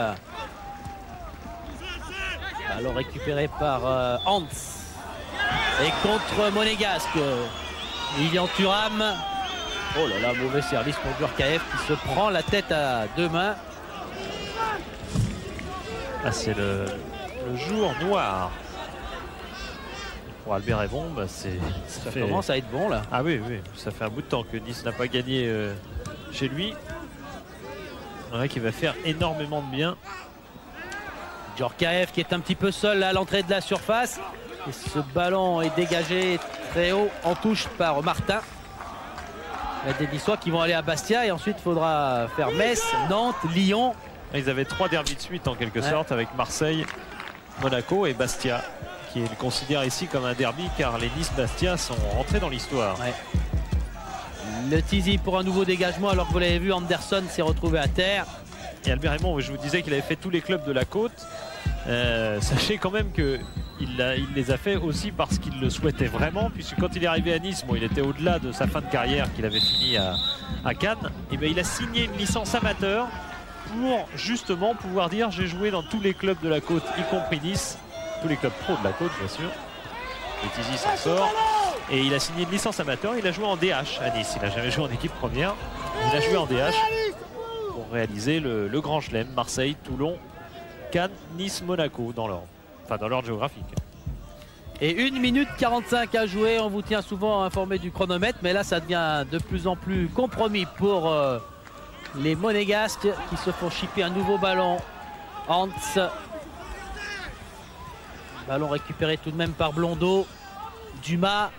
[SPEAKER 2] Alors récupéré par Hans. Et contre Monégasque. Lilian Thuram. Oh là là, mauvais service pour Djorkaeff qui se prend la tête à 2 mains.
[SPEAKER 1] Ah, c'est le jour noir. Pour Albert Ebon, bah ça
[SPEAKER 2] commence à être bon là.
[SPEAKER 1] Ah oui, oui, ça fait un bout de temps que Nice n'a pas gagné chez lui. C'est vrai qu'il va faire énormément de bien.
[SPEAKER 2] Djorkaeff qui est un petit peu seul à l'entrée de la surface. Et ce ballon est dégagé très haut en touche par Martin. Il y a des Niçois qui vont aller à Bastia et ensuite il faudra faire Metz, Nantes, Lyon.
[SPEAKER 1] Ils avaient 3 derbys de suite en quelque sorte avec Marseille, Monaco et Bastia, qui est considéré ici comme un derby car les Nice-Bastia sont rentrés dans l'histoire.
[SPEAKER 2] Ouais. Letizy pour un nouveau dégagement alors que vous l'avez vu, Anderson s'est retrouvé à terre.
[SPEAKER 1] Et Albert Raymond, je vous disais qu'il avait fait tous les clubs de la côte. Sachez quand même qu'il les a fait aussi parce qu'il le souhaitait vraiment, puisque quand il est arrivé à Nice, bon, il était au-delà de sa fin de carrière qu'il avait fini à Cannes, et bien il a signé une licence amateur pour justement pouvoir dire j'ai joué dans tous les clubs de la côte, y compris Nice, tous les clubs pro de la côte bien sûr. Letizy s'en sort et il a signé une licence amateur, il a joué en DH à Nice, il n'a jamais joué en équipe première, il a joué en DH pour réaliser le Grand Chelem, Marseille, Toulon, Cannes, Nice, Monaco dans l'ordre, enfin dans l'ordre géographique.
[SPEAKER 2] Et 1 minute 45 à jouer, on vous tient souvent informé du chronomètre, mais là ça devient de plus en plus compromis pour les Monégasques qui se font chipper un nouveau ballon. Hans. Ballon récupéré tout de même par Blondeau. Dumas.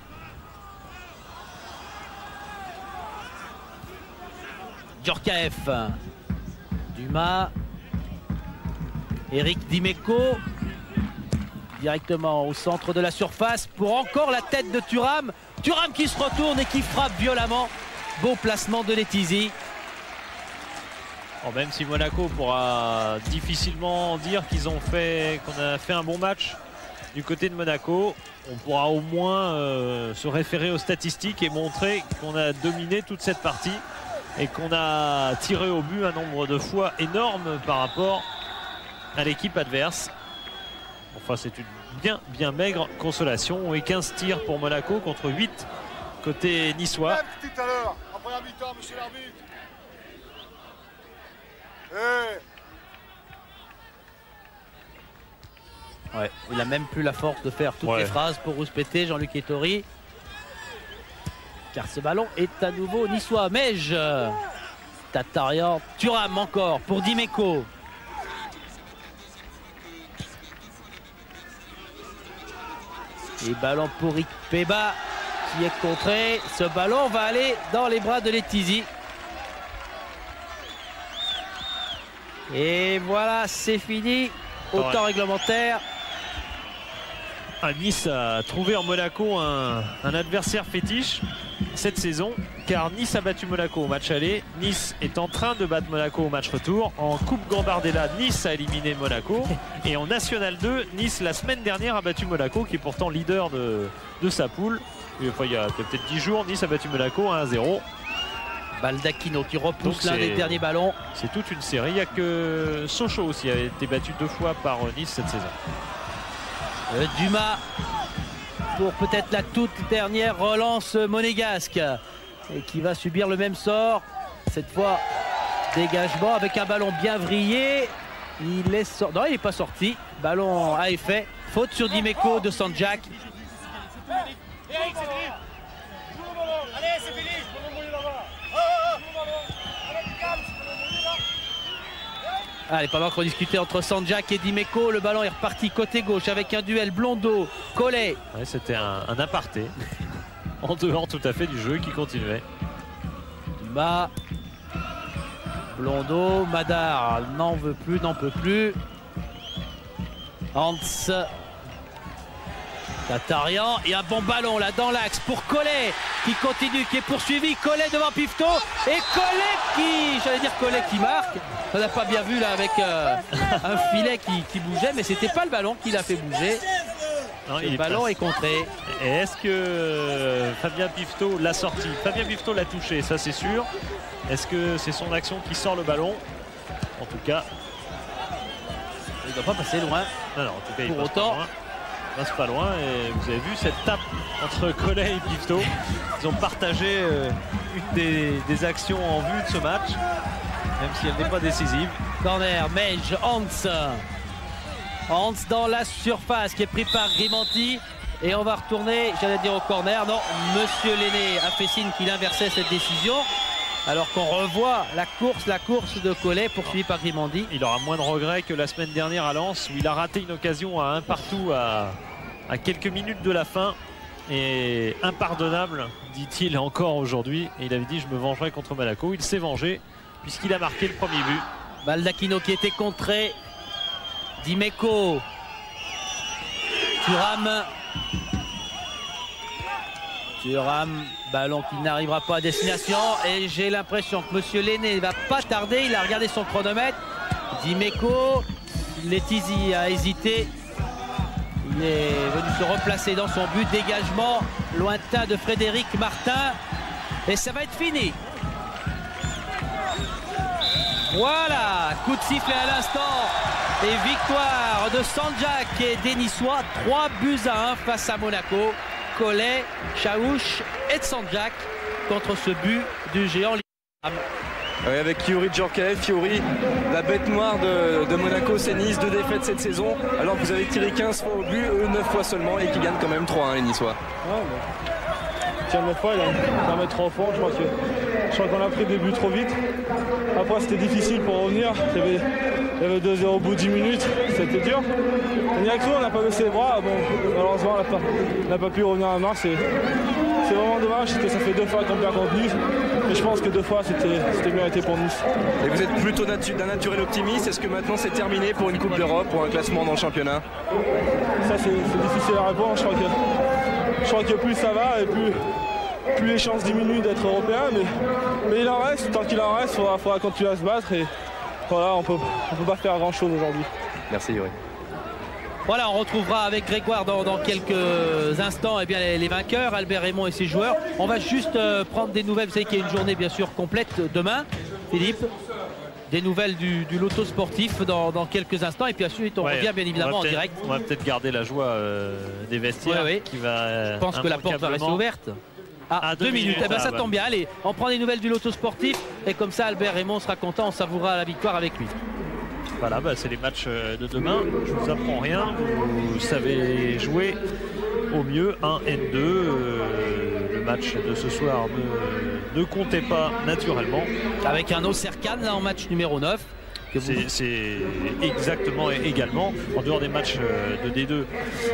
[SPEAKER 2] Djorkaeff. Dumas. Eric Dimeco. Directement au centre de la surface pour encore la tête de Thuram. Thuram qui se retourne et qui frappe violemment. Beau placement de Letizy.
[SPEAKER 1] Bon, même si Monaco pourra difficilement dire qu'on a fait un bon match du côté de Monaco, on pourra au moins se référer aux statistiques et montrer qu'on a dominé toute cette partie et qu'on a tiré au but un nombre de fois énorme par rapport à l'équipe adverse. Enfin, c'est une bien maigre consolation et 15 tirs pour Monaco contre 8 côté niçois.
[SPEAKER 9] Tout à l'heure, en première mi-temps, monsieur l'arbitre.
[SPEAKER 2] Ouais, il a même plus la force de faire toutes les phrases pour rouspéter Jean-Luc Ettori. Car ce ballon est à nouveau niçois. Mej, Tatarian, Thuram encore pour Dimeco. Et ballon pour Rick Peba qui est contré. Ce ballon va aller dans les bras de Letizy. Et voilà, c'est fini au temps réglementaire.
[SPEAKER 1] Nice a trouvé en Monaco un adversaire fétiche cette saison, car Nice a battu Monaco au match aller. Nice est en train de battre Monaco au match retour. En Coupe Gambardella, Nice a éliminé Monaco. Et en National 2, Nice la semaine dernière a battu Monaco, qui est pourtant leader de sa poule. Et, enfin, il y a peut-être 10 jours, Nice a battu Monaco 1-0.
[SPEAKER 2] Baldacchino qui repousse l'un des derniers ballons.
[SPEAKER 1] C'est toute une série. Il n'y a que Sochaux aussi, a été battu 2 fois par Nice cette saison.
[SPEAKER 2] Dumas pour peut-être la toute dernière relance monégasque et qui va subir le même sort. Cette fois, dégagement avec un ballon bien vrillé. Il est sorti. Non, il n'est pas sorti. Ballon à effet. Faute sur Dimeco de Sanjak. Allez, pendant qu'on discutait entre Sanjak et Dimeco, le ballon est reparti côté gauche avec un duel Blondeau, Collet.
[SPEAKER 1] Ouais, c'était un aparté en dehors tout à fait du jeu qui continuait.
[SPEAKER 2] Dumas, Blondeau, Madar n'en veut plus, n'en peut plus. Hans, Tatarian et un bon ballon là dans l'axe pour Collet qui continue, qui est poursuivi. Collet devant Pifto et Collet qui, j'allais dire Collet qui marque. On n'a pas bien vu là avec un filet qui bougeait, mais c'était pas le ballon qui l'a fait bouger. Non, le ballon est contré.
[SPEAKER 1] Et est-ce que Fabien Pifto l'a sorti? Fabien Pifto l'a touché, ça c'est sûr. Est-ce que c'est son action qui sort le ballon? En tout cas,
[SPEAKER 2] il ne doit pas passer loin.
[SPEAKER 1] Non, en tout cas,
[SPEAKER 2] pour autant.
[SPEAKER 1] Il passe pas loin et vous avez vu cette tape entre Collet et Pifto. Ils ont partagé une des actions en vue de ce match, même si elle n'est pas décisive.
[SPEAKER 2] Corner, Mej, Hans. Hans dans la surface qui est pris par Grimanti. Et on va retourner, j'allais dire au corner. Non, Monsieur Lenné a fait signe qu'il inversait cette décision. Alors qu'on revoit la course de Collet poursuivie par Grimanti.
[SPEAKER 1] Il aura moins de regrets que la semaine dernière à Lens où il a raté une occasion à un partout à quelques minutes de la fin. Et impardonnable, dit-il encore aujourd'hui. Et il avait dit je me vengerai contre Monaco. Il s'est vengé puisqu'il a marqué le premier but.
[SPEAKER 2] Baldacchino qui était contré. Dimeco. Thuram, ballon qui n'arrivera pas à destination et j'ai l'impression que Monsieur Lenné ne va pas tarder, il a regardé son chronomètre. Dimeco, Letizy a hésité, il est venu se replacer dans son but, dégagement lointain de Frédéric Martin et ça va être fini. Voilà, coup de sifflet à l'instant et victoire de Sanjak et des Niçois, 3-1 face à Monaco. Collet, Chaouch et Sanjak contre ce but du géant.
[SPEAKER 3] Oui, avec Yuri Djorkaeff. Yuri, la bête noire de Monaco, c'est Nice, 2 défaites cette saison. Alors que vous avez tiré 15 fois au but, eux 9 fois seulement et qui gagnent quand même 3-1 les Niçois.
[SPEAKER 10] Ouais, tiens, 9 fois, il a mettre 3 fois. Je crois qu'on a pris des buts trop vite. Après, c'était difficile pour revenir. Il y avait 2-0 au bout de 10 minutes. C'était dur. On y a cru, on n'a pas baissé les bras. Bon, malheureusement, on n'a pas pu revenir à mars. C'est vraiment dommage parce que ça fait 2 fois qu'on perd contre Nice. Mais je pense que 2 fois, c'était mérité pour Nice.
[SPEAKER 3] Et vous êtes plutôt d'un naturel optimiste. Est-ce que maintenant c'est terminé pour une Coupe d'Europe, pour un classement dans le championnat?
[SPEAKER 10] Ça, c'est difficile à répondre. Je crois que plus ça va et plus les chances diminuent d'être européen. Mais il en reste. Tant qu'il en reste, il faudra continuer à se battre. Et voilà, on peut pas faire grand-chose aujourd'hui.
[SPEAKER 3] Merci Yuri.
[SPEAKER 2] Voilà, on retrouvera avec Grégoire dans quelques instants eh bien, les vainqueurs, Albert Raymond et ses joueurs. On va juste prendre des nouvelles. Vous savez qu'il y a une journée bien sûr complète demain, Philippe. Des nouvelles du loto sportif dans quelques instants. Et puis ensuite, on revient bien évidemment en direct.
[SPEAKER 1] On va peut-être garder la joie des vestiaires qui va.
[SPEAKER 2] Je pense que la porte va rester ouverte. Ah, 2 minutes. Eh ben, ça tombe bien. Allez, on prend des nouvelles du loto sportif. Et comme ça, Albert Raymond sera content. On savourera la victoire avec lui.
[SPEAKER 1] Voilà, c'est les matchs de demain. Je ne vous apprends rien. Vous savez jouer au mieux 1 N2. Le match de ce soir ne comptez pas naturellement.
[SPEAKER 2] Avec un Auxerre Cannes en match numéro 9.
[SPEAKER 1] C'est exactement également, en dehors des matchs de D2,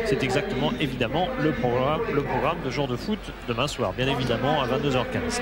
[SPEAKER 1] c'est exactement évidemment le programme de jour de foot demain soir, bien évidemment à 22h15.